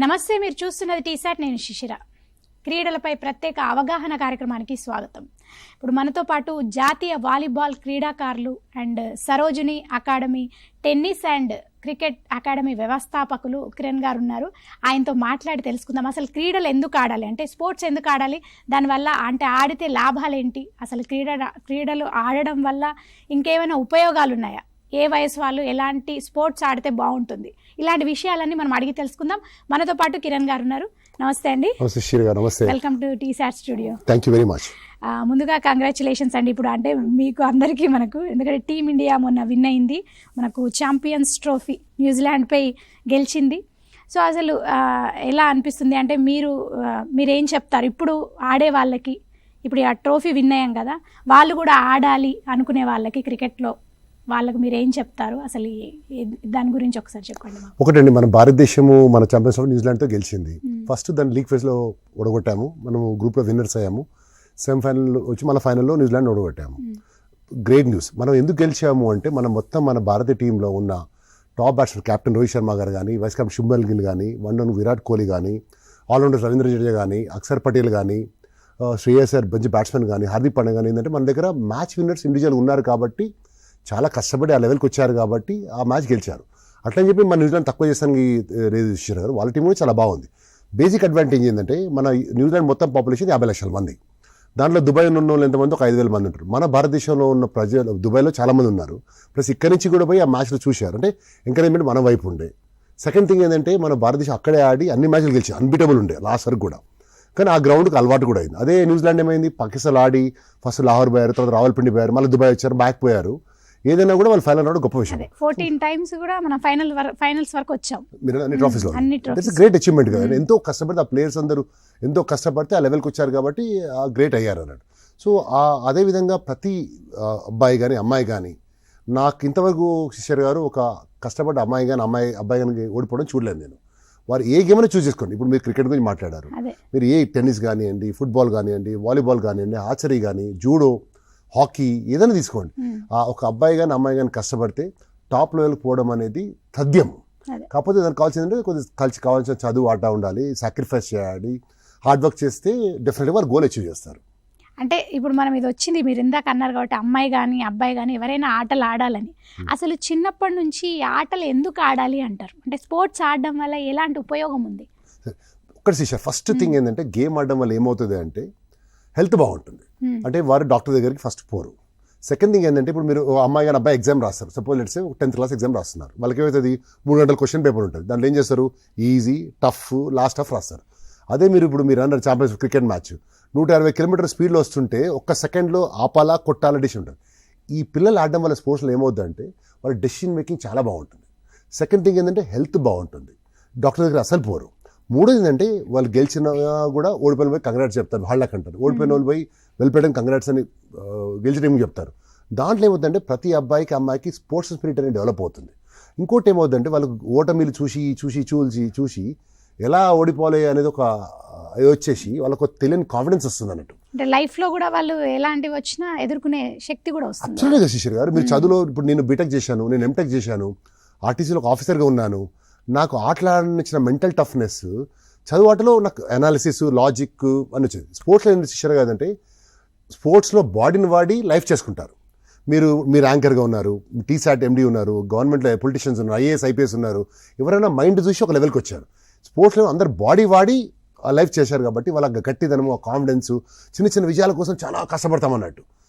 నమస్తే, మీరు చూస్తున్నది టీసాట్. నేను శిశిర. క్రీడలపై ప్రత్యేక అవగాహన కార్యక్రమానికి స్వాగతం. ఇప్పుడు మనతో పాటు జాతీయ వాలీబాల్ క్రీడాకారులు and Sarojini academy tennis and cricket academy వ్యవస్థాపకులు కిరణ్ గారు ఉన్నారు. ఆయనతో మాట్లాడి తెలుసుకుందాం. అసలు క్రీడలు ఎందుకు ఆడాలి, అంటే స్పోర్ట్స్ ఎందుకు ఆడాలి, దానివల్ల అంటే ఆడితే లాభాలు ఏంటి, అసలు క్రీడలు ఆడడం వల్ల ఇంకేమైనా ఉపయోగాలు ఉన్నాయా, ఏ వయసు వాళ్ళు ఎలాంటి స్పోర్ట్స్ ఆడితే బాగుంటుంది, ఇలాంటి విషయాలన్నీ మనం అడిగి తెలుసుకుందాం. మనతో పాటు కిరణ్ గారు ఉన్నారు. నమస్తే అండి. Welcome to T-SAT studio. Thank you very much. ముందుగా కంగ్రాచులేషన్స్ అండి. ఇప్పుడు అంటే మీకు అందరికీ మనకు, ఎందుకంటే టీమిండియా మొన్న విన్ అయింది, మనకు ఛాంపియన్స్ ట్రోఫీ న్యూజిలాండ్పై గెలిచింది. సో అసలు ఎలా అనిపిస్తుంది, అంటే మీరేం చెప్తారు ఇప్పుడు ఆడే వాళ్ళకి? ఇప్పుడు ఆ ట్రోఫీ విన్ అయ్యాం కదా, వాళ్ళు కూడా ఆడాలి అనుకునే వాళ్ళకి, క్రికెట్లో వాళ్ళకి మీరు ఏం చెప్తారు? అసలు దాని గురించి ఒకసారి చెప్పండి. ఒకటండి, మన భారతదేశము మన ఛాంపియన్స్ ట్రోఫీ న్యూజిలాండ్తో గెలిచింది. ఫస్ట్ దాన్ని లీగ్ ఫేజ్లో ఓడగొట్టాము, మనము గ్రూప్లో విన్నర్స్ అయ్యాము. సెమీఫైనల్ వచ్చి మన ఫైనల్లో న్యూజిలాండ్ ఓడగొట్టాము. Great news. మనం ఎందుకు గెలిచాము అంటే మన భారతీయ టీంలో ఉన్న top batsmen captain Rohit Sharma గారు కానీ, వైస్ కెప్టెన్ శుభ్మన్ గిల్ కానీ, వన్డౌన్ విరాట్ కోహ్లీ కానీ, ఆల్రౌండర్ రవీంద్ర జడేజా కానీ, అక్షర్ పటేల్ కానీ, శ్రేయస్ అయ్యర్ మంచి బ్యాట్స్మెన్ కానీ, హార్దిక్ పాండ్యా కానీ, ఏంటంటే మన దగ్గర మ్యాచ్ విన్నర్స్ ఇండివిజువల్ ఉన్నారు కాబట్టి, చాలా కష్టపడి ఆ లెవెల్కి వచ్చారు కాబట్టి ఆ మ్యాచ్ గెలిచారు. అట్లని చెప్పి మన న్యూజిలాండ్ తక్కువ చేస్తానికి రేజ్ ఇచ్చారు గారు. వాళ్ళ టీం కూడా చాలా బాగుంది. బేసిక్ అడ్వాంటేజ్ ఏంటంటే, మన న్యూజిలాండ్ మొత్తం పాపులేషన్ 50 లక్షల మంది. దాంట్లో దుబాయ్ ఉన్న వాళ్ళు ఎంతమంది, ఒక 5,000 మంది ఉంటారు. మన భారతదేశంలో ఉన్న ప్రజలు దుబాయ్లో చాలామంది ఉన్నారు. ప్లస్ ఇక్కడి నుంచి కూడా పోయి ఆ మ్యాచ్లో చూశారు. అంటే ఎంకరేజ్మెంట్ మన వైపు ఉండే. సెకండ్ థింగ్ ఏంటంటే, మన భారతదేశం అక్కడే ఆడి అన్ని మ్యాచ్లు గెలిచి అన్బీటబుల్ ఉండే లాస్ట్ వరకు కూడా. కానీ ఆ గ్రౌండ్కి అలవాటు కూడా అయింది. అదే న్యూజిలాండ్ ఏమైంది, పాకిస్తాన్ ఆడి ఫస్ట్ లాహోర్ పోయారు, తర్వాత రావల్పిండి పోయారు, మళ్ళీ దుబాయ్ వచ్చారు, బ్యాక్ పోయారు. ఏదైనా కూడా వాళ్ళు ఫైనల్ రావడం గొప్ప విషయం. 14 టైమ్స్ కూడా మనం ఫైనల్స్ వరకు వచ్చాం. మీరు అన్ని ట్రోఫీస్లో గ్రేట్ అచీవ్మెంట్ కదా. ఎంతో కష్టపడితే ఆ ప్లేయర్స్ అందరూ ఎంతో కష్టపడితే ఆ లెవెల్కి వచ్చారు కాబట్టి గ్రేట్ అయ్యారు అన్నట్టు. సో అదేవిధంగా ప్రతి అబ్బాయి కానీ అమ్మాయి కానీ, నాకు ఇంతవరకు శిష్యర్ గారు ఒక కష్టపడ్డ అమ్మాయి కానీ అబ్బాయి కానీ ఓడిపోవడం చూడలేదు నేను. వారు ఏ గేమ్ అయినా చూస్ చేసుకోండి. ఇప్పుడు మీరు క్రికెట్ గురించి మాట్లాడారు, మీరు ఏ టెన్నిస్ కానివ్వండి, ఫుట్బాల్ కానివ్వండి, వాలీబాల్ కానివ్వండి, ఆర్చరీ కానీ, జూడో, హాకీ, ఏదైనా తీసుకోండి. ఒక అబ్బాయి కానీ అమ్మాయి కానీ కష్టపడితే టాప్ లెవెల్కి పోవడం అనేది తథ్యం. కాకపోతే దానికి కావాల్సిందంటే కొద్దిగా కావాల్సిన చదువు, ఆట ఉండాలి, సాక్రిఫైస్ చేయాలి, హార్డ్ వర్క్ చేస్తే డెఫినెట్గా వారు గోల్ అచీవ్ చేస్తారు. అంటే ఇప్పుడు మనం ఇది వచ్చింది, మీరు ఇందాక అన్నారు కాబట్టి అమ్మాయి కానీ అబ్బాయి కానీ ఎవరైనా ఆటలు ఆడాలని. అసలు చిన్నప్పటి నుంచి ఆటలు ఎందుకు ఆడాలి అంటారు? అంటే స్పోర్ట్స్ ఆడడం వల్ల ఎలాంటి ఉపయోగం ఉంది? ఒకటి శిష్య, ఫస్ట్ థింగ్ ఏంటంటే, గేమ్ ఆడడం వల్ల ఏమవుతుంది అంటే హెల్త్ బాగుంటుంది. అంటే వారు డాక్టర్ దగ్గరికి ఫస్ట్ పోరు. సెకండ్ థింగ్ ఏంటంటే, ఇప్పుడు మీరు అమ్మాయి కానీ అబ్బాయి ఎగ్జామ్ రాస్తారు, suppose let's 10th class exam రాస్తున్నారు. వాళ్ళకి ఏమవుతుంది, 3 గంటల క్వశ్చన్ పేపర్ ఉంటుంది. దాంట్లో ఏం చేస్తారు, ఈజీ, టఫ్, లాస్ట్ టఫ్ రాస్తారు. అదే మీరు అన్నారు ఛాంపియన్స్ క్రికెట్ మ్యాచ్ 150 కిలోమీటర్ స్పీడ్లో వస్తుంటే ఒక్క సెకండ్లో ఆపాలా కొట్టాలా డెసిషన్ ఉంటుంది. ఈ పిల్లలు ఆడడం వల్ల స్పోర్ట్స్లో ఏమవుతుందంటే వాళ్ళ డెసిషన్ మేకింగ్ చాలా బాగుంటుంది. సెకండ్ థింగ్ ఏంటంటే హెల్త్ బాగుంటుంది, డాక్టర్ దగ్గర అసలు పోరు. మూడోది ఏంటంటే, వాళ్ళు గెలిచినా కూడా ఓడిపోయిన పోయి కంగ్రాట్స్ చెప్తారు, వాళ్ళకి అంటారు. ఓడిపోయిన వాళ్ళు పోయి వెళ్ళిపోయడం కంగ్రాట్స్ అని గెలిచిన టీంకి చెప్తారు. దాంట్లో ఏమవుతుందంటే ప్రతి అబ్బాయికి అమ్మాయికి స్పోర్ట్స్ స్పిరిట్ అనేది డెవలప్ అవుతుంది. ఇంకోటి ఏమవుతుందంటే, వాళ్ళకి ఓటమిలు చూసి ఎలా ఓడిపోవాలి అనేది ఒక వచ్చేసి వాళ్ళకు తెలియని కాన్ఫిడెన్స్ వస్తుంది అన్నట్టు. అంటే లైఫ్లో కూడా వాళ్ళు ఎలాంటివి వచ్చినా ఎదుర్కొనే శక్తి కూడా వస్తుంది. అabsolutely శిశిర్ గారు, మీరు చదువులో ఇప్పుడు నేను బీటెక్ చేశాను, నేను ఎంటెక్ చేశాను, ఆర్టీసీలో ఒక ఆఫీసర్గా ఉన్నాను. నాకు ఆటలాడిన మెంటల్ టఫ్నెస్ చదువు ఆటలో నాకు అనాలిసిస్, లాజిక్ అని వచ్చేది. స్పోర్ట్స్లో ఏంటి శిష్యర్ కాదంటే, స్పోర్ట్స్లో బాడీని వాడి లైఫ్ చేసుకుంటారు. మీరు యాంకర్గా ఉన్నారు, టీసాట్ ఎండీ ఉన్నారు, గవర్నమెంట్లో పొలిటీషియన్స్ ఉన్నారు, ఐఏఎస్ ఐపీఎస్ ఉన్నారు. ఎవరైనా మైండ్ చూసి ఒక లెవెల్కి వచ్చారు. స్పోర్ట్స్లో అందరు బాడీ వాడి లైఫ్ చేశారు కాబట్టి వాళ్ళ గట్టిదనము, ఆ కాన్ఫిడెన్స్, చిన్న విజయాల కోసం చాలా కష్టపడతాం అన్నట్టు.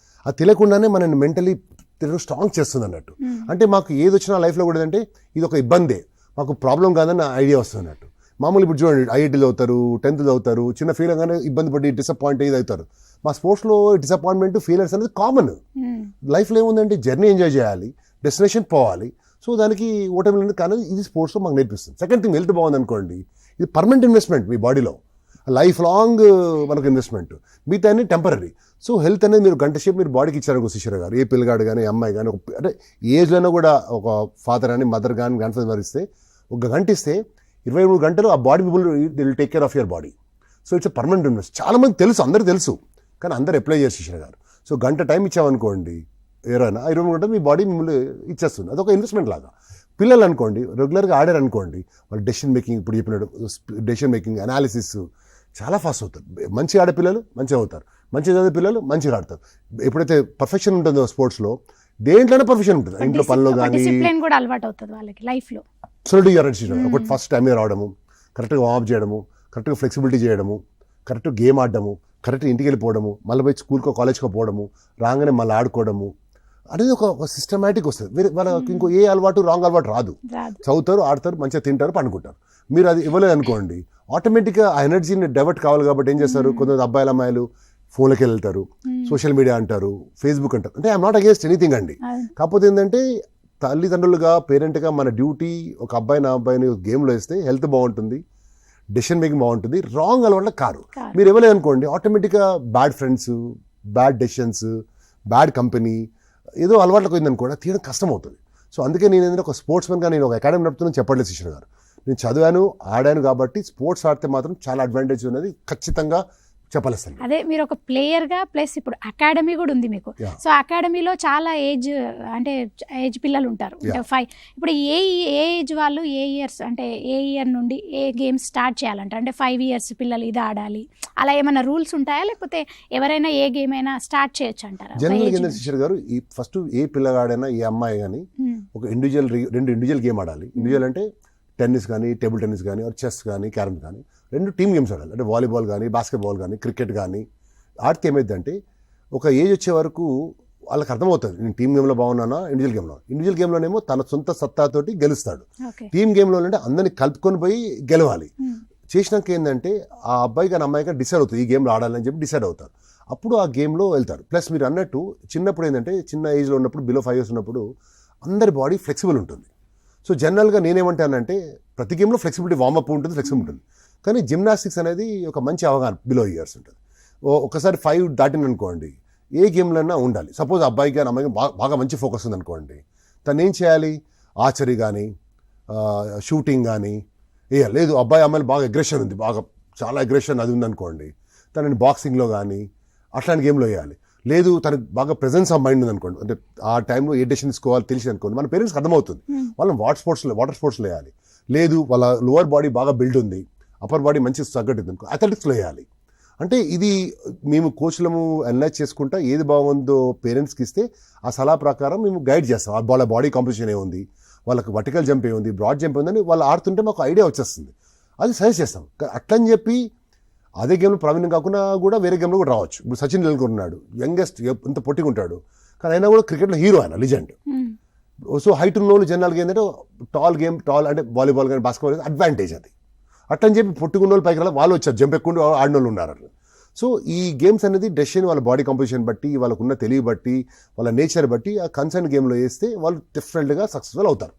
అది తెలియకుండానే మనల్ని mentally స్ట్రాంగ్ చేస్తుంది అన్నట్టు. అంటే మాకు ఏది వచ్చినా లైఫ్లో కూడా ఏంటంటే ఇది ఒక ఇబ్బందే, మాకు ప్రాబ్లం కాదని ఐడియా వస్తుంది అన్నట్టు. మామూలు ఇప్పుడు చూడండి, ఐఐటీలో అవుతారు, 10th చదువుతారు, చిన్న ఫీల్ అవగానే ఇబ్బంది పడి డిసప్పాయింట్ అయ్యి అవుతారు. మా స్పోర్ట్స్లో డిసప్పాయింట్మెంట్, ఫీలర్స్ అనేది కామన్. లైఫ్లో ఏముందంటే జర్నీ ఎంజాయ్ చేయాలి, డెస్టినేషన్ పోవాలి. సో దానికి ఓటమి అనేది కానీ ఇది స్పోర్ట్స్లో మాకు నేర్పిస్తుంది. సెకండ్ థింగ్, హెల్త్ బాగుంది అనుకోండి, ఇది పర్మనెంట్ ఇన్వెస్ట్మెంట్ మీ బాడీలో, లైఫ్ లాంగ్ మనకు ఇన్వెస్ట్మెంట్, మిగతా అన్ని టెంపరీ. సో హెల్త్ అనేది మీరు గంట సేపు మీరు బాడీకి ఇచ్చారు శిష్యర్ గారు, ఏ పిల్లగాడు కానీ అమ్మాయి కానీ, అంటే ఏజ్లోనే కూడా ఒక ఫాదర్ కానీ మదర్ కానీ గ్రాండ్ ఫాదర్ ఇస్తే ఒక గంట ఇస్తే 23 గంటలు ఆ body people will take care of your body. So it's permanent invest. చాలా మంది తెలుసు, అందరికీ తెలుసు, కానీ అందరు అప్లై చేసి శిష్యర్ గారు. సో గంట టైం ఇచ్చామనుకోండి, ఎవరైనా 23 గంటలు మీ బాడీ మిమ్మల్ని ఇచ్చేస్తుంది. అదొక ఇన్వెస్ట్మెంట్ లాగా. పిల్లలు అనుకోండి రెగ్యులర్గా ఆడారు అనుకోండి, వాళ్ళు డెసిషన్ మేకింగ్, ఇప్పుడు చెప్పినట్టు డెసిషన్ మేకింగ్, అనాలిసిస్ చాలా ఫాస్ట్ అవుతారు. మంచిగా ఆడే పిల్లలు మంచిగా అవుతారు, మంచిగా చదివే పిల్లలు మంచిగా ఆడతారు. ఎప్పుడైతే పర్ఫెక్షన్ ఉంటుందో స్పోర్ట్స్లో, దేంట్లోనే పర్ఫెక్షన్ ఉంటుంది. ఇంట్లో పనిలో కానీ డిసిప్లిన్ కూడా అలవాటు అవుతుంది వాళ్ళకి లైఫ్లో. Absolutely you're right. ఒకటి ఫస్ట్ టైం రావడము, కరెక్ట్గా వార్మ్ చేయడము, కరెక్ట్గా ఫ్లెక్సిబిలిటీ చేయడము, కరెక్ట్గా గేమ్ ఆడడము, కరెక్ట్గా ఇంటికి వెళ్ళిపోవడము, మళ్ళీ పోయి స్కూల్కో కాలేజ్కో పోవడము, రాగానే మళ్ళీ ఆడుకోవడము అనేది ఒక సిస్టమేటిక్ వస్తుంది. వేరే వాళ్ళకి ఇంకో ఏ అలవాటు రాంగ్ అలవాటు రాదు. చదువుతారు, ఆడతారు, మంచిగా తింటారు, పండుకుంటారు. మీరు అది ఇవ్వలేదు అనుకోండి, ఆటోమేటిక్గా ఆ ఎనర్జీని డైవర్ట్ కావాలి. కాబట్టి ఏం చేస్తారు, కొంతమంది అబ్బాయిలు అమ్మాయిలు ఫోన్లోకి వెళ్తారు, సోషల్ మీడియా అంటారు, ఫేస్బుక్ అంటారు. అంటే ఐఎమ్ నాట్ అగేన్స్ట్ ఎనీథింగ్ అండి. కాకపోతే ఏంటంటే తల్లిదండ్రులుగా, పేరెంట్గా మన డ్యూటీ ఒక అబ్బాయిని అబ్బాయిని గేమ్లో వేస్తే హెల్త్ బాగుంటుంది, డెసిషన్ మేకింగ్ బాగుంటుంది. రాంగ్ అలవాట్ల కారు మీరు ఇవ్వలేదు అనుకోండి, ఆటోమేటిక్గా bad friends, bad decisions, bad company, ఏదో అలవాట్లకు పోయిందనుకోండి, తీయడం కష్టం అవుతుంది. సో అందుకే నేను ఏంటంటే ఒక స్పోర్ట్స్మెన్గా నేను ఒక అకాడమీ నడుపుతున్నాను చెప్పట్లేదు శిష్యుడు గారు. నేను చదివాను, ఆడాను కాబట్టి స్పోర్ట్స్ ఆడితే మాత్రం చాలా అడ్వాంటేజ్ ఉన్నది ఖచ్చితంగా చెప్పలేస్తాను. అదే మీరు ఒక ప్లేయర్గా ప్లస్ ఇప్పుడు అకాడమీ కూడా ఉంది మీకు. సో అకాడమీలో చాలా ఏజ్ పిల్లలు ఉంటారు. అంటే 5 ఇప్పుడు ఏ ఏజ్ వాళ్ళు ఏ ఇయర్స్ అంటే ఏ ఇయర్ నుండి ఏ గేమ్స్ స్టార్ట్ చేయాలంటారు? అంటే 5 ఇయర్స్ పిల్లలు ఇది ఆడాలి, అలా ఏమైనా రూల్స్ ఉంటాయా, లేకపోతే ఎవరైనా ఏ గేమ్ అయినా స్టార్ట్ చేయొచ్చు అంటారా? జనరల్గా ఏంటంటే శిష్యుడు గారు, ఈ ఫస్ట్ ఏ పిల్లగాడైనా ఏ అమ్మాయి కానీ ఒక రెండు ఇండివిజువల్ గేమ్ ఆడాలి. ఇండివిజువల్ అంటే టెన్నిస్ కానీ, టేబుల్ టెన్నిస్ కానీ, చెస్ కానీ, క్యారమ్ కానీ, 2 టీమ్ గేమ్స్ ఆడాలి. అంటే వాలీబాల్ కానీ, బాస్కెట్బాల్ కానీ, క్రికెట్ కానీ ఆడితే ఏమైందంటే ఒక ఏజ్ వచ్చే వరకు వాళ్ళకి అర్థమవుతుంది, నేను టీమ్ గేమ్లో బాగున్నానా, ఇండివిజువల్ గేమ్లోనేమో తన సొంత సత్తాతోటి గెలుస్తాడు. టీమ్ గేమ్లో అంటే అందరినీ కలుపుకొని పోయి గెలవాలి. చేసినాక ఏంటంటే ఆ అబ్బాయి కానీ అమ్మాయి కానీ డిసైడ్ అవుతుంది, ఈ గేమ్లో ఆడాలని చెప్పి డిసైడ్ అవుతారు. అప్పుడు ఆ గేమ్లో వెళ్తారు. ప్లస్ మీరు అన్నట్టు చిన్నప్పుడు ఏంటంటే చిన్న ఏజ్లో ఉన్నప్పుడు, బిలో 5 years ఉన్నప్పుడు అందరి బాడీ ఫ్లెక్సిబుల్ ఉంటుంది. సో జనరల్గా నేనేమంటానంటే ప్రతి గేమ్లో ఫ్లెక్సిబిలిటీ, వార్మప్ ఉంటుంది, ఫ్లెక్సిబుల్ ఉంటుంది. కానీ జిమ్నాస్టిక్స్ అనేది ఒక మంచి అవగాహన బిలో ఇయర్స్ ఉంటుంది. ఒకసారి 5 దాటిన అనుకోండి, ఏ గేమ్లైనా ఉండాలి. సపోజ్ అబ్బాయికి కానీ అమ్మాయికి బాగా మంచి ఫోకస్ ఉంది అనుకోండి, తను ఏం చేయాలి, ఆర్చరీ కానీ, షూటింగ్ కానీ లేదు, అబ్బాయి అమ్మాయిలు బాగా అగ్రెషన్ ఉంది, బాగా చాలా అగ్రెషన్ అది ఉందనుకోండి, తనని బాక్సింగ్లో కానీ అట్లాంటి గేమ్లో వేయాలి. లేదు తనకు బాగా ప్రెజెన్స్ ఆఫ్ మైండ్ ఉంది అనుకోండి, అంటే ఆ టైంలో ఏ డెసిషన్ తీసుకోవాలి తెలిసి అనుకోండి, మన పేరెంట్స్కి అర్థమవుతుంది, వాళ్ళని వాటర్ స్పోర్ట్స్లో వేయాలి. లేదు వాళ్ళ లోవర్ బాడీ బాగా బిల్డ్ ఉంది, అప్పర్ బాడీ మంచి తగ్గట్టుంది అనుకో, అథ్లెటిక్స్లో వేయాలి. అంటే ఇది మేము కోచ్లము అనలైజ్ చేసుకుంటా ఏది బాగుందో పేరెంట్స్కి ఇస్తే ఆ సలహా ప్రకారం మేము గైడ్ చేస్తాం. వాళ్ళ బాడీ కాంపిటీషన్ ఏముంది, వాళ్ళకి వర్టికల్ జంప్ ఏముంది, బ్రాడ్ జంప్ ఉందని వాళ్ళు ఆడుతుంటే మాకు ఐడియా వచ్చేస్తుంది, అది సజెస్ట్ చేస్తాం. అట్లని చెప్పి అదే గేమ్లో ప్రావీణ్యం కాకుండా కూడా వేరే గేమ్లో కూడా రావచ్చు. ఇప్పుడు సచిన్ టెండూల్కర్ ఉన్నాడు, యంగెస్ట్, ఎంత పొట్టిగా ఉంటాడు, కానీ అయినా కూడా క్రికెట్లో హీరో, ఆయన లిజెండ్. సో హైట్ ఉన్న వాళ్ళు జనరల్గా ఏంటంటే టాల్ అంటే వాలీబాల్ కానీ బాస్కెట్బాల్ అడ్వాంటేజ్ అది. అట్లని చెప్పి పొట్టుకున్న వాళ్ళు పైకి వాళ్ళు వచ్చారు, జంప్ ఎక్కువ ఆడిన వాళ్ళు ఉన్నారు. సో ఈ గేమ్స్ అనేది డెసిషన్ వాళ్ళ బాడీ కంపోజిషన్ బట్టి, వాళ్ళకున్న తెలివి బట్టి, వాళ్ళ నేచర్ బట్టి ఆ కన్సర్న్ గేమ్లో వేస్తే వాళ్ళు డిఫరెంట్గా సక్సెస్ఫుల్ అవుతారు.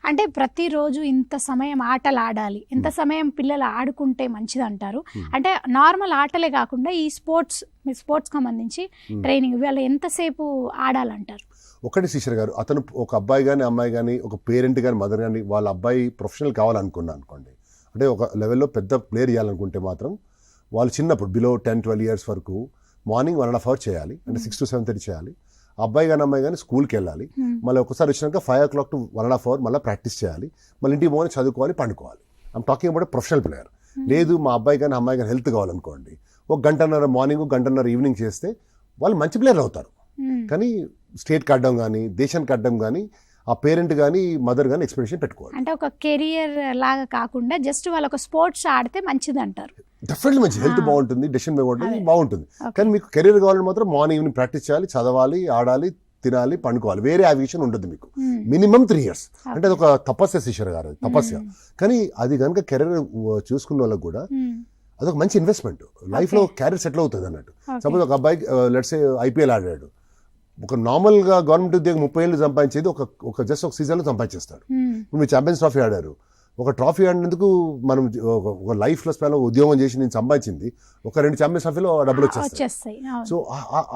అంటే ప్రతిరోజు ఇంత సమయం ఆటలు ఆడాలి, ఇంత సమయం పిల్లలు ఆడుకుంటే మంచిది అంటారు. అంటే నార్మల్ ఆటలే కాకుండా ఈ స్పోర్ట్స్ సంబంధించి ట్రైనింగ్ వీళ్ళు ఎంతసేపు ఆడాలంటారు? ఒకటి శిష్యర్ గారు, అతను ఒక అబ్బాయి కానీ అమ్మాయి కానీ, ఒక పేరెంట్ కానీ మదర్ కానీ, వాళ్ళ అబ్బాయి ప్రొఫెషనల్ కావాలనుకున్నా అనుకోండి, అంటే ఒక లెవెల్లో పెద్ద ప్లేయర్ చేయాలనుకుంటే మాత్రం వాళ్ళు చిన్నప్పుడు బిలో 10-12 years వరకు మార్నింగ్ 1.5 hours చేయాలి, అంటే 6 to 7:30 చేయాలి. అబ్బాయి కానీ అమ్మాయి కానీ స్కూల్కి వెళ్ళాలి, మళ్ళీ ఒకసారి వచ్చినాక 5 o'clock to 1.5 hour మళ్ళీ ప్రాక్టీస్ చేయాలి, మళ్ళీ ఇంటికి పోయి చదువుకోవాలి, పండుకోవాలి. I'm talking about professional player. లేదు మా అబ్బాయి కానీ అమ్మాయి కానీ హెల్త్ కావాలనుకోండి, 1 గంటన్నర మార్నింగ్ 1 గంటన్నర ఈవినింగ్ చేస్తే వాళ్ళు మంచి ప్లేయర్ అవుతారు. కానీ స్టేట్ కట్టడం కానీ దేశానికి కట్టడం కానీ ఆ పేరెంట్ కానీ మదర్ కానీ ఎక్స్పెక్టేషన్ పెట్టుకోవాలి. అంటే ఒక కెరియర్ లాగా కాకుండా జస్ట్ వాళ్ళు ఒక స్పోర్ట్స్ ఆడితే మంచిది అంటారు. డెఫినెట్లీ మంచి హెల్త్ బాగుంటుంది, డెసిషన్ బాగుంటుంది. కానీ మీకు కెరీర్ కావాలంటే మాత్రం మార్నింగ్ ఈవినింగ్ ప్రాక్టీస్ చేయాలి, చదవాలి, ఆడాలి, తినాలి, పండుకోవాలి. వేరే యావియేషన్ ఉంటుంది మీకు. Minimum 3 years. అంటే అది ఒక తపస్య శిష్యర్ గారు, తపస్య. కానీ అది కనుక కెరీర్ చూసుకున్న వాళ్ళకి కూడా అదొక మంచి ఇన్వెస్ట్మెంట్, లైఫ్లో క్యారియర్ సెటిల్ అవుతుంది అన్నట్టు. సపోజ్ ఒక అబ్బాయి లెట్స్ సే IPL ఆడాడు, ఒక నార్మల్గా గవర్నమెంట్ ఉద్యోగం 30 ఏళ్ళు సంపాదించేది ఒక జస్ట్ ఒక సీజన్లో సంపాదించేస్తాడు. ఇప్పుడు మీరు ఛాంపియన్స్ ట్రోఫీ ఆడారు, ఒక ట్రోఫీ ఆడినందుకు మనం ఒక లైఫ్లో స్పాన్లో ఉద్యోగం చేసి నేను సంపాదించింది ఒక 2 ఛాంపియన్స్ ట్రోఫీలో డబ్బులు వచ్చేస్తాయి. సో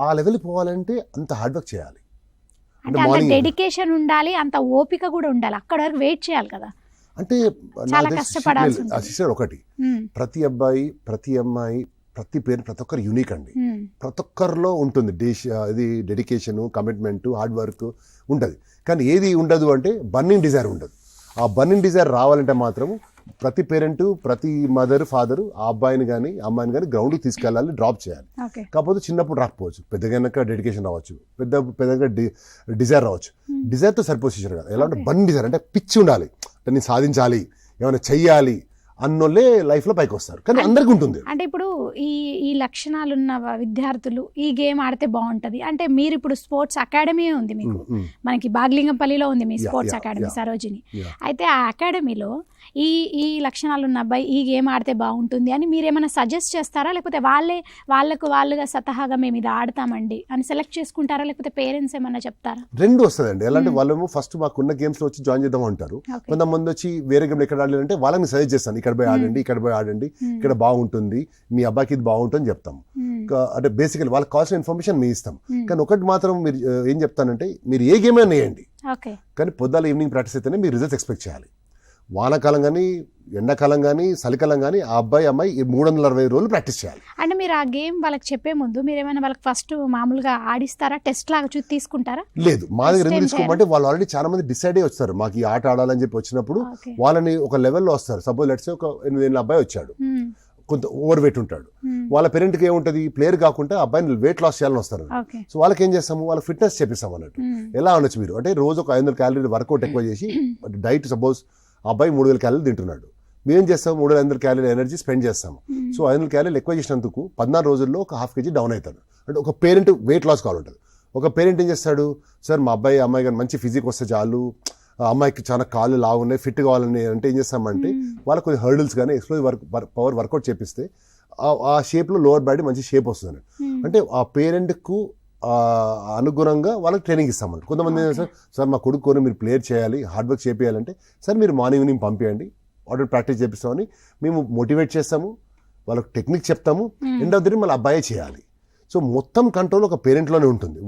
ఆ లెవెల్ పోవాలంటే అంత హార్డ్ వర్క్ చేయాలి, అంటే అంత డెడికేషన్ ఉండాలి, అంత ఓపిక కూడా ఉండాలి, అక్కడ వరకు వెయిట్ చేయాలి కదా. అంటే చాలా కష్టపడాల్సి ఉంటుంది. ఒకటి ప్రతి అబ్బాయి, ప్రతి అమ్మాయి, ప్రతి పేరు, ప్రతి ఒక్కరు యూనిక్ అండి. ప్రతి ఒక్కరిలో ఉంటుంది ఇది డెడికేషన్, కమిట్మెంట్, హార్డ్ వర్క్ ఉంటుంది. కానీ ఏది ఉండదు అంటే బర్నింగ్ డిజైర్ ఉండదు. ఆ బర్నింగ్ డిజైర్ రావాలంటే మాత్రం ప్రతి పేరెంట్, ప్రతి మదర్, ఫాదర్ ఆ అబ్బాయిని కానీ అమ్మాయిని కానీ గ్రౌండ్కి తీసుకెళ్ళాలి, డ్రాప్ చేయాలి. కాకపోతే చిన్నప్పుడు రాకపోవచ్చు, పెద్దగా డెడికేషన్ రావచ్చు, పెద్దగా డిజైర్ రావచ్చు. డిజైర్తో సరిపోసిషన్ కాదు, ఎలా అంటే బర్నింగ్ డిజైర్ అంటే పిచ్చి ఉండాలి, అంటే నేను సాధించాలి, ఏమైనా చెయ్యాలి అన్నోళ్ళే లైఫ్లో పైకి వస్తారు. కానీ అందరికీ ఉంటుంది. అంటే ఇప్పుడు ఈ లక్షణాలున్న విద్యార్థులు ఈ గేమ్ ఆడితే బాగుంటది అంటే, మీరు ఇప్పుడు స్పోర్ట్స్ అకాడమీ ఉంది మీకు, మనకి బాగ్లింగంపల్లిలో ఉంది మీ స్పోర్ట్స్ అకాడమీ సరోజిని. అయితే ఆ అకాడమీలో ఈ లక్షణాలున్న అబ్బాయి ఈ గేమ్ ఆడితే బాగుంటుంది అని మీరు ఏమైనా సజెస్ట్ చేస్తారా, లేకపోతే వాళ్ళుగా స్వతహాగా మేము ఇది ఆడతామండి అని సెలెక్ట్ చేసుకుంటారా, లేకపోతే పేరెంట్స్ ఏమన్నా చెప్తారా? రెండు వస్తుందండి. ఎలా అంటే వాళ్ళేమో ఫస్ట్ మాకున్న గేమ్స్ లో వచ్చి జాయిన్ చేద్దాం అంటారు. కొంతమంది వచ్చి వేరే గేమ్ ఎక్కడ ఆడాలి అంటే వాళ్ళని సజెస్ట్ చేస్తాను, ఇక్కడ పోయి ఆడండి, ఇక్కడ పోయి ఆడండి, ఇక్కడ బాగుంటుంది, మీ అబ్బాయికి ఇది బాగుంటుంది చెప్తాం. అంటే బేసికలీ వాళ్ళకి కావాల్సిన ఇన్ఫర్మేషన్ మీ ఇస్తాం. కానీ ఒకటి మాత్రం మీరు ఏం చెప్తానంటే, మీరు ఏ గేమ్ అయినా వేయండి, కానీ పొద్దున్న ఈవినింగ్ ప్రాక్టీస్ అయితేనే మీరు రిజల్ట్స్ ఎక్స్పెక్ట్ చేయాలి. వానాకాలం కానీ ఎండాకాలం కానీ చలికాలం కానీ ఆ అబ్బాయి అమ్మాయి 360 రోజులు ప్రాక్టీస్ చేయాలి. అంటే మీరు ఆ గేమ్ వాళ్ళకి చెప్పే ముందు మీరు ఏమైనా వాళ్ళకి ఫస్ట్ మామూలుగా ఆడిస్తారా, టెస్ట్ లాగా చూసి తీసుకుంటారా? లేదు, మా దగ్గర ఎందుకు తీసుకోమంటే వాళ్ళు ఆల్రెడీ చాలా మంది డిసైడ్ అయ్యి వస్తారు. మాకు ఈ ఆట ఆడాలని చెప్పి వచ్చినప్పుడు వాళ్ళని ఒక లెవెల్లో వస్తారు. సపోజ్ లెట్స్ ఒక 8 ఏళ్ళ అబ్బాయి వచ్చాడు, కొంత ఓవర్ వెయిట్ ఉంటాడు, వాళ్ళ పేరెంట్కి ఏముంటుంది, ప్లేయర్ కాకుండా అబ్బాయిని వెయిట్ లాస్ చేయాలని వస్తారు. సో వాళ్ళకి ఏం చేస్తాము, వాళ్ళకి ఫిట్నెస్ చేపిస్తాం అన్నట్టు. ఎలా అనొచ్చు మీరు అంటే, రోజు ఒక 500 క్యాలరీలు వర్కౌట్ ఎక్కువ చేసి డైట్, సపోజ్ ఆ అబ్బాయి 3000 క్యాలరీలు తింటున్నాడు, మేమేం చేస్తాం, 3500 క్యాలరీల ఎనర్జీ స్పెండ్ చేస్తాము. సో 500 క్యాలరీలు ఎక్కువ చేసినందుకు 14 రోజుల్లో ఒక 0.5 kg డౌన్ అవుతాడు. అంటే ఒక పేరెంట్ వెయిట్ లాస్ కావాలంటుంది. ఒక పేరెంట్ ఏం చేస్తాడు, సార్ మా అమ్మాయి కానీ మంచి ఫిజిక్ వస్తే చాలు, అమ్మాయికి చాలా కాళ్ళు లావు ఉన్నాయి, ఫిట్ కావాలని అంటే ఏం చేస్తామంటే, వాళ్ళకి కొన్ని హర్డిల్స్ కానీ ఎక్స్ప్లోజివ్ పవర్ వర్కౌట్ చేపిస్తే ఆ షేప్లో లోవర్ బాడీ మంచి షేప్ వస్తుంది. అంటే ఆ పేరెంట్కు అనుగుణంగా వాళ్ళకి ట్రైనింగ్ ఇస్తామండి. కొంతమంది సార్ మా కొడుకుని మీరు ప్లేయర్ చేయాలి, హార్డ్ వర్క్ చేయాలంటే, సార్ మీరు మార్నింగ్ ఈవినింగ్ పంపించండి, ఆర్డర్ ప్రాక్టీస్ చేపిస్తామని మేము మోటివేట్ చేస్తాము, వాళ్ళకి టెక్నిక్ చెప్తాము. ఎండ్ ఆఫ్ ది డే మళ్ళీ అబ్బాయే చేయాలి. సో మొత్తం కంట్రోల్ ఒక పేరెంట్లోనే ఉంటుంది.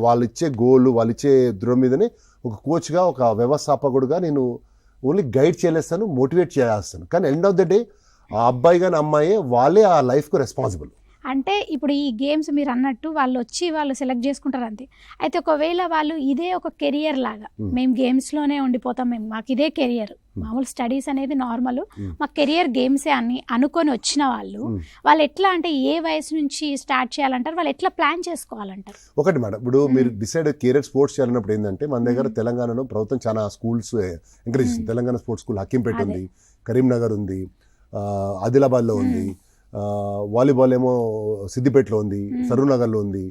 వాళ్ళు ఇచ్చే గోల్, వాళ్ళు ఇచ్చే దృఢం మీదనే ఒక కోచ్గా, ఒక వ్యవస్థాపకుడుగా నేను ఓన్లీ గైడ్ చేయలేస్తాను, మోటివేట్ చేస్తాను. కానీ ఎండ్ ఆఫ్ ద డే ఆ అబ్బాయి కానీ అమ్మాయే వాళ్ళే ఆ లైఫ్కు రెస్పాన్సిబుల్. అంటే ఇప్పుడు ఈ గేమ్స్ మీరు అన్నట్టు వాళ్ళు సెలెక్ట్ చేసుకుంటారు అంతే. అయితే ఒకవేళ వాళ్ళు ఇదే ఒక కెరియర్ లాగా, మేము గేమ్స్లోనే ఉండిపోతాం, మాకు ఇదే కెరియర్, మామూలు స్టడీస్ అనేది నార్మల్, మా కెరియర్ గేమ్సే అని అనుకొని వచ్చిన వాళ్ళు ఎట్లా అంటే ఏ వయసు నుంచి స్టార్ట్ చేయాలంటారు, వాళ్ళు ఎట్లా ప్లాన్ చేసుకోవాలంటారు? ఒకటి మేడం, ఇప్పుడు మీరు డిసైడ్ కెరియర్ స్పోర్ట్స్ చేయాలన్నప్పుడు ఏంటంటే, మన దగ్గర తెలంగాణలో ప్రభుత్వం చాలా స్కూల్స్ ఎంకరేజ్ చేస్తుంది. తెలంగాణ స్పోర్ట్స్ స్కూల్ హకీంపేట ఉంది, కరీంనగర్ ఉంది, ఆదిలాబాద్లో ఉంది, వాలీబాల్ ఏమో సిద్దిపేటలో ఉంది, సరూనగర్లో ఉంది,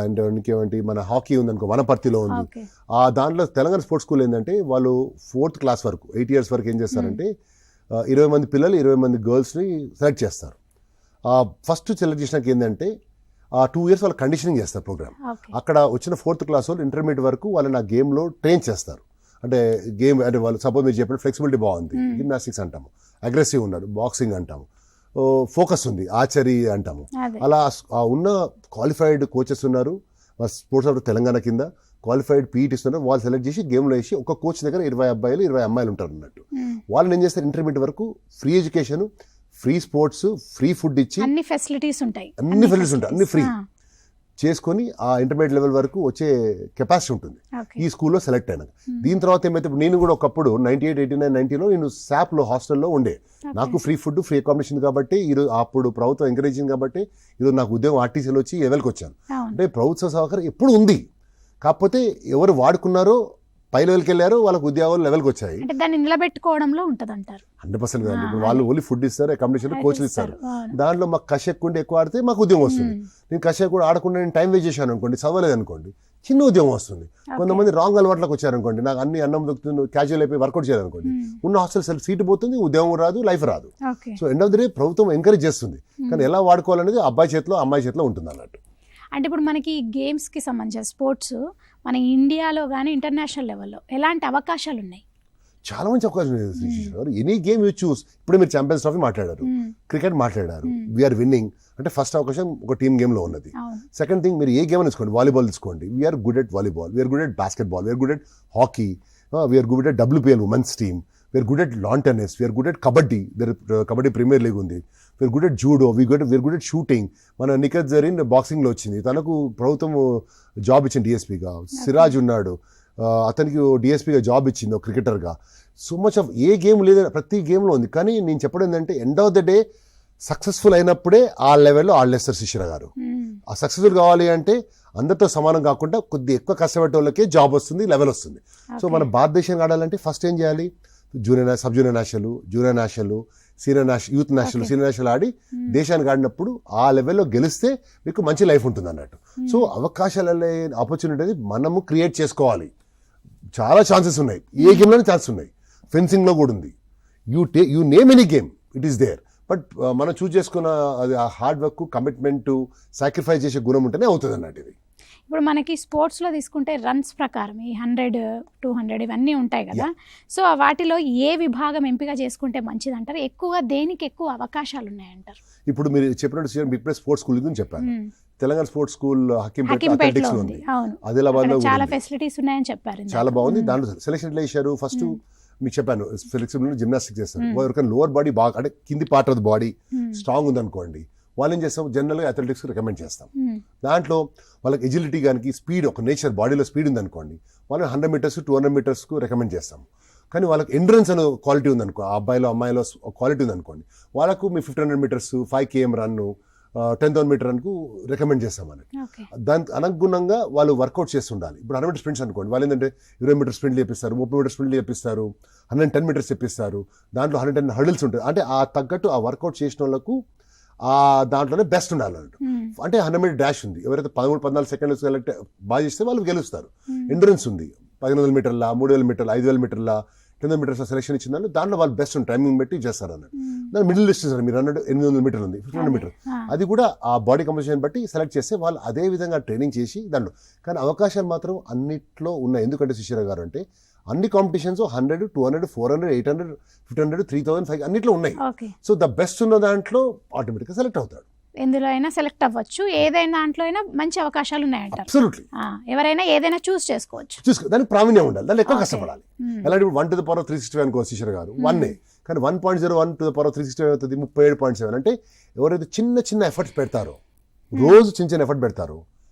అంటే ఇంకేమంటే మన హాకీ ఉంది అనుకో వనపర్తిలో ఉంది. ఆ దాంట్లో తెలంగాణ స్పోర్ట్స్ స్కూల్ ఏంటంటే, వాళ్ళు 4th క్లాస్ వరకు 8 years వరకు ఏం చేస్తారంటే, 20 మంది పిల్లలు 20 మంది గర్ల్స్ని సెలెక్ట్ చేస్తారు. ఫస్ట్ సెలెక్ట్ చేసినాక ఏంటంటే 2 years వాళ్ళు కండిషనింగ్ చేస్తారు ప్రోగ్రామ్. అక్కడ వచ్చిన 4th క్లాస్ వాళ్ళు ఇంటర్మీడియట్ వరకు వాళ్ళని ఆ గేమ్లో ట్రైన్ చేస్తారు. అంటే గేమ్ అంటే వాళ్ళు సపోజ్ మీరు చెప్పిన ఫ్లెక్సిబిలిటీ బాగుంది, జిమ్నాస్టిక్స్ అంటాము, అగ్రెసివ్ ఉన్నాడు, బాక్సింగ్ అంటాము, ఫోకస్ ఉంది, ఆర్చరీ అంటాము. అలా ఉన్న క్వాలిఫైడ్ కోచెస్ ఉన్నారు స్పోర్ట్స్ ఆఫ్ తెలంగాణ కింద, క్వాలిఫైడ్ పీఈటీస్ ఉన్నారు. వాళ్ళు సెలెక్ట్ చేసి గేమ్లో వేసి ఒక కోచ్ దగ్గర 20 అబ్బాయిలు 20 అమ్మాయిలు ఉంటారు అన్నట్టు. వాళ్ళని ఏం చేస్తారు, ఇంటర్మీడియట్ వరకు free education, free sports, free food ఇచ్చి అన్ని ఫెసిలిటీస్ ఉంటాయి, అన్ని ఫ్రీ చేసుకొని ఆ ఇంటర్మీడియట్ లెవెల్ వరకు వచ్చే కెపాసిటీ ఉంటుంది ఈ స్కూల్లో సెలెక్ట్ అయినాక. దీని తర్వాత ఏమైతే, నేను కూడా ఒకప్పుడు 98, 89, 90లో నేను శాప్లో హాస్టల్లో ఉండే, నాకు ఫ్రీ ఫుడ్, ఫ్రీ అకామిడేషన్ కాబట్టి ఈరోజు అప్పుడు ప్రభుత్వం ఎంకరేజింగ్ కాబట్టి ఈరోజు నాకు ఉద్యోగం ఆర్టీసీలో వచ్చి లెవెల్కి వచ్చాను. అంటే ప్రభుత్వ సహకారం ఎప్పుడు ఉంది, కాకపోతే ఎవరు వాడుకున్నారో పై లెవెల్కి వెళ్ళారు, వాళ్ళకి ఉద్యోగాలు లెవెల్కి వచ్చాయి. దాన్ని నిలబెట్టుకోవడంలో ఉంటుంది అంటారు. 100% కాదు. ఇప్పుడు వాళ్ళు ఓన్లీ ఫుడ్ ఇస్తారు, అకామిడేషన్, కోచ్లు ఇస్తారు. దాంట్లో మాకు కష ఎక్కువ ఎక్కువ ఆడితే మాకు ఉద్యోగం వస్తుంది. నేను కష కూడా ఆడకుండా నేను టైం వేస్ట్ చేశాను అనుకోండి, చదవలేదు అనుకోండి, చిన్న ఉద్యోగం వస్తుంది. కొంతమంది రాంగ్ అలవాట్లకు వచ్చారనుకోండి, నాకు అన్ని అన్నం దొరుకుతుంది, క్యాజువల్ అయిపోయి వర్కౌట్ చేయాలనుకోండి, ఉన్న హాస్టల్ సీటు పోతుంది, ఉద్యోగం రాదు, లైఫ్ రాదు. So end of the day ప్రభుత్వం ఎంకరేజ్ చేస్తుంది, కానీ ఎలా వాడుకోవాలనేది అబ్బాయి చేతిలో అమ్మాయి చేతిలో ఉంటుంది అన్నట్టు. అంటే ఇప్పుడు మనకి గేమ్స్కి సంబంధించిన స్పోర్ట్స్ మన ఇండియాలో కానీ ఇంటర్నేషనల్ లెవెల్లో ఎలాంటి అవకాశాలు ఉన్నాయి? చాలా మంచి అవకాశం ఉంది. Any game you choose. ఇప్పుడు మీరు ఛాంపియన్స్ ట్రోఫీ మాట్లాడారు, క్రికెట్ మాట్లాడారు, వీఆర్ విన్నింగ్ అంటే ఫస్ట్ అవకాశం ఒక టీమ్ గేమ్లో ఉన్నది. సెకండ్ థింగ్, మీరు ఏ గేమ్ అని తీసుకోండి, వాలీబాల్ తీసుకోండి, we're good at volleyball, we're good at basketball, we're good at hockey, we're good at WPL women's team, we're good at lawn tennis, we're good at kabaddi, kabaddi premier league ఉంది, we're good at judo, we're good at shooting. మన నిఖత్ జరీన్ బాక్సింగ్లో వచ్చింది, తనకు ప్రభుత్వం job ఇచ్చింది డిఎస్పీగా. సిరాజ్ ఉన్నాడు, అతనికి డిఎస్పీగా job ఇచ్చింది ఒక క్రికెటర్గా. So much of a game లేదని ప్రతి గేమ్లో ఉంది. కానీ నేను చెప్పడం ఏంటంటే end of the day successful అయినప్పుడే ఆ లెవెల్లో ఆడలేస్తారు శిశిర గారు. ఆ సక్సెస్ఫుల్ కావాలి అంటే అందరితో సమానం కాకుండా కొద్ది ఎక్కువ కష్టపడే వాళ్ళకే జాబ్ వస్తుంది, లెవెల్ వస్తుంది. సో మన భారతదేశానికి ఆడాలంటే ఫస్ట్ ఏం చేయాలి, sub junior national, junior national, senior national, youth national, senior national ఆడి దేశానికి ఆడినప్పుడు ఆ లెవెల్లో గెలిస్తే మీకు మంచి లైఫ్ ఉంటుంది అన్నట్టు. సో అవకాశాలు ఆపర్చునిటీ మనము క్రియేట్ చేసుకోవాలి. చాలా ఛాన్సెస్ ఉన్నాయి, ఏ గేమ్లోనే ఛాన్స్ ఉన్నాయి, ఫెన్సింగ్లో కూడా ఉంది. You name any game, it is there. But మనం చూస్ చేసుకున్న అది ఆ హార్డ్ వర్క్, కమిట్మెంట్, సాక్రిఫైస్ చేసే గుణం ఉంటేనే అవుతుంది అన్నట్టు. ఇది ఇప్పుడు మనకి స్పోర్ట్స్లో తీసుకుంటే రన్స్ ప్రకారం ఈ 100, 200 ఇవన్నీ ఉంటాయి కదా. సో వాటిలో ఏ విభాగం ఎంపిక చేసుకుంటే మంచిది అంటారు? ఎక్కువగా దేనికి ఎక్కువ అవకాశాలు ఉన్నాయంటారు? ఇప్పుడు మీరు చెప్పినట్టు మీకు స్పోర్ట్స్ స్కూల్ గురించి చెప్పాను. తెలంగాణ స్పోర్ట్స్ స్కూల్ హకీంపేటలో ఉంది, ఆదిలాబాద్లో చాలా ఫెసిలిటీస్ ఉన్నాయని చెప్పారు. చాలా బాగుంది. దాంట్లో సెలెక్షన్ ఎట్లా చేశారు? ఫస్ట్ మీకు చెప్పాను, ఫ్లెక్సిబుల్ జిమ్నాస్టిక్ చేస్తారు. ఎవరికైనా లోవర్ బాడీ బాగా అంటే కింది part of the body strong ఉందనుకోండి, వాళ్ళు ఏం చేస్తాం, జనరల్గా అథ్లెటిక్స్ రికమెండ్ చేస్తాం. దాంట్లో వాళ్ళకి ఎజిలిటీ కానీ స్పీడ్, ఒక నేచర్ బాడీలో స్పీడ్ ఉందనుకోండి, వాళ్ళకి 100 మీటర్స్ 200 మీటర్స్కు రికమెండ్ చేస్తాం. కానీ వాళ్ళకి ఎండ్రెన్స్ అనే క్వాలిటీ ఉందనుకో, ఆ అబ్బాయిలో అమ్మాయిలో క్వాలిటీ ఉందనుకోండి, వాళ్ళకు మీ 1500 మీటర్స్ 5 km రన్ 10,000 మీటర్ రన్కు రికమెండ్ చేస్తాం అన్నట్టు. దానికి అనుగుణంగా వాళ్ళు వర్కౌట్ చేస్తుండాలి. ఇప్పుడు 100 మీటర్ స్ప్రింట్స్ అనుకోండి, వాళ్ళు ఏంటంటే 20 మీటర్ స్ప్రింట్లు చేపిస్తారు, 30 మీటర్ స్ప్రింట్లు చేపిస్తారు, 110 మీటర్స్ చెప్పిస్తారు, దాంట్లో 110 హర్డిల్స్ ఉంటాయి. అంటే ఆ తగ్గట్టు ఆ వర్కౌట్ చేసిన వాళ్ళకు ఆ దాంట్లోనే బెస్ట్ ఉండాలి అన్నట్టు. అంటే 100 మీటర్ డాష్ ఉంది, ఎవరైతే 13-14 సెకండ్లు సెలెక్ట్ బాగా చేస్తే వాళ్ళు గెలుస్తారు. ఎండ్రెన్స్ ఉంది, 1500 మీటర్ల, 3000 మీటర్ల, 5000 మీటర్ల, 10,000 మీటర్స్ సెలెక్షన్ ఇచ్చిన దాంట్లో వాళ్ళు బెస్ట్ టైమింగ్ బట్టి చేస్తారు అన్నట్టు. దాని మిడిల్ డిస్టెన్స్ మీరు అన్నట్టు 800 మీటర్లు ఉంది, 1500 మీటర్, అది కూడా ఆ బాడీ కంపోజిషన్ బట్టి సెలెక్ట్ చేస్తే వాళ్ళు అదే విధంగా ట్రైనింగ్ చేసి దాంట్లో. కానీ అవకాశాలు మాత్రం అన్నిట్లో ఉన్నాయి. ఎందుకంటే శిశిర గారు అంటే అన్ని కాంపిటీషన్స్ 100, 200, 400, 800, 1500, 3000, 5 అన్నిట్లో ఉన్నాయి. సో ద బెస్ట్ ఉన్న దాంట్లో ఆటోమేటిక్గా సెలెక్ట్ అవుతాడు. ఎందులో అయినా సెలెక్ట్ అవ్వచ్చు, ఏదైనా దాంట్లో అయినా మంచి అవకాశాలు ఉన్నాయంట. అబ్సల్యూట్లీ, ఎవరైనా ఏదైనా చూస్ చేసుకోవచ్చు. దానికి ప్రావీణ్యం ఉండాలి, దాన్ని ఎక్కువ కష్టపడాలి. ఎలాంటి 1 to the power of 360 అనుకో శిశిర గారు 1 కానీ 1.01 to the power of 360 అవుతుంది 37.7. అంటే ఎవరైతే చిన్న చిన్న ఎఫర్ట్స్ పెడతారో, రోజు చిన్న చిన్న ఎఫర్ట్ పెడతారో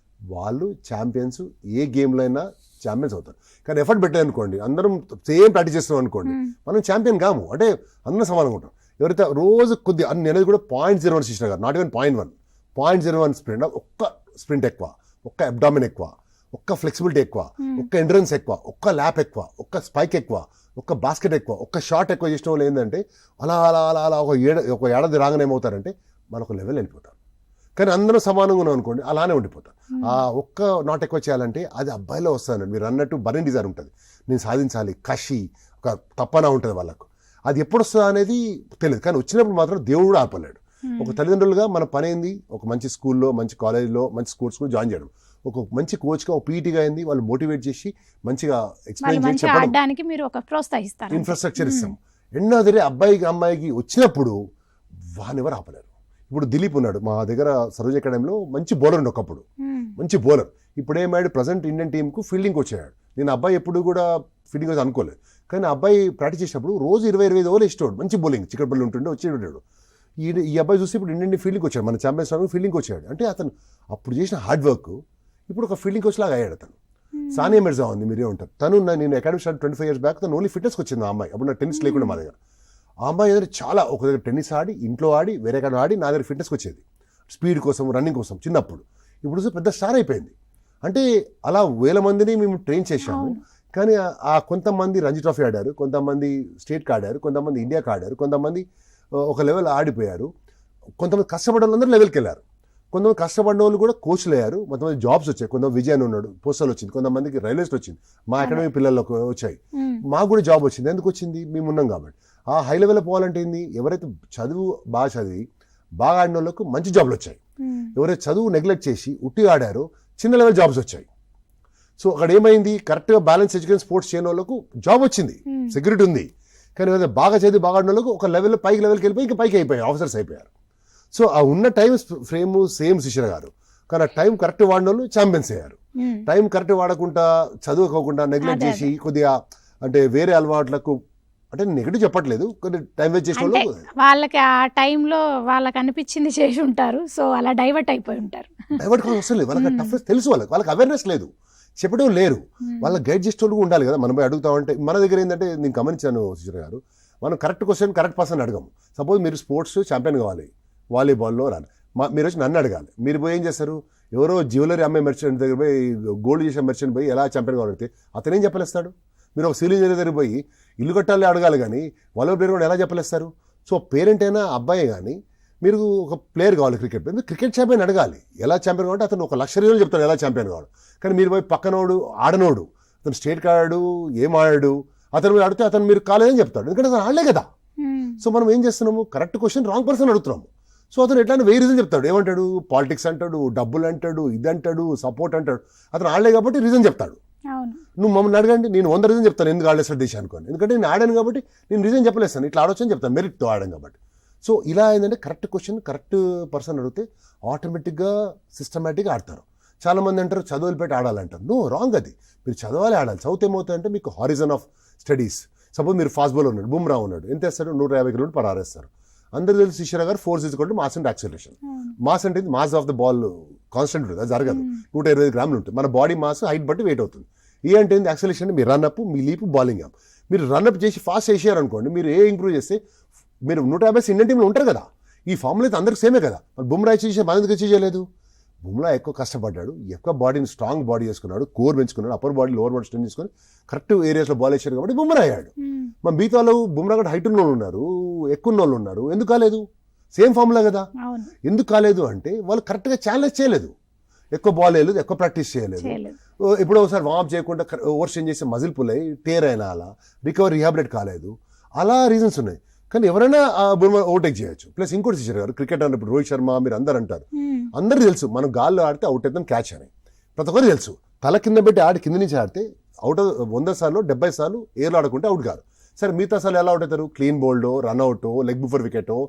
వాళ్ళు ఛాంపియన్స్, ఏ గేమ్లో అయినా ఛాంపియన్స్ అవుతారు. కానీ ఎఫర్ట్ పెట్టారు అనుకోండి, అందరం సేమ్ ప్రాక్టీస్ చేస్తున్నాం అనుకోండి, మనం ఛాంపియన్ కాము. అంటే అందరం సమానంగా ఉంటాం. ఎవరైతే రోజు కొద్ది అనేది కూడా 0.01 శిశిర గారు, నాట్ ఈవెన్ 0.1, 0.01 స్ప్రింట్, ఒక్క స్ప్రింట్ ఎక్కువ, ఒక్క అబ్డామిన్ ఎక్కువ, ఒక్క ఫ్లెక్సిబిలిటీ ఎక్కువ, ఒక్క ఎండ్రెన్స్ ఎక్కువ, ఒక్క ల్యాప్ ఎక్కువ, ఒక్క స్పైక్ ఎక్కువ, ఒక్క బాస్కెట్ ఎక్కువ, ఒక్క షాట్ ఎక్కువ చేసిన వాళ్ళు ఏంటంటే అలా అలా అలా అలా ఒక ఏడాది రాగానే ఏమవుతారంటే మనకు లెవెల్ వెళ్ళిపోతారు. కానీ అందరూ సమానంగా ఉన్నాం అనుకోండి, అలానే ఉండిపోతారు. ఆ ఒక్క నాట్ ఎక్కువ చేయాలంటే అది అబ్బాయిలో వస్తుందండి. మీరు అన్నట్టు బర్నింగ్ డిజైర్ ఉంటుంది, నేను సాధించాలి, కషి, ఒక తప్పన ఉంటుంది వాళ్ళకు. అది ఎప్పుడు వస్తుందా అనేది తెలియదు, కానీ వచ్చినప్పుడు మాత్రం దేవుడు కూడా ఆపలేడు. ఒక తల్లిదండ్రులుగా మన పని ఏంది, ఒక మంచి స్కూల్లో, మంచి కాలేజ్లో, మంచి స్పోర్ట్స్లో జాయిన్ చేయడం, ఒక మంచి కోచ్గా, ఒక పీటీగా అయింది వాళ్ళు మోటివేట్ చేసి మంచిగా ఎక్స్ప్లెయిన్ చేసి చెప్పడానికి మీరు ఒక ప్రోత్సహిస్తారు, ఇన్ఫ్రాస్ట్రక్చర్ ఇస్తాం. ఎన్నోదరే అబ్బాయికి అమ్మాయికి వచ్చినప్పుడు వాని ఎవరు ఆపలేరు. ఇప్పుడు దిలీప్ ఉన్నాడు మా దగ్గర సరోజ్ అకాడమీలో, మంచి బౌలర్ ఉండి ఒకప్పుడు, మంచి బౌలర్. ఇప్పుడు ఏమాడు ప్రజెంట్ ఇండియన్ టీంకు ఫీల్డింగ్ వచ్చాడు. నేను అబ్బాయి ఎప్పుడు కూడా ఫీల్డింగ్ వచ్చి అనుకోలేదు, కానీ అబ్బాయి ప్రాక్టీస్ చేసినప్పుడు రోజు 20-25 ఓవర్లు ఇస్తాడు, మంచి బౌలింగ్, చికెట్ బౌలింగ్ ఉంటుండే వచ్చేటాడు. ఈ అబ్బాయి చూసి ఇప్పుడు ఇండియన్ ఫీల్డింగ్ వచ్చాడు, మన ఛాంపియన్స్ ట్రోఫీ ఫీల్డింగ్ వచ్చాడు. అంటే అతను అప్పుడు చేసిన హార్డ్ వర్క్ ఇప్పుడు ఒక ఫీల్డింగ్ కోచ్ లాగా అయ్యాడు అతను. సానియా మిర్జా ఉంది, మీరే ఉంటారు, తను నేను అకాడమీ స్టార్ట్ 25 years బ్యాక్, తను ఓన్లీ ఫిట్నెస్కి వచ్చింది. ఆ అమ్మాయి అప్పుడు నా టెన్నిస్ లేకుండా మా దగ్గర. ఆ అమ్మాయి దగ్గర చాలా ఒక దగ్గర టెన్నిస్ ఆడి, ఇంట్లో ఆడి, వేరే కాడ ఆడి, నా దగ్గర ఫిట్నెస్కి వచ్చేది, స్పీడ్ కోసం, రన్నింగ్ కోసం చిన్నప్పుడు. ఇప్పుడు పెద్ద స్టార్ అయిపోయింది. అంటే అలా 1000 మందిని మేము ట్రైన్ చేశాము. కానీ ఆ కొంతమంది రంజీ ట్రోఫీ ఆడారు, కొంతమంది స్టేట్కి ఆడారు, కొంతమంది ఇండియాకి ఆడారు, కొంతమంది ఒక లెవెల్ ఆడిపోయారు, కొంతమంది కష్టపడిన వాళ్ళందరూ లెవెల్కి వెళ్ళారు, కొంతమంది కష్టపడిన వాళ్ళు కూడా కోచ్లు అయ్యారు, కొంతమంది జాబ్స్ వచ్చాయి, కొంతమంది విజయ్ అని ఉన్నాడు, పోస్టల్ వచ్చింది, కొంతమందికి రైల్వేస్లో వచ్చింది, మా అకాడమీ పిల్లలకు వచ్చాయి, మాకు కూడా జాబ్ వచ్చింది. ఎందుకు వచ్చింది? మేము ఉన్నాం కాబట్టి. ఆ హై లెవెల్లో పోవాలంటే ఏంది, ఎవరైతే చదువు బాగా చదివి బాగా ఆడిన వాళ్ళకు మంచి జాబ్లు వచ్చాయి, ఎవరైతే చదువు నెగ్లెక్ట్ చేసి ఉట్టి ఆడారో చిన్న లెవెల్ జాబ్స్ వచ్చాయి. సో అక్కడ ఏమైంది, కరెక్ట్గా బ్యాలెన్స్ ఎడ్యుకేషన్ స్పోర్ట్స్ చేయని వాళ్ళకు జాబ్ వచ్చింది, సెక్యూరిటీ ఉంది. కానీ ఎవరైతే బాగా చదివి బాగా ఆడిన వాళ్ళకు ఒక లెవెల్ లెవెల్కి వెళ్ళిపోయి ఇంకా పైకి అయిపోయాయి, ఆఫీసర్స్ అయిపోయారు. సో ఆ ఉన్న టైం ఫ్రేమ్ సేమ్ శిశిర గారు, కానీ ఆ టైం కరెక్ట్ వాడిన వాళ్ళు ఛాంపియన్స్ అయ్యారు. టైం కరెక్ట్ వాడకుండా, చదువుకోకుండా, నెగ్లెక్ట్ చేసి కొద్దిగా అంటే వేరే అలవాట్లకు, అంటే నెగిటివ్ చెప్పట్లేదు, కొన్ని టైం వేస్ట్ చేసిన వాళ్ళు వాళ్ళకి ఆ టైంలో వాళ్ళకి అనిపించింది చేసి ఉంటారు. సో అలా డైవర్ట్ అయిపోయి ఉంటారు. డైవర్ట్ కాదు అసలు, వాళ్ళకి టఫ్నెస్ తెలుసు, వాళ్ళకి అవేర్నెస్ లేదు. చెప్పడం లేరు. వాళ్ళ గైడ్ చేసే వాళ్ళు ఉండాలి కదా. మనం పోయి అడుగుతామంటే మన దగ్గర ఏంటంటే నేను గమనించాను సుచరిత గారు, మనం కరెక్ట్ క్వశ్చన్ కరెక్ట్ పర్సన్ అడగము. సపోజ్ మీరు స్పోర్ట్స్ ఛాంపియన్ కావాలి, వాలీబాల్లో రాలి, మీరు వచ్చి నన్ను అడగాలి. మీరు పోయి ఏం చేస్తారు, ఎవరో జ్యువెలరీ అమ్మే మెర్చెంట్ దగ్గర పోయి గోల్డ్ చేసే మెర్చెంట్ పోయి ఎలా ఛాంపియన్ కావాలంటే అతనేం చెప్పలేస్తాడు. మీరు ఒక సివిల్ ఇంజనీర్ దగ్గర పోయి ఇల్లు కట్టాలి అడగాలి, కానీ వాళ్ళ ప్లేయర్ కూడా ఎలా చెప్పలేస్తారు. సో పేరెంట్ అయినా అబ్బాయి కానీ మీరు ఒక ప్లేయర్ కావాలి క్రికెట్, మీరు క్రికెట్ ఛాంపియన్ అడగాలి. ఎలా ఛాంపియన్ కావాలంటే అతను ఒక లక్షరీలో చెప్తాడు ఎలా ఛాంపియన్ కావాలి. కానీ మీరు పోయి పక్కనోడు ఆడనోడు, అతను స్టేట్ ఆడాడు, ఏం ఆడాడు, అతను మీరు అడిగితే అతను మీరు కాలేదని చెప్తాడు, ఎందుకంటే అతను ఆడలే కదా. సో మనం ఏం చేస్తున్నాము, కరెక్ట్ క్వశ్చన్ రాంగ్ పర్సన్ అడుగుతున్నాము. సో అతను ఎట్లా వెయ్యి రీజన్ చెప్తాడు, ఏమంటాడు, పాలిటిక్స్ అంటాడు, డబ్బులు అంటాడు, ఇది అంటాడు, సపోర్ట్ అంటాడు. అతను ఆడలే కాబట్టి రీజన్ చెప్తాడు. నువ్వు మమ్మల్ని అడగండి, నేను 100 రీజన్ చెప్తాను ఎందుకు ఆడలేస్తాడు దేశానికి, ఎందుకంటే నేను ఆడాను కాబట్టి నేను రీజన్ చెప్పలేస్తాను, ఇట్లా ఆడొచ్చని చెప్తాను, మెరిట్తో ఆడాను కాబట్టి. సో ఇలా ఏంటంటే కరెక్ట్ క్వశ్చన్ కరెక్ట్ పర్సన్ అడిగితే ఆటోమేటిక్గా సిస్టమేటిక్గా ఆడతారు. చాలామంది అంటారు చదువులు పెట్టి ఆడాలంటారు. No, wrong. అది మీరు చదవాలి, ఆడాలి. చదివితే ఏమవుతుందంటే మీకు హారిజన్ ఆఫ్ స్టడీస్. సపోజ్ మీరు ఫాస్ట్ బౌలర్ ఉన్నాడు, బుమ్రా ఉన్నాడు, ఎంత వేస్తాడు, 150 కిలోమీటర్ పర్ అవర్ వేస్తారు. అందరూ తెలుసు శిశిర గారు force equal mass and acceleration. Mass అంటే mass of the ball constant ఉంటుంది, అది జరగదు. 125 గ్రాములు ఉంటుంది. మన బాడీ మాస్ హైట్ బట్టి వెయిట్ అవుతుంది. ఏ అంటే యాక్సిలరేషన్ అంటే మీ రన్అప్, మీ లీప్, బౌలింగ్. మీరు రన్అప్ చేసి ఫాస్ట్ చేసారు అనుకోండి, మీరు ఏ ఇంప్రూవ్ చేస్తే మీరు 150 ఇండియన్ టీంలో ఉంటారు కదా. ఈ ఫామ్లో అయితే అందరికి సేమే కదా. మరి బుమ్రా చేసే మన ఎందుకు చేయలేదు. బుమ్రా ఎక్కువ కష్టపడ్డాడు, ఎక్కువ బాడీని స్ట్రాంగ్ బాడీ చేసుకున్నాడు, కోర్ పెంచుకున్నాడు, upper body lower body strength చేసుకుని కరెక్ట్ ఏరియాస్లో బాల్ వేసాడు కాబట్టి బుమ్రా అయ్యాడు. మన మిగతా వాళ్ళు బుమ్రా కూడా హైట్ ఉన్న వాళ్ళు ఉన్నారు, ఎక్కువ ఉన్న వాళ్ళు ఉన్నారు. ఎందుకు కాలేదు? సేమ్ ఫామ్లా కదా. ఎందుకు కాలేదు అంటే వాళ్ళు కరెక్ట్గా ఛాలెంజ్ చేయలేదు, ఎక్కువ బాల్ వేయలేదు, ఎక్కువ ప్రాక్టీస్ చేయలేదు. ఇప్పుడు ఒకసారి వార్మ్ చేయకుండా ఓవర్ స్ట్రెయిన్ చేసి మజిల్ పుల్ అయ్యి టేర్ అయినా అలా రికవరీ రిహాబిలేట్ కాలేదు. అలా రీజన్స్ ఉన్నాయి. కానీ ఎవరైనా బుమ్రా ఓవర్టేక్ చేయొచ్చు. ప్లస్ ఇంకోటి శిశిర గారు, క్రికెట్ అన్నప్పుడు రోహిత్ శర్మ మీరు అందరు అంటారు, అందరికీ తెలుసు మనం గాల్లో ఆడితే అవుట్ అవుతాం క్యాచ్ అని ప్రతి ఒక్కరికి తెలుసు. తల కింద పెట్టి ఆడి కింద నుంచి ఆడితే అవుట్ 100 సార్లు 70 సార్లు ఎయిర్లో ఆడుకుంటే అవుట్ కాదు. సరే మిగతా సార్లు ఎలా అవుట్ అవుతారు, క్లీన్ బౌల్డో, రన్అవుటో, లెగ్ బిఫోర్ వికెటో,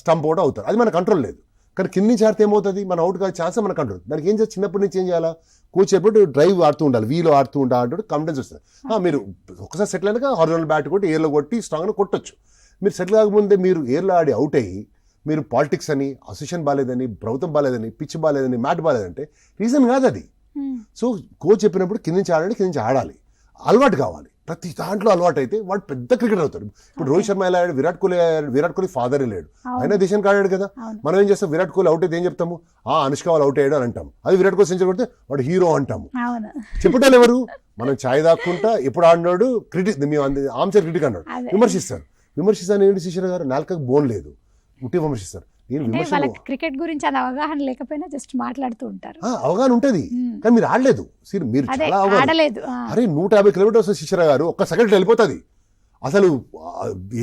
స్టంప్ అవుటో అవుతారు. అది మన కంట్రోల్ లేదు. కానీ కింద నుంచి ఆడితే ఏమవుతుంది, మన అవుట్ కాదు ఛాన్స్ మన కంట్రోల్. దానికి ఏం చేయాలి, చిన్నప్పటి నుంచి ఏం చేయాలా, కోచ్ ఎప్పుడు డ్రైవ్ ఆడుతూ ఉండాలి, వీలో ఆడుతూ ఉండాలి, కాన్ఫిడెన్స్ వస్తుంది. మీరు ఒకసారి సెటిల్ అయినాక హారిజాంటల్ బ్యాట్ కొట్టి ఎయిర్లో కొట్టి స్ట్రాంగ్గా కొట్టొచ్చు. మీరు సెటిల్ కాకముందే మీరు ఎయిర్లో ఆడి అవుట్ అయ్యి మీరు పాలిటిక్స్ అని, అసోసియేషన్ బాలేదని, ప్రభుత్వం బాలేదని, పిచ్ బాలేదని, మ్యాట్ బాలేదంటే రీజన్ కాదు అది. సో కోచ్ చెప్పినప్పుడు కింద నుంచి ఆడండి, కింద నుంచి ఆడాలి, అలవాటు కావాలి. ప్రతి దాంట్లో అలవాటు అయితే వాడు పెద్ద క్రికెటర్ అవుతాడు. ఇప్పుడు రోహిత్ శర్మ ఎలా ఆడాడు, విరాట్ కోహ్లీ ఫాదరే లేడు, ఆయన దేశానికి ఆడాడు కదా. మనం ఏం చేస్తాం, విరాట్ కోహ్లీ అవుట్ అయితే ఏం చెప్తాము, అనుష్క వాళ్ళు అవుట్ అయ్యాడు అని అంటాం. అది విరాట్ కోహ్లీ సెంచరీ కొడితే వాడు హీరో అంటాము. చెప్పటాలు ఎవరు, మనం ఛాయ్ దాక్కుంటా ఎప్పుడు ఆడినాడు క్రిటిక్, మేము ఆమ్చర్ క్రిటిక్ అన్నాడు, విమర్శిస్తారు. విమర్శిస్తాను ఏంటి శిశిర గారు, నాలుకకు బోన్ లేదు, ఉట్టి విమర్శిస్తారు. క్రికెట్ గురించి అది అవగాహన లేకపోయినా జస్ట్ మాట్లాడుతూ ఉంటారు. అవగాహన ఉంటది కానీ మీరు ఆడలేదు. మీరు చాలా ఆడలేదు. అరే 150 కిలోమీటర్స్ శిశిర గారు ఒక్క సెకండ్ వెళ్ళిపోతుంది. అసలు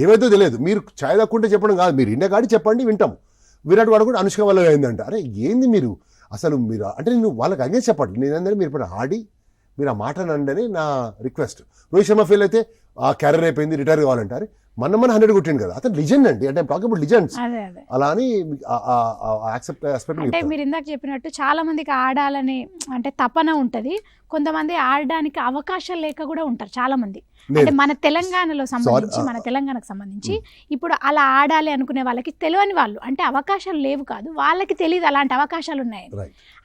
ఏమైతే తెలియదు. మీరు ఛాయ్ దక్కుంటే చెప్పడం కాదు, మీరు ఇండియా కాడి చెప్పండి వింటాం. విరాట్ వాడు కూడా అనుష్క వల్ల అయిందంట. అరే ఏంది మీరు అసలు, మీరు అంటే నేను వాళ్ళకి అంగే చెప్పండి. నేనందరూ మీరు ఇప్పుడు ఆడి మీరు ఆ మాట నండని నా రిక్వెస్ట్. రోహిత్ శర్మ ఫెయిల్ అయితే ఆ క్యారియర్ అయిపోయింది, రిటైర్ కావాలంటారు. మన 100 కొట్టింది కదా, అతను లిజెండ్ అండి. అంటే టాకింగ్ అబౌట్ లిజెండ్స్. అలా అని అంటే మీరు ఇందాక చెప్పినట్టు చాలా మందికి ఆడాలని అంటే తపన ఉంటది, కొంతమంది ఆడడానికి అవకాశాలు లేక కూడా ఉంటారు చాలా మంది. అంటే మన తెలంగాణకు సంబంధించి ఇప్పుడు అలా ఆడాలి అనుకునే వాళ్ళకి తెలియని వాళ్ళు, అంటే అవకాశాలు లేవు కాదు, వాళ్ళకి తెలియదు అలాంటి అవకాశాలు ఉన్నాయి.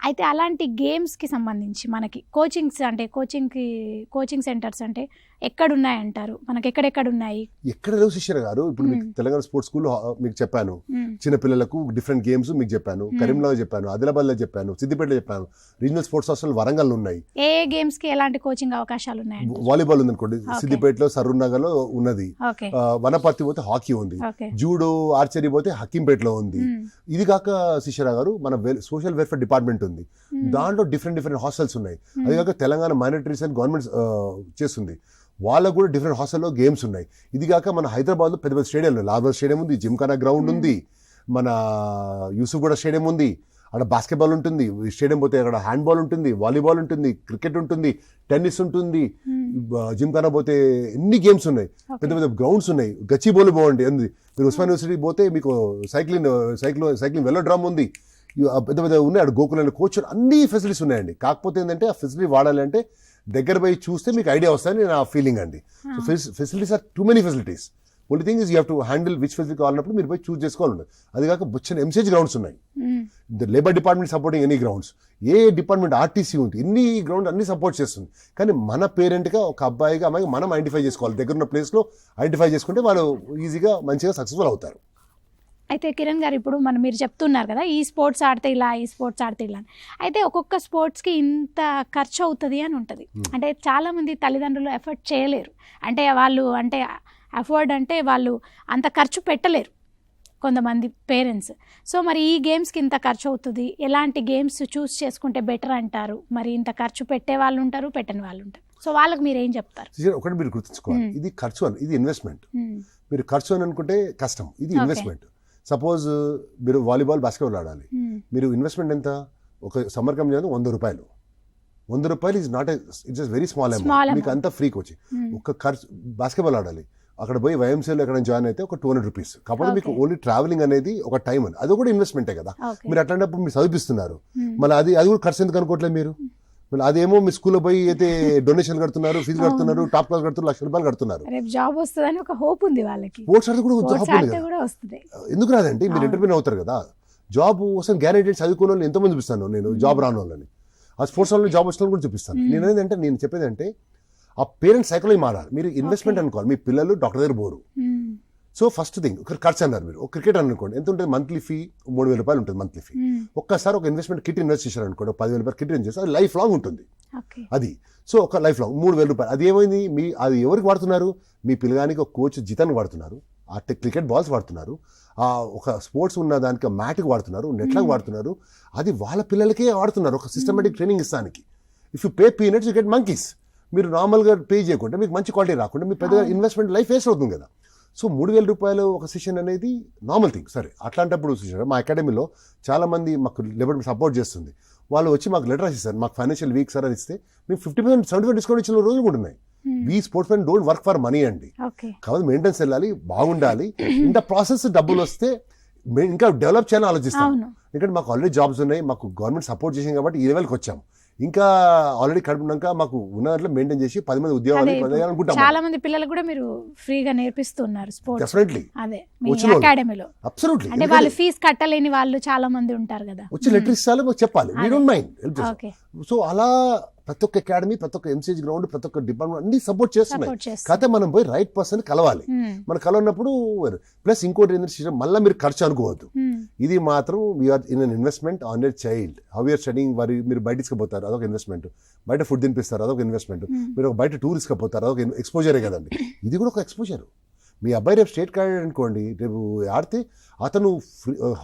అయితే అలాంటి గేమ్స్ కి సంబంధించి మనకి కోచింగ్స్ అంటే కోచింగ్ సెంటర్స్ అంటే ఎక్కడున్నాయంటారు, మనకి ఎక్కడెక్కడ ఉన్నాయి? ఎక్కడ లేవు శిశిర గారు. ఇప్పుడు మీకు తెలంగాణ స్పోర్ట్స్ స్కూల్ మీకు చెప్పాను, చిన్నపిల్లలకు డిఫరెంట్ గేమ్స్ మీకు చెప్పాను, కరీంనగర్ చెప్పాను, ఆదిలాబాద్ లో చెప్పాను, సిద్దిపేటలో చెప్పాను, రీజనల్ స్పోర్ట్స్ హాస్టల్ వరంగల్ ఉన్నాయి. ఏ గేమ్స్ కి ఎలాంటి కోచింగ్ అవకాశాలు ఉన్నాయి? వాలీబాల్ ఉంది అనుకోండి, సిద్దిపేటలో సరూర్నగర్ లో ఉన్నది, వనపర్తి పోతే హాకీ ఉంది, జూడో ఆర్చరీ పోతే హకీంపేటలో ఉంది. ఇది కాక శిశిర గారు మన సోషల్ వెల్ఫేర్ డిపార్ట్మెంట్ ఉంది, దాంట్లో డిఫరెంట్ హాస్టల్స్ ఉన్నాయి. అది కాక తెలంగాణ మైనారిటీస్ అండ్ గవర్నమెంట్ చేస్తుంది, వాళ్ళకు కూడా డిఫరెంట్ హాస్టల్లో గేమ్స్ ఉన్నాయి. ఇది కాక మన హైదరాబాద్లో పెద్ద పెద్ద స్టేడియం ఉన్నాయి, లాల్బాగ్ స్టేడియం ఉంది, జిమ్ఖానా గ్రౌండ్ ఉంది, మన యూసుఫ్గూడ స్టేడియం ఉంది, అక్కడ బాస్కెట్బాల్ ఉంటుంది, స్టేడియం పోతే అక్కడ హ్యాండ్బాల్ ఉంటుంది, వాలీబాల్ ఉంటుంది, క్రికెట్ ఉంటుంది, టెన్నిస్ ఉంటుంది, జిమ్ఖానా పోతే ఎన్ని గేమ్స్ ఉన్నాయి, పెద్ద పెద్ద గ్రౌండ్స్ ఉన్నాయి. గచ్చిబౌలి బాగుంది అంది. మీరు ఉస్మాన్ యూనివర్సిటీ పోతే మీకు సైక్లింగ్ వెలోడ్రామ్ ఉంది, పెద్ద పెద్ద ఉన్నాయి. అక్కడ గోకుల కోచ్ అన్ని ఫెసిలిటీస్ ఉన్నాయండి. కాకపోతే ఏంటంటే ఆ ఫెసిలిటీ వాడాలంటే దగ్గర పోయి చూస్తే మీకు ఐడియా వస్తుందని నా ఫీలింగ్ అండి. So facilities are too many facilities. Only thing is you have to handle which facility కావాలన్నప్పుడు మీరు పోయి చూస్ చేసుకోవాలి. అది కాక బొచ్చని ఎంసీహెచ్ గ్రౌండ్స్ ఉన్నాయి, labour department supporting any grounds, ఏ డిపార్ట్మెంట్ ఆర్టీసీ ఉంది, ఎన్ని గ్రౌండ్ అన్ని సపోర్ట్ చేస్తుంది. కానీ మన పేరెంట్గా ఒక అబ్బాయిగా అమ్మాయిగా మనం ఐడెంటిఫై చేసుకోవాలి. దగ్గర ఉన్న ప్లేస్లో ఐడెంటిఫై చేసుకుంటే వాళ్ళు ఈజీగా మంచిగా సక్సెస్ఫుల్ అవుతారు. అయితే కిరణ్ గారు, ఇప్పుడు మీరు చెప్తున్నారు కదా, ఈ స్పోర్ట్స్ ఆడితే ఇలా, ఈ స్పోర్ట్స్ ఆడితే ఇలా. అయితే ఒక్కొక్క స్పోర్ట్స్కి ఇంత ఖర్చు అవుతుంది అని ఉంటుంది. అంటే చాలామంది తల్లిదండ్రులు ఎఫర్ట్ చేయలేరు. అంటే వాళ్ళు అఫోర్డ్ అంటే వాళ్ళు అంత ఖర్చు పెట్టలేరు కొంతమంది పేరెంట్స్. సో మరి ఈ గేమ్స్కి ఇంత ఖర్చు అవుతుంది, ఎలాంటి గేమ్స్ చూస్ చేసుకుంటే బెటర్ అంటారు? మరి ఇంత ఖర్చు పెట్టే వాళ్ళు ఉంటారు, పెట్టని వాళ్ళు ఉంటారు. సో వాళ్ళకి మీరు ఏం చెప్తారు? ఒకటి మీరు గుర్తుంచుకోవాలి, ఇది ఖర్చు అని, ఇది ఇన్వెస్ట్మెంట్. మీరు ఖర్చు అని అనుకుంటే కష్టం, ఇది ఇన్వెస్ట్మెంట్. సపోజ్ మీరు వాలీబాల్ బాస్కెట్బాల్ ఆడాలి, మీరు ఇన్వెస్ట్మెంట్ ఎంత? ఒక సమ్మర్ క్యాంప్ చేయాలి ₹100. ₹100 is not it's very small amount. మీకు అంతా ఫ్రీకి వచ్చి ఒక ఖర్చు. బాస్కెట్బాల్ ఆడాలి, అక్కడ పోయి వైఎంసీలో ఎక్కడ జాయిన్ అయితే ఒక ₹200. కాకపోతే మీకు ఓన్లీ ట్రావెలింగ్ అనేది ఒక టైం అని, అది కూడా ఇన్వెస్ట్మెంటే కదా. మీరు అట్లాంటప్పుడు మీరు చదివిస్తున్నారు, మళ్ళీ అది కూడా ఖర్చు ఎందుకు అనుకోవట్లేదు మీరు? మళ్ళీ అదేమో మీ స్కూల్లో పోయి అయితే డొనేషన్ కడుతున్నారు, ఫీజు కడుతున్నారు, టాప్ క్లాస్ కడుతున్నారు, ₹1,00,000 కడుతున్నారు. జాబ్ వస్తుందని ఒక హోప్ ఉంది వాళ్ళకి. స్పోర్ట్స్ ఆడితే కూడా జాబ్ ఉంది. ఎందుకు రాదండి? మీరు ఎంటర్ప్రీనర్ అవుతారు కదా, జాబ్ కోసం గ్యారెంటీ చదువుకున్న వాళ్ళు ఎంతమంది చూపిస్తాను నేను, జాబ్ రాని వాళ్ళని. ఆ స్పోర్ట్స్ వాళ్ళని జాబ్ వచ్చిన కూడా చూపిస్తాను. నేను చెప్పేది అంటే ఆ పేరెంట్స్ సైకాలజీ మారాలి. మీరు ఇన్వెస్ట్మెంట్ అనుకోవాలి. మీ పిల్లలు డాక్టర్ దగ్గర పోరు. సో ఫస్ట్ థింగ్ ఖర్చు అన్నారు మీరు. ఒక క్రికెట్ అనుకోండి, ఎంత ఉంటుంది మంత్లీ ఫీ? ₹3,000 ఉంటుంది మంత్లీ ఫీ. ఒక్కసారి ఒక ఇన్వెస్ట్మెంట్ కిట్ ఇన్వెస్ట్ చేశారు అనుకోండి, ₹10,000 కిట్ ఇన్వెస్ట్ చేస్తే అది లైఫ్ లాంగ్ ఉంటుంది. అది సో ఒక లైఫ్ లాంగ్ ₹3,000. అది ఏమైంది? అది ఎవరికి వాడుతున్నారు? మీ పిల్లగానికి ఒక కోచ్ జీతానికి వాడుతున్నారు, ఆ క్రికెట్ బాల్స్ వాడుతున్నారు, ఆ ఒక స్పోర్ట్స్ ఉన్న దానికి మ్యాట్కి వాడుతున్నారు, నెట్లకు వాడుతున్నారు. అది వాళ్ళ పిల్లలకే వాడుతున్నారు ఒక సిస్టమేటిక్ ట్రైనింగ్ ఇస్తానికి. If you pay peanuts you get monkeys. మీరు నార్మల్గా పే చేయకుండా మీకు మంచి క్వాలిటీ రాకుండా మీ పెద్దగా ఇన్వెస్ట్మెంట్ లైఫ్ వేస్ట్ అవుతుంది కదా. సో ₹3,000 ఒక సెషన్ అనేది నార్మల్ థింగ్. సరే, అట్లాంటప్పుడు మా అకాడమీలో చాలామంది మాకు లేబర్ సపోర్ట్ చేస్తుంది. వాళ్ళు వచ్చి మాకు లెటర్ రాసిస్తారు, మాకు ఫైనాన్షియల్ వీక్ సార్ అని ఇస్తే మేము 50%, 70% డిస్కౌంట్ ఇచ్చిన రోజులు కూడా ఉన్నాయి. We sports men don't work for money అండి. కాబట్టి మెయింటెనెన్స్ వెళ్ళాలి, బాగుండాలి. ఇంత ప్రాసెస్ డబ్బులు వస్తే ఇంకా డెవలప్ చేయాలని ఆలోచిస్తాం. ఎందుకంటే మాకు ఆల్రెడీ జాబ్స్ ఉన్నాయి, మాకు గవర్నమెంట్ సపోర్ట్ చేసింది కాబట్టి ఈ లెవెల్కి వచ్చాం. ఇంకా ఆల్రెడీ కడుపునాక మాకు ఉన్న దాంట్లో మెయింటైన్ చేసి 10 మంది ఉద్యోగాలు అనుకుంటాం. చాలా మంది పిల్లలకు కూడా మీరు ఫ్రీగా నేర్పిస్తున్నారు స్పోర్ట్స్. డెఫినెట్లీ అదే మీ అకాడమీలో. అబ్సల్యూట్లీ. అంటే వాళ్ళు ఫీజు కట్టలేని వాళ్ళు చాలా మంది ఉంటారు కదా, వచ్చి లెటర్ ఇస్తారు, మాకు చెప్పాలి, వీ డోంట్ మైండ్ హెల్ప్ చేస్తాం. సో అలా ప్రతి ఒక్క అకాడమీ, ప్రతి ఒక్క ఎంసీహెచ్ గ్రౌండ్, ప్రతి ఒక్క డిపార్ట్మెంట్ అన్ని సపోర్ట్ చేస్తున్నాయి. కాకపోతే మనం పోయి రైట్ పర్సన్ కలవాలి. మనం కలవనప్పుడు ప్లస్ ఇంకోటి ఏంటంటే మళ్ళీ మీరు ఖర్చు అనుకోవద్దు. ఇది మాత్రం we are in an investment on your child. How you are studying. మీరు బయట తీసుకుపోతారు, అదొక ఇన్వెస్ట్మెంట్. బయట ఫుడ్ తినిపిస్తారు, అదొక ఇన్వెస్ట్మెంట్. మీరు బయట టూర్ తీసుకుపోతారు, అదొక ఎక్స్పోజరే కదండి. ఇది కూడా ఒక ఎక్స్పోజర్. మీ అబ్బాయి రేపు స్టేట్ కార్డ్ అనుకోండి, రేపు ఆడితే అతను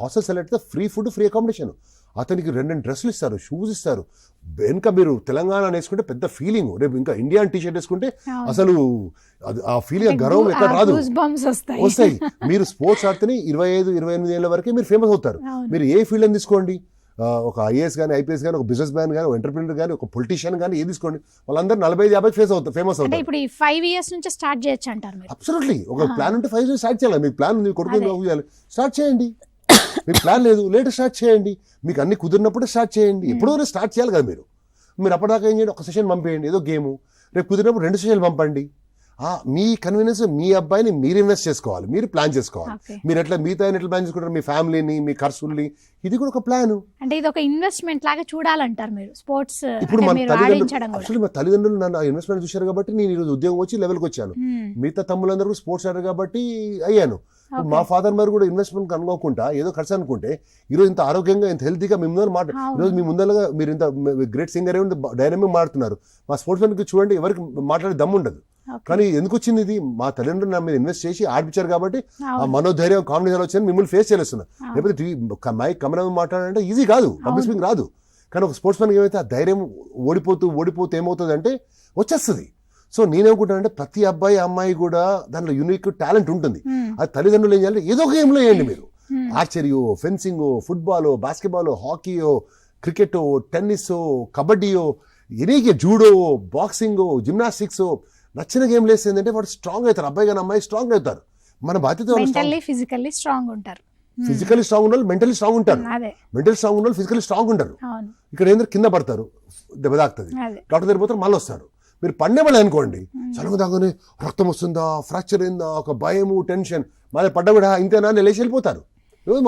హాస్టల్ సెలెక్ట్ అయితే ఫ్రీ ఫుడ్, ఫ్రీ అకామిడేషన్. అతనికి 2 డ్రెస్సులు ఇస్తారు, షూస్ ఇస్తారు. వెనుక మీరు తెలంగాణ వేసుకుంటే పెద్ద ఫీలింగ్, రేపు ఇంకా ఇండియా టీ-షర్ట్ వేసుకుంటే అసలు ఆ ఫీలింగ్ గర్వం ఎక్కడ రాదు, వస్తాయి. మీరు స్పోర్ట్స్ ఆడితేనే 25-28 ఏళ్ళ వరకే మీరు ఫేమస్ అవుతారు. మీరు ఏ ఫీల్డ్ అని తీసుకోండి, ఒక ఐఏఎస్ కానీ, ఐపీఎస్ కానీ, ఒక బిజినెస్ మ్యాన్ కానీ, ఒక ఎంటర్ప్రినర్ కానీ, ఒక పొలిటీషియన్ కానీ ఏది తీసుకోండి, వాళ్ళందరూ 45-50 ఫేమస్ అవుతారు. ఇప్పుడు 5 years నుంచి స్టార్ట్ చేయొచ్చు అంటారు. అబ్సల్యూట్లీ. ఒక ప్లాన్ ఉంటే 5 years స్టార్ట్ చేయాలి. మీకు ప్లాన్ ఉంది, కొడుకు స్టార్ట్ చేయండి. మీకు ప్లాన్ లేదు, లేటర్ స్టార్ట్ చేయండి. మీకు అన్ని కుదిరినప్పుడు స్టార్ట్ చేయండి. ఎప్పుడో స్టార్ట్ చేయాలి కదా. మీరు అప్పటిదాకా ఏం చేయండి, ఒక సెషన్ పంపేయండి, ఏదో గేము. రేపు కుదిరినప్పుడు 2 సెషన్లు పంపండి. మీ కన్వీనియన్స్, మీ అబ్బాయిని మీరు ఇన్వెస్ట్ చేసుకోవాలి, మీరు ప్లాన్ చేసుకోవాలి. మీరు ఎట్లా మిగతా ఎట్లా ప్లాన్ చేసుకుంటారు, మీ ఫ్యామిలీని, మీ ఖర్చుల్ని, ఇది కూడా ఒక ప్లాన్. అంటే ఇది ఒక ఇన్వెస్ట్మెంట్ లాగా చూడాలంటారు మీరు స్పోర్ట్స్. ఇప్పుడు మా తల్లిదండ్రులు నన్ను ఇన్వెస్ట్మెంట్ చూశారు కాబట్టి నేను ఈరోజు ఉద్యోగం వచ్చి లెవెల్కి వచ్చాను. మిగతా తమ్ములందరూ స్పోర్ట్స్ ఆడారు కాబట్టి అయ్యాను. మా ఫాదర్ మరి కూడా ఇన్వెస్ట్మెంట్ అనుకోకుండా ఏదో ఖర్చు అనుకుంటే ఈరోజు ఇంత ఆరోగ్యంగా, ఇంత హెల్తీగా మీ ముందర ఈరోజు మీ ముందరగా మీరు ఇంత గ్రేట్ సింగర్ డైనమిక్ మాడుతున్నారు. మా స్పోర్ట్స్ మెన్కి చూడండి, ఎవరికి మాట్లాడే దమ్ము ఉండదు. కానీ ఎందుకు వచ్చింది ఇది? మా తల్లిదండ్రులు నా మీద ఇన్వెస్ట్ చేసి ఆడిపించారు కాబట్టి ఆ మనోధైర్యం, కాన్ఫిడెన్స్ వచ్చి మిమ్మల్ని ఫేస్ చేస్తున్నారు. లేకపోతే మైక్ కెమెరా మాట్లాడాలంటే ఈజీ కాదు, పబ్లిక్ స్పీకింగ్ రాదు. కానీ ఒక స్పోర్ట్స్ మెన్కి ఏమైతే ఆ ధైర్యం ఓడిపోతే ఏమవుతుంది అంటే వచ్చేస్తుంది. సో నేనేమనుకుంటానంటే ప్రతి అబ్బాయి అమ్మాయి కూడా దాంట్లో యూనిక్ టాలెంట్ ఉంటుంది. అది తల్లిదండ్రులు ఏం చేయాలి, ఏదో ఒక గేమ్లో వేయండి. మీరు ఆర్చరీయో, ఫెన్సింగో, ఫుట్బాలో, బాస్కెట్బాలో, హాకీయో, క్రికెటో, టెన్నిసో, కబడ్డీయో, ఎనీ జూడో, బాక్సింగో, జిమ్నాస్టిక్సో, నచ్చిన గేమ్ లేస్తే ఏంటంటే వాడు స్ట్రాంగ్ అవుతారు. అబ్బాయి కానీ అమ్మాయి స్ట్రాంగ్ అవుతారు. మన బాధ్యత ఫిజికల్లీ స్ట్రాంగ్ ఉంటారు. ఫిజికల్లీ స్ట్రాంగ్ ఉన్న వాళ్ళు మెంటలీ స్ట్రాంగ్ ఉంటారు. మెంటల్ స్ట్రాంగ్ ఉన్న వాళ్ళు ఫిజికల్లీ స్ట్రాంగ్ ఉంటారు. ఇక్కడ ఏంటంటే కింద పడతారు, దెబ్బ తాకుతుంది, డాక్టర్ దగ్గర పోతారు, మళ్ళీ వస్తారు. మీరు పడినబడి అనుకోండి చదువు దాగానే రక్తం వస్తుందా, ఫ్రాక్చర్ అయిందా, ఒక భయము, టెన్షన్, మళ్ళీ పడ్డ కూడా ఇంతేనా లేచి వెళ్ళిపోతారు.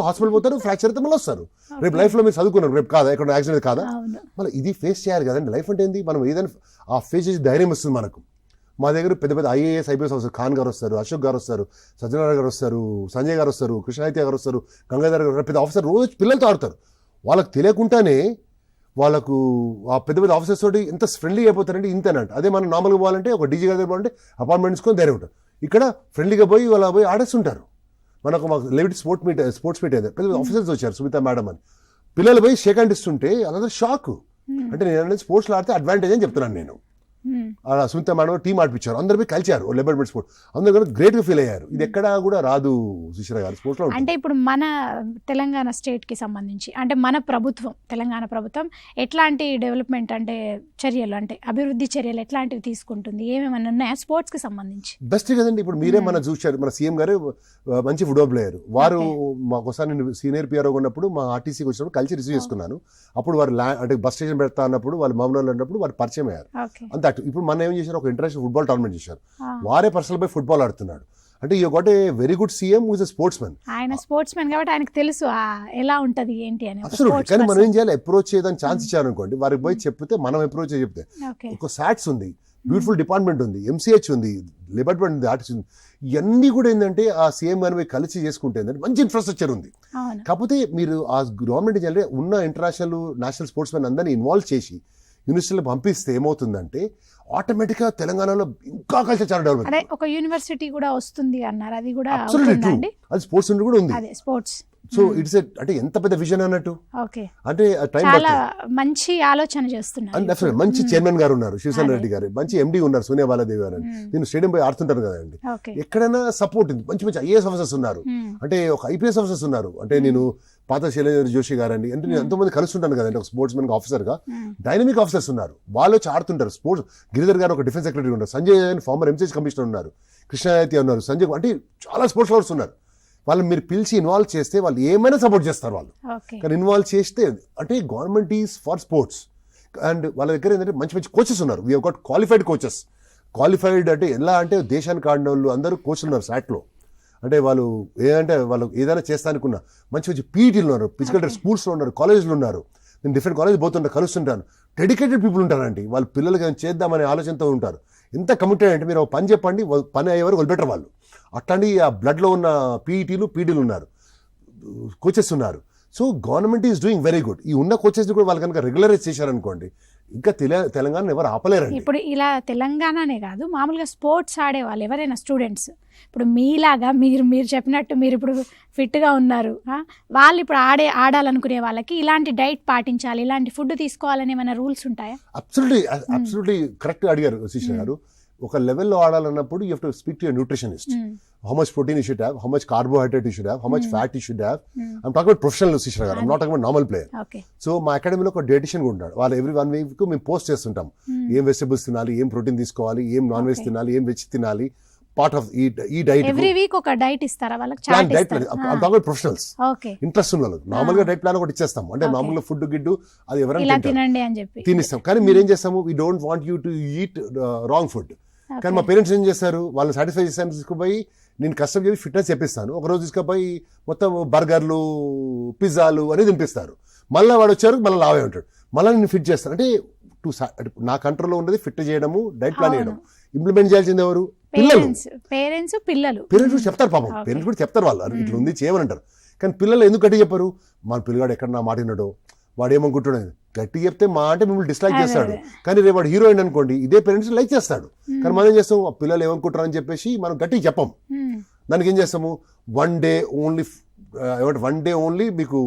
హాస్పిటల్ పోతారు, ఫ్రాక్చర్ అయితే మళ్ళీ వస్తారు. రేపు లైఫ్లో మీరు చదువుకున్నారు, రేపు కాదా ఎక్కడ యాక్సిడెంట్ కాదా, మళ్ళీ ఇది ఫేస్ చేయాలి కదండి. లైఫ్ అంటే ఏంది, మనం ఏదైనా ఆ ఫేస్ చేసి ధైర్యం వస్తుంది మనకు. మా దగ్గర పెద్ద పెద్ద ఐఏఎస్ ఐపీఎస్ వస్తారు, ఖాన్ గారు వస్తారు, అశోక్ గారు వస్తారు, సత్యనారాయణ గారు వస్తారు, సంజయ్ గారు వస్తారు, కృష్ణాయిత్య గారు వస్తారు, గంగాధర్ గారు, పెద్ద ఆఫీసర్ రోజు పిల్లలతో ఆడతారు. వాళ్ళకి తెలియకుండానే వాళ్ళకు ఆ పెద్ద పెద్ద ఆఫీసర్స్ తోటి ఎంత ఫ్రెండ్లీ అయిపోతారంటే ఇంతేనంట. అదే మనం నార్మల్గా పోవాలంటే ఒక డీజీ గారి దగ్గర పోవాలంటే అపార్ట్మెంట్ తీసుకొని ధైర్యం ఉంటారు. ఇక్కడ ఫ్రెండ్లీగా పోయి వాళ్ళ పోయి ఆడేస్తుంటారు. మాకు లెవిట్ స్పోర్ట్స్ మీట్ అయితే పెద్ద ఆఫీసర్స్ వచ్చారు, సుమిత మేడం అని. పిల్లలు పోయి షేక్ హ్యాండ్ ఇస్తుంటే అందరూ షాక్. అంటే నేను స్పోర్ట్స్లో ఆడితే అడ్వాంటేజ్ అని చెప్తున్నాను నేను. అలా సుమిత మేడం టీం ఆడిపించారు, అందరు పోయి కలిచారు లెబర్ స్పోర్ట్, అందరూ కూడా గ్రేట్గా ఫీల్ అయ్యారు. ఇది ఎక్కడా కూడా రాదు సుశీల గారు స్పోర్ట్స్లో. అంటే ఇప్పుడు మన తెలంగాణ స్టేట్కి సంబంధించి అంటే మన ప్రభుత్వం, తెలంగాణ ప్రభుత్వం ఎట్లాంటి డెవలప్మెంట్ అంటే చర్యలు, అంటే అభివృద్ధి చర్యలు ఎట్లాంటివి తీసుకుంటుంది, ఏమేమన్నా ఉన్నాయా స్పోర్ట్స్కి సంబంధించి? బెస్ట్ కదండి. ఇప్పుడు మీరే మన చూశారు, మన సీఎం గారు మంచి ఫుట్బాల్ ప్లేయర్. వారు మాకోసారి నేను సీనియర్ పిఆర్ఓ ఉన్నప్పుడు మా ఆర్టీసీకి వచ్చినప్పుడు కలిసి రిసీవ్ చేసుకున్నాను. అప్పుడు వారు అంటే బస్ స్టేషన్ పెడతా అన్నప్పుడు వాళ్ళు మామూలు అన్నప్పుడు వారు పరిచయం అయ్యారు. అంతే. ఇప్పుడు మన ఏం చేశారు, ఒక ఇంటర్నేషనల్ ఫుట్బాల్ టోర్నమెంట్ చేశారు, వారే పర్సనల్ పై ఫుట్బాల్ ఆడుతున్నాడు. అంటే you got a very good CM who is a sports man. ఆయన స్పోర్ట్స్ మ్యాన్ కాబట్టి ఆయనకు తెలుసు ఎలా ఉంటది ఏంటి అని. అబ్సల్యూట్లీ. కానీ మనం ఏం చేయాలి, అప్రోచ్ చేయడానికి ఛాన్స్ ఇచ్చారనుకోండి, వారికి పోయి చెప్తే మనం అప్రోచ్ చెప్తే ఒక సాట్స్ ఉంది, బ్యూటిఫుల్ డిపార్ట్మెంట్ ఉంది, ఎంసీహెచ్ ఉంది, లేబర్ డిపార్ట్మెంట్ ఉంది, ఆర్టిస్ట్ ఉంది. ఇవన్నీ కూడా ఏంటంటే ఆ సీఎం గారిని పోయి కలిసి చేసుకుంటే ఏంటంటే మంచి ఇన్ఫ్రాస్ట్రక్చర్ ఉంది. కాకపోతే మీరు ఆ గవర్నమెంట్ చేయాలంటే ఉన్న ఇంటర్నేషనల్ నేషనల్ స్పోర్ట్స్ మ్యాన్ అందరినీ ఇన్వాల్వ్ చేసి యూనివర్సిటీలో పంపిస్తే ఏమవుతుందంటే ఆటోమేటిక్గా తెలంగాణలో ఇంకా కల్చర్ చాలా డెవలప్. అదే ఒక యూనివర్సిటీ కూడా వస్తుంది అన్నారు, అది కూడా అది స్పోర్ట్స్ యూనిట్ కూడా ఉంది. అదే స్పోర్ట్స్. సో ఇట్స్ అంటే ఎంత పెద్ద విజన్ అన్నట్టు. అంటే చాలా మంచి ఆలోచన చేస్తున్నారు. మంచి చైర్మన్ గారు ఉన్నారు, శివసేన రెడ్డి గారు, మంచి ఎండి ఉన్నారు, సోనియా బాలాదేవి గారు. నేను స్టేడియం పోయి ఆడుతుంటాను కదండి, ఎక్కడైనా సపోర్ట్ ఉంది. మంచి మంచి ఐఏఎస్ ఆఫీసర్స్ ఉన్నారు, అంటే ఒక ఐపీఎస్ ఆఫీసర్స్ ఉన్నారు. అంటే నేను పాత శైలేంద్ర జోషి గారు అండి, అంటే నేను ఎంతోమంది కలుస్తుంటాను కదండి ఒక స్పోర్ట్స్ మెన్ ఆఫీసర్ గా. డైనమిక్ ఆఫీసర్స్ ఉన్నారు, వాళ్ళు వచ్చి ఆడుతుంటారు. స్పోర్ట్స్ గిరిధర్ గారు ఒక డిఫెన్స్ సెక్రటరీ ఉన్నారు, సంజయ్ ఫార్మర్ ఎంసీహెచ్ కమిషనర్ ఉన్నారు, కృష్ణాయిత్య ఉన్నారు, సంజయ్, అంటే చాలా స్పోర్ట్స్ లవర్స్ ఉన్నారు. వాళ్ళని మీరు పిలిచి ఇన్వాల్వ్ చేస్తే వాళ్ళు ఏమైనా సపోర్ట్ చేస్తారు వాళ్ళు. కానీ ఇన్వాల్వ్ చేస్తే అంటే government is for sports. And వాళ్ళ దగ్గర ఏంటంటే మంచి మంచి కోచెస్ ఉన్నారు. We have got qualified coaches. Qualified అంటే ఎలా అంటే దేశానికి ఆడిన వాళ్ళు అందరూ కోచ్లు ఉన్నారు సాట్లో. అంటే వాళ్ళు ఏదంటే వాళ్ళు ఏదైనా చేస్తానుకున్నా మంచి మంచి పీఈటీలు ఉన్నారు, ఫిజికల్ స్కూల్స్లో ఉన్నారు, కాలేజ్లో ఉన్నారు. నేను డిఫరెంట్ కాలేజ్ పోతుంటా, కలుస్తుంటాను. డెడికేటెడ్ పీపుల్ ఉంటారండి, వాళ్ళ పిల్లలకి చేద్దామనే ఆలోచనతో ఉంటారు. ఎంత కమిటెడ్ అంటే మీరు ఒక పని చెప్పండి, పని అయ్యే వరకు వదిలిపెట్టరు వాళ్ళు. అట్లాంటి ఆ బ్లడ్లో ఉన్న పీఈటీలు పీడీలు ఉన్నారు, కోచెస్ ఉన్నారు. So government is doing very good. ఈ ఉన్న కోచెస్ని కూడా వాళ్ళు కనుక రెగ్యులరైజ్ చేశారనుకోండి, ఇంకా తెలంగాణ ఎవరు ఆపలేరండి. ఇప్పుడు ఇలా తెలంగాణనే కాదు, మామూలుగా స్పోర్ట్స్ ఆడే వాళ్ళు ఎవరైనా స్టూడెంట్స్ ఇప్పుడు మీలాగా మీరు చెప్పినట్టు మీరు ఇప్పుడు ఫిట్గా ఉన్నారు, వాళ్ళు ఇప్పుడు ఆడాలనుకునే వాళ్ళకి ఇలాంటి డైట్ పాటించాలి, ఇలాంటి ఫుడ్ తీసుకోవాలని ఏమైనా రూల్స్ ఉంటాయా? అబ్సల్యూట్లీ కరెక్ట్ అడిగారు శిష్య గారు. ఒక లెవెల్లో ఆడాలన్నప్పుడు you have to speak to your nutritionist. How much protein you should have, how much carbohydrate you should have, how much fat you should have. I'm talking about professional Shishra garu. I'm not talking about normal player. Okay. So మా అకాడమీలో ఒక dietitian కూడా ఉంటాడు. వాళ్ళు every 1 week మేము post చేస్తుంటాం, ఏం vegetables తినాలి, ఏం ప్రోటీన్ తీసుకోవాలి, ఏం నాన్ వెజ్ తినాలి, ఏం వెజ్ తినాలి. పార్ట్ ఆఫ్ ఈ డైట్ ఎవ్రీ వీక్ ఒక డైట్ ఇస్తారా వాళ్ళకి? Chart diet plan. I'm talking about professionals. Okay. Interest ఉన్న వాళ్ళకి నార్మల్ గా డైట్ ప్లాన్ ఒకటి ఇచ్చేస్తాం. అంటే నార్మల్ గా ఫుడ్ గిడ్డు అది ఎవరైనా తినండి అని చెప్పి తినిస్తాం. కానీ మీరేం చేస్తాము, we don't want you to eat wrong food. కానీ మా పేరెంట్స్ ఏం చేస్తారు, వాళ్ళని సాటిస్ఫై చేస్తాను తీసుకుపోయి నేను కష్టం చెప్పి ఫిట్నెస్ చెప్పిస్తాను, ఒకరోజు తీసుకుపోయి మొత్తం బర్గర్లు పిజ్జాలు అనేది తినిపిస్తారు. మళ్ళీ వాడు వచ్చారు మళ్ళీ లావే ఉంటాడు, మళ్ళీ నేను ఫిట్ చేస్తాను. అంటే నా కంట్రోల్లో ఉండేది ఫిట్ చేయడము, డైట్ ప్లాన్ చేయడం. ఇంప్లిమెంట్ చేయాల్సింది ఎవరు? పేరెంట్స్ కూడా చెప్తారు పాపం, పేరెంట్స్ కూడా చెప్తారు వాళ్ళు ఇట్లా ఉంది చేయమని అంటారు. కానీ పిల్లలు ఎందుకు గట్టి చెప్పరు? మన పిల్లగాడు ఎక్కడ నా మాట విన్నాడో, వాడు ఏమనుకుంటున్నాడు, గట్టి చెప్తే మా అంటే మిమ్మల్ని డిస్లైక్ చేస్తాడు. కానీ రేపు వాడు హీరోయిన్ అనుకోండి, ఇదే పేరెంట్స్ లైక్ చేస్తాడు. కానీ మనం ఏం చేస్తాం, పిల్లలు ఏమనుకుంటారని చెప్పేసి మనం గట్టిగా చెప్పం. దానికి ఏం చేస్తాము, వన్ డే ఓన్లీ మీకు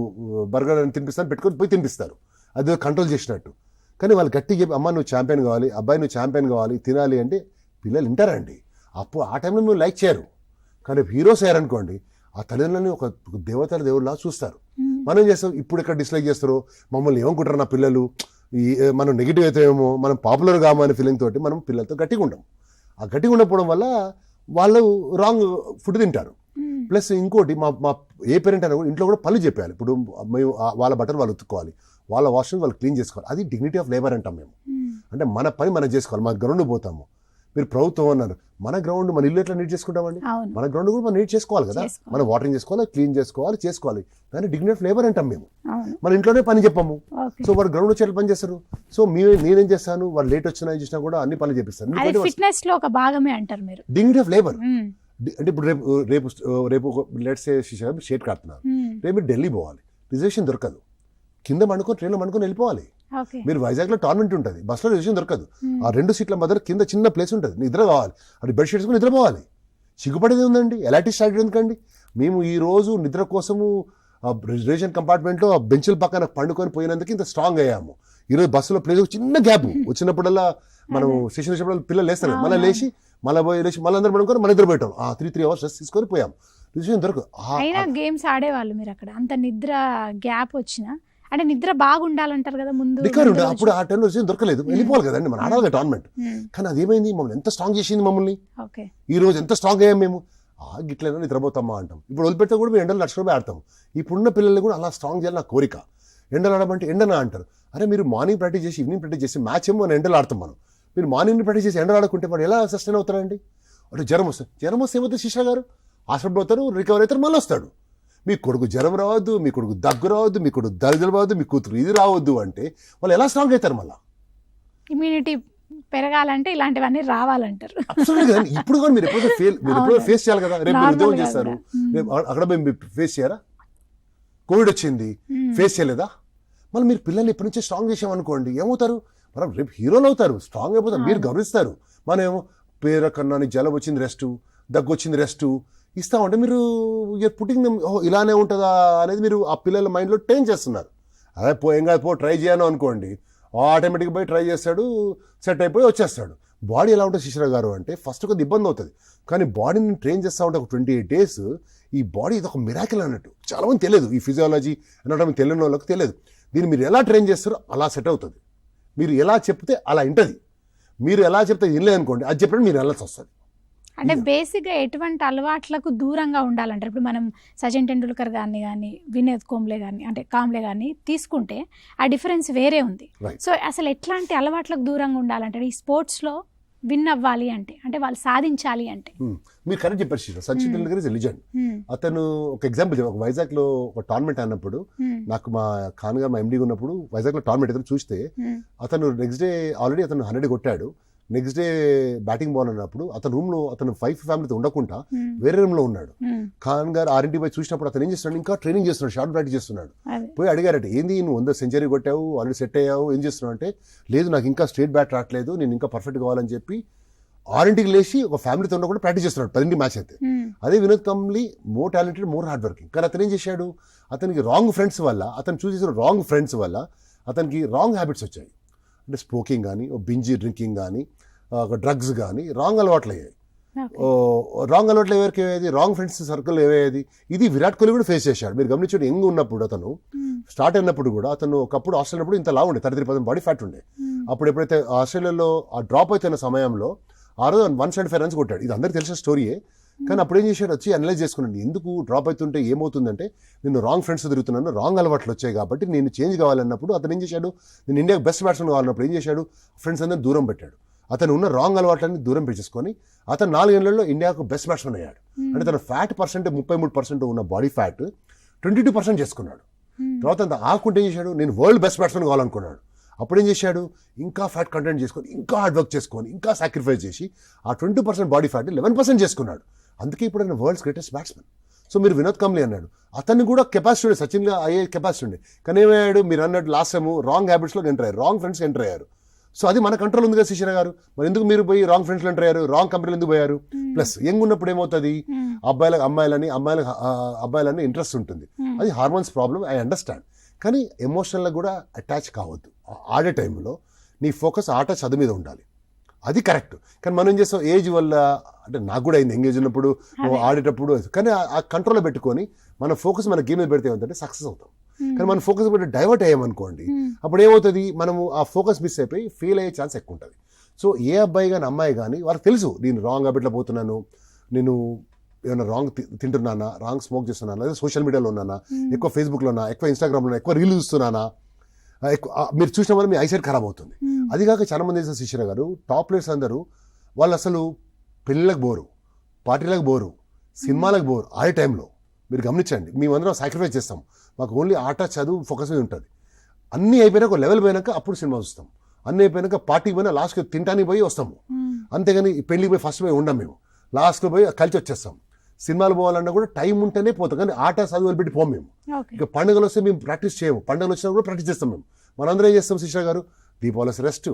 బర్గర్ అని తినిపిస్తాను పెట్టుకొని పోయి తినిపిస్తారు, అది కంట్రోల్ చేసినట్టు. కానీ వాళ్ళు గట్టిగా చెప్పి, అమ్మ నువ్వు ఛాంపియన్ కావాలి, అబ్బాయి నువ్వు ఛాంపియన్ కావాలి, తినాలి అంటే పిల్లలు వింటారండి. అప్పుడు ఆ టైంలో మేము లైక్ చేయరు. కానీ హీరోస్ అయ్యారనుకోండి, ఆ తల్లిదండ్రులని ఒక దేవుళ్ళలా చూస్తారు. మనం చేస్తాం, ఇప్పుడు ఎక్కడ డిస్లైక్ చేస్తారో, మమ్మల్ని ఏమనుకుంటారు నా పిల్లలు, మనం నెగిటివ్ అవుతామేమో, మనం పాపులర్ కామో అనే ఫీలింగ్ తోటి మనం పిల్లలతో గట్టిగా ఉంటాం. ఆ గట్టిగా ఉండకపోవడం వల్ల వాళ్ళు రాంగ్ ఫుడ్ తింటారు. ప్లస్ ఇంకోటి, మా ఏ పేరెంట్ అయినా కూడా ఇంట్లో కూడా పనులు చెప్పాలి. ఇప్పుడు మేము వాళ్ళ బట్టలు వాళ్ళు ఉతుక్కోవాలి, వాళ్ళ వాష్రూమ్ వాళ్ళు క్లీన్ చేసుకోవాలి. అది డిగ్నిటీ ఆఫ్ లేబర్ అంటాం మేము. అంటే మన పని మనం చేసుకోవాలి. మన గ్రౌండ్ పోతాము, మీరు ప్రభుత్వం అన్నారు, మన గ్రౌండ్ మన ఇల్లు ఎట్లా నీట్ చేసుకుంటామండి? అవును. మన గ్రౌండ్ కూడా మనం నీట్ చేసుకోవాలి కదా, చేసుకోవాలి. మనం వాటరింగ్ చేసుకోవాలి, క్లీన్ చేసుకోవాలి. దాన్ని డిగ్నిటీ ఆఫ్ లేబర్ అంటాం మేము. అవును. మన ఇంట్లోనే పని చెప్పాము. ఓకే. సో వాడు గ్రౌండ్ వచ్చి ఎట్లా పని చేస్తారు? సో నేనేం చేస్తాను, వాళ్ళు లేట్ వచ్చినా ఏం చేసినా కూడా అన్ని పనులు చేపిస్తాను. అది ఫిట్నెస్ లో ఒక భాగమే అంటారు మీరు. డిగ్నిటీ ఆఫ్ లేబర్ మ్మ్. అంటే ఇప్పుడు రేపు లెట్స్ సే షేడ్ కడుతున్నారు, మ్మ్. రేపు మీరు ఢిల్లీ పోవాలి, రిజర్వేషన్ దొరకదు, కింద పండుకొని ట్రైన్లో పండుకొని వెళ్ళిపోవాలి. ఓకే. మీరు వైజాగ్లో టోర్నమెంట్ ఉంటుంది, బస్సులో రిజర్వేషన్ దొరకదు, ఆ 2 సీట్ల మధ్య కింద చిన్న ప్లేస్ ఉంటుంది, నిద్ర కావాలి, అది బెడ్ షీట్స్కొని నిద్రపోవాలి. సిగ్గుపడేది ఉందండి, ఎలాంటి స్టార్ట్ ఎందుకండి? మేము ఈ రోజు నిద్ర కోసము రిజర్వేషన్ కంపార్ట్మెంట్లో ఆ బెంచుల పక్కన పండుకొని పోయినందుకు ఇంత స్ట్రాంగ్ అయ్యాము. ఈరోజు బస్సులో ప్లేస్ చిన్న గ్యాప్ వచ్చినప్పుడల్లా మనం స్టేషన్ వచ్చినప్పుడు పిల్లలు లేస్తారు, మళ్ళీ లేచి మళ్ళీ అందరూ పడుకొని మన నిద్ర పోయటం, 3 అవర్స్ రెస్ట్ తీసుకొని పోయాం. రిజర్వేషన్ దొరకదు. అయినా గేమ్స్ ఆడేవాళ్ళు మీరు అక్కడ, అంత నిద్ర గ్యాప్ వచ్చినా అంటే నిద్ర బాగుండాలంటారు కదా ముందు. రికవరీ ఉండే అప్పుడు ఆ టైంలో రిజర్వేషన్ దొరకలేదు, వెళ్ళిపోవాలి కదండి, మనం ఆడాలి టోర్నమెంట్. కానీ అదేమైంది, మమ్మల్ని ఎంత స్ట్రాంగ్ చేసింది మమ్మల్ని. ఓకే. ఈ రోజు ఎంత స్ట్రాంగ్ అయ్యాం మేము. గిట్లైనా నిద్రపోతామా అంటాం. ఇప్పుడు వదిలిపెడితే కూడా మేము ఎండలు నడుచుకొని ఆడతాం. ఇప్పుడున్న పిల్లల్ని కూడా అలా స్ట్రాంగ్ చేయాలి నా కోరిక. ఎండలు ఆడమంటే ఎండనా అంటారు. అరే మీరు మార్నింగ్ ప్రాక్టీస్ చేసి ఈవినింగ్ ప్రాక్టీస్ చేసి మ్యాచ్ ఏమో మనం ఎండలు ఆడతాం. మనం మీరు మార్నింగ్ ప్రాక్టీస్ చేసి ఎండలు ఆడుకుంటే వాడు ఎలా సస్టైన్ అవుతారండి? అంటే జ్వరం వస్తే ఏమవుతుంది? శిష్య గారు హాస్పిటల్ పోతారు, రికవర్ అవుతారు, మళ్ళీ వస్తాడు. మీ కొడుకు జ్వరం రావద్దు, మీ కొడుకు దగ్గు రావద్దు, మీ కొడుకు దరిద్రం రావద్దు, మీ కూతురు ఇది రావద్దు అంటే వాళ్ళు ఎలా స్ట్రాంగ్ అవుతారు? మళ్ళీ ఇమ్యూనిటీ పెరగాలంటే ఇలాంటివన్నీ రావాలంటారు. ఇప్పుడు కూడా మీరు ఎప్పుడో ఫేస్ చేయాలి కదా. రేపు మీరు ఉద్యోగం చేస్తారు, రేపు అక్కడ మీరు ఫేస్ చేయరా? కోవిడ్ వచ్చింది, ఫేస్ చేయలేదా? మళ్ళీ మీరు పిల్లల్ని ఇప్పటి నుంచే స్ట్రాంగ్ చేసామనుకోండి, ఏమవుతారు? మనం రేపు హీరోలు అవుతారు, స్ట్రాంగ్ అయిపోతారు, మీరు గౌరవిస్తారు. మనం ఏమో పేర కన్నా జలం వచ్చింది రెస్ట్, దగ్గు వచ్చింది రెస్ట్ ఇస్తామంటే మీరు పుట్టింగ్ ఇలానే ఉంటుందా అనేది మీరు ఆ పిల్లల మైండ్లో ట్రైన్ చేస్తున్నారు. అదే ఏం కాదు ట్రై చేయను అనుకోండి, ఆటోమేటిక్గా పోయి ట్రై చేస్తాడు, సెట్ అయిపోయి వచ్చేస్తాడు. బాడీ ఎలా ఉంటుంది శిశిర గారు అంటే ఫస్ట్ కొద్ది ఇబ్బంది అవుతుంది, కానీ బాడీని ట్రైన్ చేస్తూ ఉంటే ఒక 28 days ఈ బాడీ ఇది ఒక మిరాకిల్ అన్నట్టు. చాలామంది తెలియదు, ఈ ఫిజియాలజీ అనడం తెలియని వాళ్ళకి తెలియదు. దీన్ని మీరు ఎలా ట్రైన్ చేస్తారో అలా సెట్ అవుతుంది. మీరు ఎలా చెప్తే అలా ఉంటుంది. మీరు ఎలా చెప్తే వినలేదనుకోండి, అది చెప్పినట్టు మీరు వెళ్ళాల్సి వస్తుంది. అంటే బేసిక్గా ఎటువంటి అలవాట్లకు దూరంగా ఉండాలంటారు. ఇప్పుడు మనం సచిన్ టెండూల్కర్ గారిని కానీ వినోద్ కాంబ్లే కానీ తీసుకుంటే ఆ డిఫరెన్స్ వేరే ఉంది. సో అసలు ఎట్లాంటి అలవాట్లకు దూరంగా ఉండాలంటారు ఈ స్పోర్ట్స్లో విన్ అవ్వాలి అంటే, అంటే వాళ్ళు సాధించాలి అంటే? మీరు కరెక్ట్ చెప్పారు శ్రీరామ్. Sachin Tendulkar is legend. అతను ఒక ఎగ్జాంపుల్, ఒక వైజాగ్లో ఒక టోర్నమెంట్ అన్నప్పుడు నాకు మా ఖాన్ గారు మా ఎండీ ఉన్నప్పుడు వైజాగ్లో టోర్నమెంట్ అతను చూస్తే అతను నెక్స్ట్ డే ఆల్రెడీ అతను 100 కొట్టాడు. నెక్స్ట్ డే బ్యాటింగ్ బాల్ అన్నప్పుడు అతను రూమ్ లో అతను 5 ఫ్యామిలీతో ఉండకుండా వేరే రూమ్ లో ఉన్నాడు. ఖాన్ గారు 6 పోయి చూసినప్పుడు అతను ఏం చేస్తున్నాడు, ఇంకా ట్రైనింగ్ చేస్తున్నాడు, షార్ట్ ప్రాక్టీస్ చేస్తున్నాడు. పోయి అడిగారట, ఏంది నువ్వు 100 సెంచరీ కొట్టావు, ఆల్రెడీ సెట్ అయ్యావు, ఏం చేస్తున్నావు అంటే, లేదు నాకు ఇంకా స్ట్రేట్ బ్యాట్ రావట్లేదు, నేను ఇంకా పర్ఫెక్ట్ కావాలని చెప్పి 6 లేచి ఒక ఫ్యామిలీతో ఉండకుండా ప్రాక్టీస్ చేస్తున్నాడు 10 మ్యాచ్ అయితే. అదే Vinod Kambli more talented, more hard working. కానీ అతను ఏం చేశాడు, అతనికి రాంగ్ ఫ్రెండ్స్ వల్ల, అతను చూస్ చేసిన రాంగ్ ఫ్రెండ్స్ వల్ల అతనికి రాంగ్ హ్యాబిట్స్ వచ్చాయి. అంటే స్మోకింగ్ కానీ, బింజీ డ్రింకింగ్ కానీ, డ్రగ్స్ కానీ రాంగ్ అలవాట్లు అయ్యాయి. రాంగ్ అలవాట్లు ఎవరికి అయ్యేది, రాంగ్ ఫ్రెండ్స్ సర్కిల్ ఏమయ్యేది. ఇది విరాట్ కోహ్లీ కూడా ఫేస్ చేశాడు. మీరు గమనించండి, యంగ్ ఉన్నప్పుడు అతను స్టార్ట్ అయినప్పుడు కూడా అతను ఒకప్పుడు ఆస్ట్రేలియాప్పుడు ఇంత లావు ఉండే, 33% బాడీ ఫ్యాట్ ఉండే. అప్పుడు ఎప్పుడైతే ఆస్ట్రేలియాలో ఆ డ్రాప్ అవుతున్న సమయంలో ఆ రోజు 175 runs కొట్టాడు. ఇది అందరికీ తెలిసిన స్టోరీయే. కానీ అప్పుడు ఏం చేశాడు, వచ్చి అనలైజ్ చేసుకున్నాడు, ఎందుకు డ్రాప్ అవుతుంటే ఏమవుతుందంటే నేను రాంగ్ ఫ్రెండ్స్ తిరుగుతున్నాను, రాంగ్ అలవాట్లు వచ్చాయి కాబట్టి నేను చేంజ్ కావాలన్నప్పుడు అతను ఏం చేశాడు, నేను ఇండియాకి బెస్ట్ బ్యాట్స్మెన్ కావాలన్నప్పుడు ఏం చేశాడు, ఫ్రెండ్స్ అందరినీ దూరం పెట్టాడు. అతను ఉన్న రాంగ్ అలవాట్లన్నీ దూరం పెట్టేసుకొని అతను 4 ఏళ్లలో ఇండియాకు బెస్ట్ బ్యాట్స్మెన్ అయ్యాడు. అంటే తన ఫ్యాట్ పర్సెంట్ 33% ఉన్న బాడీ ఫ్యాట్ 22% చేసుకున్నాడు. తర్వాత అంత ఆకుంటే ఏం చేశాడు, నేను వరల్డ్ బెస్ట్ బ్యాట్స్మెన్ కావాలనుకున్నాడు. అప్పుడు ఏం చేశాడు, ఇంకా ఫ్యాట్ కంటెంట్ చేసుకొని, ఇంకా హార్డ్ వర్క్ చేసుకొని, ఇంకా సాక్రిఫైస్ చేసి ఆ 20% బాడీ ఫ్యాట్ 11% చేసుకున్నాడు. అందుకే ఇప్పుడు ఆయన వరల్డ్స్ గ్రేటెస్ట్ బ్యాట్స్మెన్. సో మీరు వినోద్ కాంబ్లీ అన్నాడు, అతన్ని కూడా కెపాసిటీ ఉండే, సచిన్గా అయ్యే కెపాసిటీ ఉండే. కానీ ఏమయ్యాడు, మీరు అన్నట్టు లాస్ట్ టైం రాంగ్ హ్యాబిట్స్లో ఎంటర్ అయ్యారు, రాంగ్ ఫ్రెండ్స్ ఎంటర్ అయ్యారు. సో అది మన కంట్రోల్ ఉంది కదా శిశిర గారు. మరి ఎందుకు మీరు పోయి రాంగ్ ఫ్రెండ్స్లో ఎంటర్ అయ్యారు, రాంగ్ కంపెనీలు ఎందుకు పోయారు? ప్లస్ యంగ్ ఉన్నప్పుడు ఏమవుతుంది, అబ్బాయిలని ఇంట్రెస్ట్ ఉంటుంది, అది హార్మోన్స్ ప్రాబ్లమ్, ఐ అండర్స్టాండ్. కానీ ఎమోషనల్గా కూడా అటాచ్ కావద్దు. ఆడే టైంలో నీ ఫోకస్ ఆట చదువు మీద ఉండాలి, అది కరెక్ట్. కానీ మనం ఏం చేస్తాం, ఏజ్ వల్ల, అంటే నాకు కూడా అయింది ఎంగేజ్ ఉన్నప్పుడు ఆడేటప్పుడు, కానీ ఆ కంట్రోల్లో పెట్టుకొని మన ఫోకస్ మన గేమ్ మీద పెడితే ఏమంటే సక్సెస్ అవుతాం. కానీ మన ఫోకస్ పెట్టి డైవర్ట్ అయ్యామనుకోండి, అప్పుడు ఏమవుతుంది, మనము ఆ ఫోకస్ మిస్ అయిపోయి ఫెయిల్ అయ్యే ఛాన్స్ ఎక్కువ ఉంటుంది. సో ఏ అబ్బాయి కానీ అమ్మాయి కానీ వాళ్ళకి తెలుసు, నేను రాంగ్ హ్యాబిట్లో పోతున్నాను, నేను ఏమైనా రాంగ్ తింటున్నానా, రాంగ్ స్మోక్ చేస్తున్నానా, లేదా సోషల్ మీడియాలో ఉన్నానా, ఎక్కువ ఫేస్బుక్లో ఉన్నా, ఎక్కువ ఇన్స్టాగ్రామ్లో, ఎక్కువ రీల్ చూస్తున్నానా, మీరు చూసిన వల్ల మీ ఐసైట్ ఖరాబ్ అవుతుంది. అది కాక చాలా మంది చేసిన శిష్యుల గారు టాప్ ప్లేయర్స్ అందరూ వాళ్ళు అసలు పెళ్ళిళ్ళకి బోరు, పార్టీలకు బోరు, సినిమాలకు బోరు. ఆ టైంలో మీరు గమనించండి, మేమందరం సాక్రిఫైస్ చేస్తాం, మాకు ఓన్లీ ఆట చదువు ఫోకస్ మీద ఉంటుంది. అన్నీ అయిపోయినాక ఒక లెవెల్ పోయినాక అప్పుడు సినిమా చూస్తాం, అన్నీ అయిపోయినాక పార్టీకి పోయినా లాస్ట్కి తింటానికి పోయి వస్తాము. అంతేగాని పెళ్లికి పోయి ఫస్ట్ పోయి ఉండం, మేము లాస్ట్లో పోయి కలిసి వచ్చేస్తాం. సినిమాలు పోవాలన్నా కూడా టైం ఉంటేనే పోతాం, కానీ ఆట చదువులు పెట్టి పోం మేము. ఇక పండుగలు వస్తే మేము ప్రాక్టీస్ చేయము, పండుగలు వచ్చినా కూడా ప్రాక్టీస్ చేస్తాం మేము. మనందరం ఏం చేస్తాం శిష్య గారు, దీపావళి వస్తే రెస్ట్,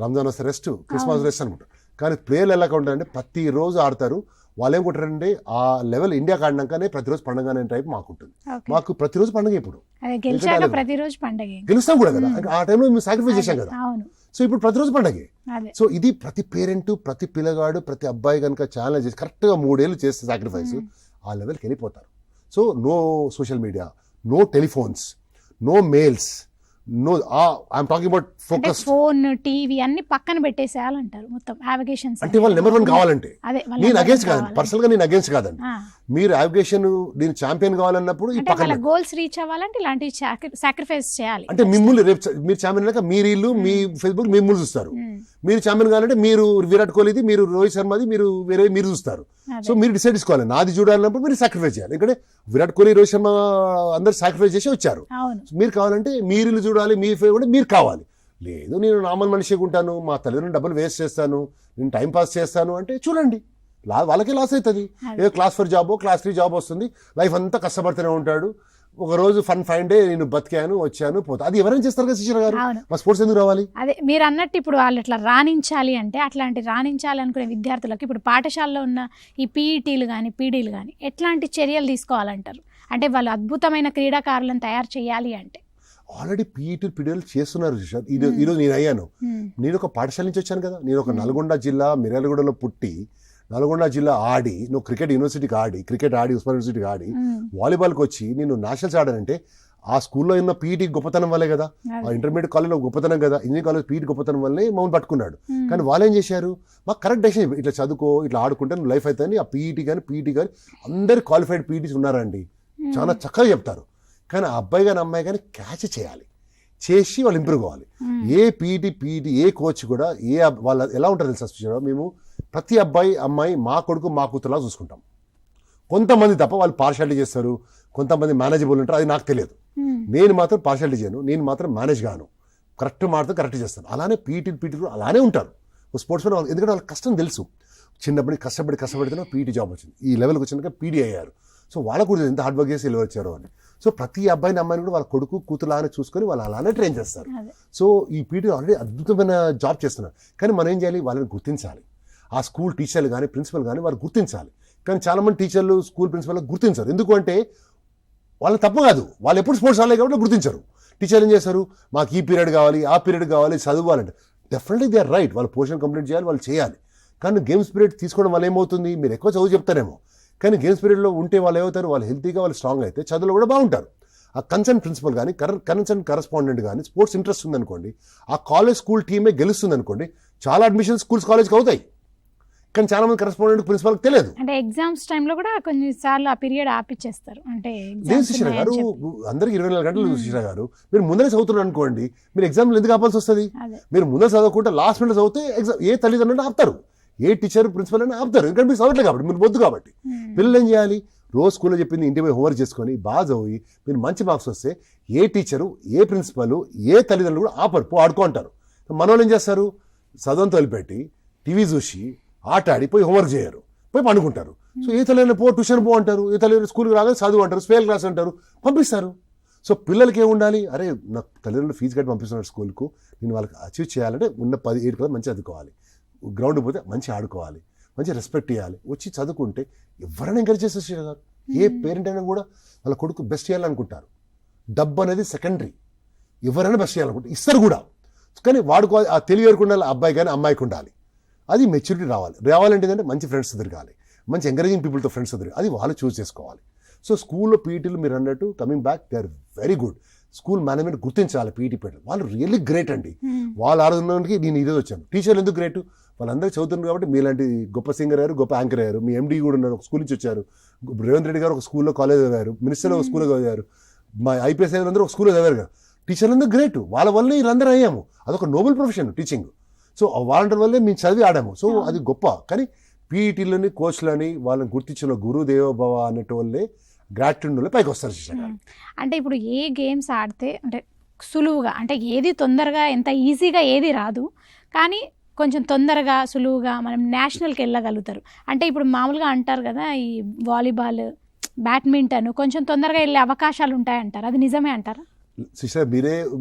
రంజాన్ వస్తే రెస్ట్, క్రిస్మస్ రెస్ట్ అనుకుంటారు. కానీ ప్లేయర్లు ఎలా ఉంటారంటే ప్రతిరోజు ఆడతారు. వాళ్ళు ఏం కొట్టారంటే ఆ లెవెల్ ఇండియాకి ఆడినాకనే ప్రతిరోజు పండుగ అనే టైప్ మాకు ఉంటుంది. మాకు ప్రతిరోజు పండుగ, ఇప్పుడు గెలుస్తాం కూడా కదా, ఆ టైంలో మేము సాక్రిఫైస్ చేశాం కదా. సో ఇప్పుడు ప్రతిరోజు పండుగే. సో ఇది ప్రతి పేరెంట్, ప్రతి పిల్లగాడు, ప్రతి అబ్బాయి కనుక ఛాలెంజ్ చేసి కరెక్ట్గా 3 ఏళ్ళు చేస్తే సాక్రిఫైస్ ఆ లెవెల్కి వెళ్ళిపోతారు. So no social media, no telephones, no mails, no I'm talking about focus. Phone, TV అన్ని పక్కన పెట్టేసేయాలంటారు మొత్తం. అవిగేషన్స్ అంటే వాళ్ళు నెంబర్ 1 కావాలంటే నేను అగేన్స్ట్ కాదండి, పర్సనల్ గా నేను అగేన్స్ట్ కాదండి. మీరు అవిగేషన్ నేను ఛాంపియన్ కావాలన్నప్పుడు ఈ పక్కన గోల్స్ రీచ్ అవ్వాలంటే ఇలాంటి సాక్రిఫైస్ చేయాలి. అంటే మిమ్మల్ని రేపు మీరు ఛాంపియన్ అయ్యాక మీ రీళ్ళు, మీ ఫేస్బుక్ మిమ్మల్ని చూస్తారు. మీరు ఛాంపియన్ కావాలంటే మీరు విరాట్ కోహ్లీది, మీరు రోహిత్ శర్మది, మీరు వేరే మీరు చూస్తారు. సో మీరు డిసైడ్ చేసుకోవాలి, నాది చూడాలన్నప్పుడు మీరు సాక్రిఫైస్ చేయాలి. ఎందుకంటే విరాట్ కోహ్లీ, రోహిత్ శర్మ అందరు సాక్రిఫైస్ చేసి వచ్చారు. మీరు కావాలంటే మీ రీళ్ళు చూడాలి, మీ ఫేవరెట్ మీరు కావాలి. లేదు నేను నార్మల్ మనిషిగా ఉంటాను, మా తల్లిదండ్రులు డబ్బులు వేస్ట్ చేస్తాను, నేను టైం పాస్ చేస్తాను అంటే చూడండి, వాళ్ళకే లాస్ అవుతుంది. ఏదో క్లాస్ 4 జాబో, క్లాస్ 3 జాబ్ వస్తుంది, లైఫ్ అంతా కష్టపడుతూనే ఉంటాడు. ఒక రోజు ఫైన్ డే నేను బతికాను, వచ్చాను, పోతా. అది ఎవరైనా చేస్తారు కదా శిష్యుల గారు, మా స్పోర్ట్స్ ఎందుకు రావాలి? అదే మీరు అన్నట్టు ఇప్పుడు వాళ్ళు ఇట్లా రాణించాలి అంటే, అట్లాంటి రాణించాలి అనుకునే విద్యార్థులకు ఇప్పుడు పాఠశాలలో ఉన్న ఈ పీఈటీలు కానీ పీడీలు కానీ ఎట్లాంటి చర్యలు తీసుకోవాలంటారు? అంటే వాళ్ళు అద్భుతమైన క్రీడాకారులను తయారు చేయాలి అంటే ఆల్రెడీ పీఈటీలు పీడీలు చేస్తున్నారు. ఈరోజు నేను అయ్యాను, నేను ఒక పాఠశాల నుంచి వచ్చాను కదా. నేను ఒక నల్గొండ జిల్లా మిర్యాలగూడలో పుట్టి నల్గొండ జిల్లా ఆడి, నువ్వు క్రికెట్ యూనివర్సిటీకి ఆడి, క్రికెట్ ఆడి ఉస్మాన్ యూనివర్సిటీకి ఆడి, వాలీబాల్కి వచ్చి నేను నేషనల్స్ ఆడానంటే ఆ స్కూల్లో ఉన్న పీఈటీ గొప్పతనం వల్లే కదా, ఆ ఇంటర్మీడియట్ కాలేజ్లో గొప్పతనం కదా, ఇంజనీరింగ్ కాలేజ్ పీఈటీ గొప్పతనం వల్లే మౌన్ పట్టుకున్నాడు. కానీ వాళ్ళు ఏం చేశారు, మాకు కరెక్ట్ డెసిషన్, ఇట్లా చదువుకో, ఇట్లా ఆడుకుంటే నువ్వు లైఫ్ అవుతుంది. ఆ పీఈటీ కానీ అందరు క్వాలిఫైడ్ పీఈటీస్ ఉన్నారండి, చాలా చక్కగా చెప్తారు. కానీ ఆ అబ్బాయి కానీ అమ్మాయి కానీ క్యాచ్ చేయాలి, చేసి వాళ్ళు ఇంప్రూవ్ కావాలి. ఏ పీఈటీ ఏ కోచ్ కూడా వాళ్ళ ఎలా ఉంటారు తెలుసా, మేము ప్రతి అబ్బాయి అమ్మాయి మా కొడుకు మా కూతురులా చూసుకుంటాం. కొంతమంది తప్ప వాళ్ళు పార్షాలిటీ చేస్తారు, కొంతమంది మేనేజబుల్ ఉంటారు, అది నాకు తెలియదు. నేను మాత్రం పార్షాలిటీ చేయను, నేను మాత్రం మేనేజ్ గాను, కరెక్ట్ మాత్రం కరెక్ట్ చేస్తాను. అలానే పీఈటీ అలానే ఉంటారు స్పోర్ట్స్ మెన్. ఎందుకంటే వాళ్ళకి కష్టం తెలుసు, చిన్నప్పటి కష్టపడితేనే పీఈటీ జాబ్ వచ్చింది, ఈ లెవెల్కి వచ్చినాక పీడీ అయ్యారు. సో వాళ్ళకు కూడా ఎంత హార్డ్ వర్క్ చేసి ఇలా వచ్చారు అని. సో ప్రతి అబ్బాయిని అమ్మాయిని కూడా వాళ్ళ కొడుకు కూతురులానే చూసుకొని వాళ్ళు అలానే ట్రైన్ చేస్తారు. సో ఈ పీటీ ఆల్రెడీ అద్భుతమైన జాబ్ చేస్తున్నారు. కానీ మనం ఏం చేయాలి, వాళ్ళని గుర్తించాలి. ఆ స్కూల్ టీచర్లు కానీ ప్రిన్సిపల్ కానీ వారు గుర్తించాలి. కానీ చాలామంది టీచర్లు స్కూల్ ప్రిన్సిపల్ గుర్తించరు. ఎందుకు అంటే వాళ్ళ తప్పు కాదు, వాళ్ళు ఎప్పుడు స్పోర్ట్స్ ఆడలే కాబట్టి గుర్తించరు. టీచర్లు ఏం చేస్తారు, మాకు ఈ పీరియడ్ కావాలి, ఆ పీరియడ్ కావాలి, చదువుకోవాలంటే డెఫినెట్లీ దే ఆర్ రైట్, వాళ్ళు పోర్షన్ కంప్లీట్ చేయాలి, వాళ్ళు చేయాలి. కానీ గేమ్స్ పీరియడ్ తీసుకోవడం వల్ల ఏమవుతుంది, మీరు ఎక్కువ చదువు చెప్తారేమో, కానీ గేమ్స్ పీరియడ్లో ఉంటే వాళ్ళు ఏమవుతారు, వాళ్ళు హెల్తీగా వాళ్ళు స్ట్రాంగ్ అయితే చదువులో కూడా బాగుంటారు. ఆ కన్సర్న్ ప్రిన్సిపల్ కానీ కన్సర్న్ కరెస్పాండెంట్ కానీ స్పోర్ట్స్ ఇంట్రెస్ట్ ఉందనుకోండి, ఆ కాలేజ్ స్కూల్ టీమే గెలుస్తుంది అనుకోండి, చాలా అడ్మిషన్స్ స్కూల్స్ కాలేజ్కి అవుతాయి. కానీ చాలా మంది కరెస్పాండెంట్ ప్రిన్సిపల్కి తెలియదు. అంటే ఎగ్జామ్స్ టైంలో కూడా కొన్నిసార్లు ఆ పీరియడ్ ఆపిచ్చేస్తారు. అంటే లేదు శిశిర గారు, అందరికి 24 గంటలు శిశిర గారు, మీరు ముందరే చదువుతున్నారు అనుకోండి, మీరు ఎగ్జామ్లు ఎందుకు ఆపాల్సి వస్తుంది? మీరు ముందర చదవకుండా లాస్ట్ మినిట్ చదివితే ఎగ్జామ్ ఏ తల్లిదండ్రులు ఆపుతారు, ఏ టీచర్ ప్రిన్సిపల్ అయినా ఆపుతారు. ఎందుకంటే మీరు చదవట్లేదు కాబట్టి, మీరు వద్దు కాబట్టి. పిల్లలు ఏం చేయాలి, రోజు స్కూల్లో చెప్పింది ఇంటి పోయి హోంవర్క్ చేసుకొని బాగా చదివి మీరు మంచి మార్క్స్ వస్తే ఏ టీచరు, ఏ ప్రిన్సిపల్, ఏ తల్లిదండ్రులు కూడా ఆపరు, ఆడుకో అంటారు. మన వాళ్ళు ఏం చేస్తారు, చదవంతో వదిలిపెట్టి టీవీ చూసి ఆట ఆడి పోయి హోంవర్క్ చేయరు, పోయి పండుకుంటారు. సో ఏ తల్లి పో ట్యూషన్ పో అంటారు, ఏ తల్లి స్కూల్కి రాగానే చదువు అంటారు, స్పెషల్ క్లాస్ అంటారు, పంపిస్తారు. సో పిల్లలకి ఏముండాలి, అరే నాకు తల్లిదండ్రులు ఫీజు కట్టి పంపిస్తున్నారు స్కూల్కు, నేను వాళ్ళకి అచీవ్ చేయాలంటే ఉన్న 17 పది మంచి చదువుకోవాలి, గ్రౌండ్ పోతే మంచి ఆడుకోవాలి, మంచి రెస్పెక్ట్ ఇవ్వాలి, వచ్చి చదువుకుంటే ఎవరైనా ఎంకరేజ్ చేస్తారు శ్రీరామ్ గారు. ఏ పేరెంట్ అయినా కూడా వాళ్ళ కొడుకు బెస్ట్ చేయాలనుకుంటారు. డబ్బు అనేది సెకండరీ, ఎవరైనా బెస్ట్ చేయాలనుకుంటారు, ఇస్తారు కూడా. కానీ వాడుకో ఆ తెలివి వరకు ఉండాలి, అబ్బాయి కానీ అమ్మాయికి ఉండాలి. అది మెచ్యూరిటీ రావాలంటే ఏంటంటే మంచి ఫ్రెండ్స్ తిరగాలి, మంచి ఎంకరేజింగ్ పీపుల్తో ఫ్రెండ్స్ తిరగాలి, అది వాళ్ళు చూస్ చేసుకోవాలి. సో స్కూల్లో పీఈటీలు మీరు అన్నట్టు coming back they are very good. School management గుర్తించాలి పీఈటీ పీరియడ్, వాళ్ళు రియల్లీ గ్రేట్ అండి. వాళ్ళు ఆడుతున్నకి నేను ఈరోజు వచ్చాను. టీచర్లు ఎందుకు గ్రేట్, వాళ్ళందరూ చదువుతున్నారు కాబట్టి మీలాంటి గొప్ప సింగర్ అయ్యారు, గొప్ప యాంకర్ అయ్యారు. మీ ఎండీ కూడా ఉన్నారు, ఒక స్కూల్ నుంచి వచ్చారు. రేవంత్ రెడ్డి గారు ఒక స్కూల్లో కాలేజ్ చదివారు, మినిస్టర్ ఒక స్కూల్లో చదివారు, మా ఐపీఎస్ అందరూ ఒక స్కూల్లో చదివారు కదా. టీచర్లందరూ గ్రేట్, వాళ్ళ వల్లే వీళ్ళందరూ అయ్యాము. అదొక నోబెల్ ప్రొఫెషన్ టీచింగ్. సో వాళ్ళందరి వల్లే మేము చదివి ఆడాము. సో అది గొప్ప. కానీ పీఈటీలని కోచ్లని వాళ్ళని గుర్తించిన గురుదేవోభవ అనేటి వల్లే గ్రాట్యూడ్ వల్ల పైకి వస్తారు శిష్య గారు. అంటే ఇప్పుడు ఏ గేమ్స్ ఆడితే అంటే సులువుగా, అంటే ఏది తొందరగా ఎంత ఈజీగా ఏది రాదు, కానీ కొంచెం తొందరగా సులువుగా మనం నేషనల్కి వెళ్ళగలుగుతారు. అంటే ఇప్పుడు మామూలుగా అంటారు కదా, ఈ వాలీబాల్, బ్యాడ్మింటన్ కొంచెం తొందరగా వెళ్ళే అవకాశాలు ఉంటాయంటారు, అది నిజమే అంటారా? శిష్య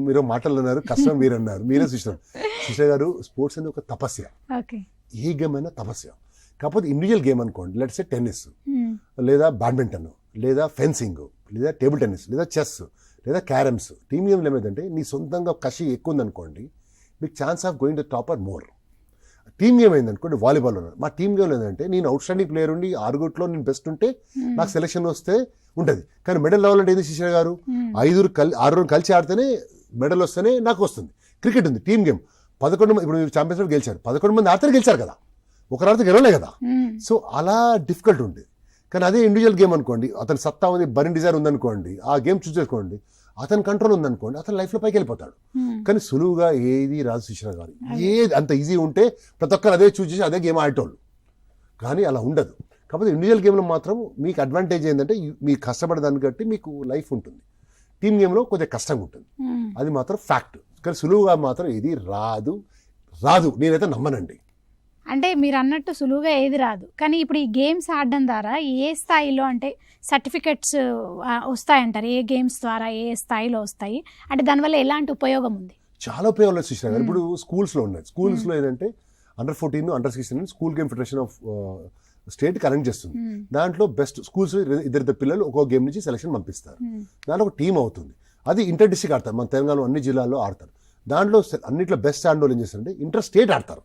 మీరు మాటలు అన్నారు, కష్టం మీరు అన్నారు, మీరే శిష్య గారు. స్పోర్ట్స్ అనేది ఒక తపస్య. ఓకే. ఏ గేమ్ అయినా తపస్య. కాకపోతే ఇండివిజువల్ గేమ్ అనుకోండి, లెట్స్ సే టెన్నిస్, లేదా బ్యాడ్మింటన్, లేదా ఫెన్సింగ్, లేదా టేబుల్ టెన్నిస్, లేదా చెస్, లేదా క్యారమ్స్. టీమ్ గేమ్లో ఏమైందంటే నీ సొంతంగా కసి ఎక్కువ ఉందనుకోండి, మీకు chance of going the top or more. Team game అయిందనుకోండి, వాలీబాల్ ఉన్నారు, మా టీమ్ గేమ్ ఏంటంటే నేను అవుట్ స్టాండింగ్ ప్లేయర్ ఉండి 6 నేను బెస్ట్ ఉంటే నాకు సెలెక్షన్ వస్తే ఉంటుంది. కానీ మెడల్ రావాలంటే ఏంది శిష్య గారు, 6 కలిసి ఆడితేనే మెడల్ వస్తేనే నాకు వస్తుంది. క్రికెట్ ఉంది, టీమ్ గేమ్. 11 మంది, ఇప్పుడు ఛాంపియన్స్ లీగ్ గెలిచారు, 11 మంది ఆడితే గెలిచారు కదా, ఒకరు ఆడితే గెలవలే కదా. సో అలా డిఫికల్ట్ ఉంది. కానీ అదే ఇండివిజువల్ గేమ్ అనుకోండి, అతని సత్తా ఉంది, బర్నింగ్ డిజైర్ ఉందనుకోండి, ఆ గేమ్ చూస్ చేసుకోండి, అతని కంట్రోల్ ఉందనుకోండి, అతని లైఫ్లో పైకి వెళ్ళిపోతాడు. కానీ సులువుగా ఏది రాదు శిష్య గారు. ఏది అంత ఈజీ ఉంటే ప్రతి ఒక్కరు అదే చూస్ చేసి అదే గేమ్ ఆడేటోళ్ళు. కానీ అలా ఉండదు. కాకపోతే ఇండివిజువల్ గేమ్లో మాత్రం మీకు అడ్వాంటేజ్ ఏంటంటే మీకు కష్టపడేదాన్ని బట్టి మీకు లైఫ్ ఉంటుంది. టీమ్ గేమ్లో కొద్దిగా కష్టంగా ఉంటుంది, అది మాత్రం ఫ్యాక్ట్. కానీ సులువుగా మాత్రం ఏది రాదు, నేనైతే నమ్మనండి. అంటే మీరు అన్నట్టు సులువుగా ఏది రాదు, కానీ ఇప్పుడు ఈ గేమ్స్ ఆడడం ద్వారా ఏ స్థాయిలో అంటే సర్టిఫికెట్స్ వస్తాయంటారు, ఏ గేమ్స్ ద్వారా ఏ స్థాయిలో వస్తాయి, అంటే దానివల్ల ఎలాంటి ఉపయోగం ఉంది? చాలా ఉపయోగాలు శిష్య గారు. ఇప్పుడు స్కూల్స్లో ఉన్నాయి. స్కూల్స్లో ఏంటంటే అండర్-14, అండర్-16 స్కూల్ గేమ్ ఫెడరేషన్ ఆఫ్ స్టేట్కి అరేంజ్ చేస్తుంది. దాంట్లో బెస్ట్ స్కూల్స్ ఇద్దరు పిల్లలు ఒక్కో గేమ్ నుంచి సెలక్షన్ పంపిస్తారు. దాంట్లో ఒక టీం అవుతుంది. అది ఇంటర్ డిస్ట్రిక్ట్ ఆడతారు, మన తెలంగాణలో అన్ని జిల్లాల్లో ఆడతారు. దాంట్లో అన్నింటిలో బెస్ట్ ఆడోళ్ళు ఏం చేస్తారంటే ఇంటర్ స్టేట్ ఆడతారు.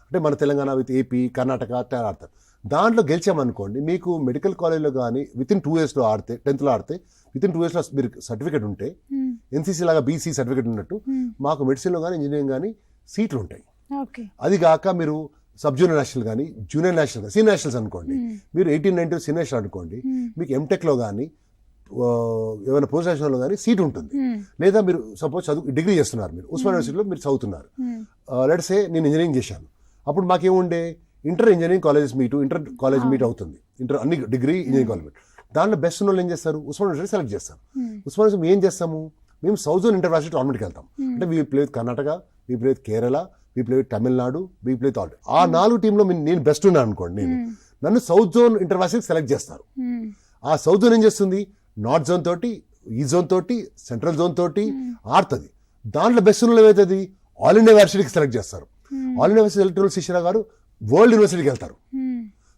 అంటే మన తెలంగాణ విత్ ఏపీ, కర్ణాటక ఆడతారు. దాంట్లో గెలిచామనుకోండి, మీకు మెడికల్ కాలేజ్లో కానీ వితిన్ 2 yearsలో ఆడితే, 10th ఆడితే వితిన్ 2 yearsలో మీరు సర్టిఫికేట్ ఉంటే, ఎన్సీసీ లాగా బీసీ సర్టిఫికేట్ ఉన్నట్టు మాకు మెడిసిన్లో కానీ ఇంజనీరింగ్ కానీ సీట్లు ఉంటాయి. అది కాక మీరు సబ్ జూనియర్ నేషనల్ కానీ, జూనియర్ నేషనల్ కానీ, సీనియర్ నేషనల్స్ అనుకోండి, మీరు 18-19 సీనియర్ నేషనల్ అనుకోండి, మీకు ఎంటెక్లో కానీ ఏమైనా పోస్ట్ గ్రాడ్యుయేషన్లో కానీ సీట్ ఉంటుంది. లేదా మీరు సపోజ్ డిగ్రీ చేస్తున్నారు, మీరు ఉస్మాన్ యూనివర్సిటీలో మీరు చదువుతున్నారు, లెట్స్ సే నేను ఇంజనీరింగ్ చేశాను, అప్పుడు మాకేముండే inter engineering colleges inter college meet అవుతుంది, ఇంటర్ అన్ని డిగ్రీ ఇంజనీరింగ్ కాలేజ్ మీట్. దాంట్లో బెస్ట్ ఉన్న వాళ్ళు ఏం చేస్తారు, ఉస్మాన్ యూనివర్సిటీ సెలెక్ట్ చేస్తారు. ఉస్మాన్ యూనివర్సిటీ ఏం చేస్తాము, మేము సౌత్ జోన్ ఇంటర్ యూనివర్సిటీ టోర్నమెంట్కి వెళ్తాం. అంటే we play with Karnataka, we play with Kerala, we play with Tamil Nadu, we play with all. ఆ 4 టీంలో నేను బెస్ట్ ఉన్నాను అనుకోండి, నన్ను సౌత్ జోన్ ఇంటర్ యూనివర్సిటీకి సెలెక్ట్ చేస్తారు. ఆ సౌత్ జోన్ ఏం చేస్తుంది, నార్త్ జోన్ తోటి, ఈస్ట్ జోన్ తోటి, సెంట్రల్ జోన్ తోటి ఆడుతుంది. దాంట్లో బెస్ట్ ఉన్న ఏమవుతుంది, ఆల్ ఇండియా యూనివర్సిటీకి సెలెక్ట్ చేస్తారు. ఆల్ ఇండియా యూనివర్సిటీ సెలెక్ట్ శిష్య గారు వరల్డ్ యూనివర్సిటీకి వెళ్తారు.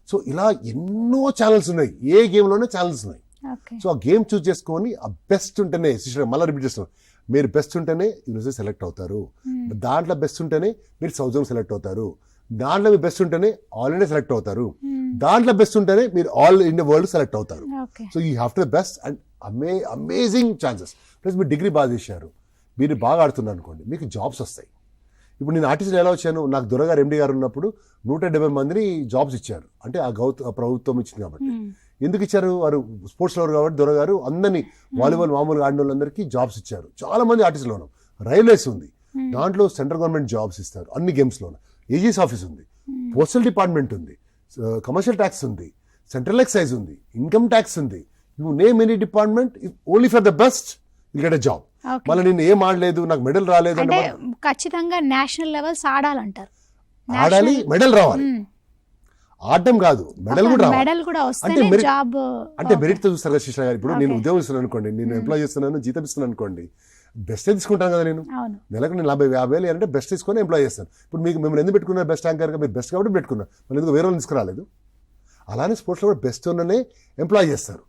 సో ఇలా ఎన్నో ఛానల్స్ ఉన్నాయి, ఏ గేమ్లోనే ఛానల్స్ ఉన్నాయి. సో ఆ గేమ్ చూస్ చేసుకొని ఆ బెస్ట్ ఉంటేనే శిష్య మళ్ళీ రిపీట్ చేస్తున్నాం, మీరు బెస్ట్ ఉంటేనే యూనివర్సిటీ సెలెక్ట్ అవుతారు. దాంట్లో బెస్ట్ ఉంటేనే మీరు సౌత్ జోన్ సెలెక్ట్ అవుతారు. దాంట్లో మీరు బెస్ట్ ఉంటేనే ఆల్ ఇండియా సెలెక్ట్ అవుతారు. దాంట్లో బెస్ట్ ఉంటేనే మీరు ఆల్ ఇండియా వరల్డ్ సెలెక్ట్ అవుతారు. So you have to the best and amazing chances. Plus మీరు డిగ్రీ బాగా చేశారు, మీరు బాగా ఆడుతున్నారు అనుకోండి, మీకు జాబ్స్ వస్తాయి. ఇప్పుడు నేను ఆర్టిస్టులు ఎలా వచ్చాను, నాకు దొరగారు ఎండి గారు ఉన్నప్పుడు 170 మందిని జాబ్స్ ఇచ్చారు. అంటే ఆ ప్రభుత్వం ఇచ్చింది కాబట్టి. ఎందుకు ఇచ్చారు, వారు స్పోర్ట్స్ లవర్ కాబట్టి దొరగారు అందరినీ వాలీబాల్ మామూలుగా ఆడిన వాళ్ళందరికీ జాబ్స్ ఇచ్చారు. చాలా మంది ఆర్టిస్టులు ఉన్నాం. రైల్వేస్ ఉంది, దాంట్లో సెంట్రల్ గవర్నమెంట్ జాబ్స్ ఇస్తారు అన్ని గేమ్స్లో. ఏజీఎస్ ఆఫీస్ ఉంది, పోస్టల్ డిపార్ట్మెంట్ ఉంది, కమర్షియల్ ట్యాక్స్ ఉంది, సెంట్రల్ ఎక్సైజ్ ఉంది, ఇన్కమ్ ట్యాక్స్ ఉంది. You name any department, only for the best you get a job. మళ్ళీ నేను ఏం ఆడలేదు, నాకు మెడల్ రాలేదు అంటే ఖచ్చితంగా నేషనల్ లెవెల్స్ ఆడాలంటారు. ఆడాలి, మెడల్ రావాలి. ఆడటం కాదు, మెడల్ కూడా రావాలి. అంటే మెరిట్ తో చూస్తారు కదా శిష్య గారు. ఇప్పుడు నేను ఉద్యోగం ఇస్తున్నాను అనుకోండి, నేను ఎంప్లాయ్ చేస్తున్నాను, జీతం ఇస్తున్నాను అనుకోండి, బెస్ట్ తీసుకుంటాను కదా. నేను నెలకు నేను 40,000 అంటే బెస్ట్ తీసుకొని ఎంప్లాయ్ చేస్తాను. ఇప్పుడు మీకు మిమ్మల్ని ఎందుకు పెట్టుకున్నారు బెస్ట్ యాంకర్గా, మీరు బెస్ట్ కాబట్టి పెట్టుకున్నారు, మళ్ళీ ఎందుకు వేరే వాళ్ళు తీసుకురాలేదు. అలానే స్పోర్ట్స్లో కూడా బెస్ట్ ఉన్ననే ఎంప్లాయ్ చేస్తారు.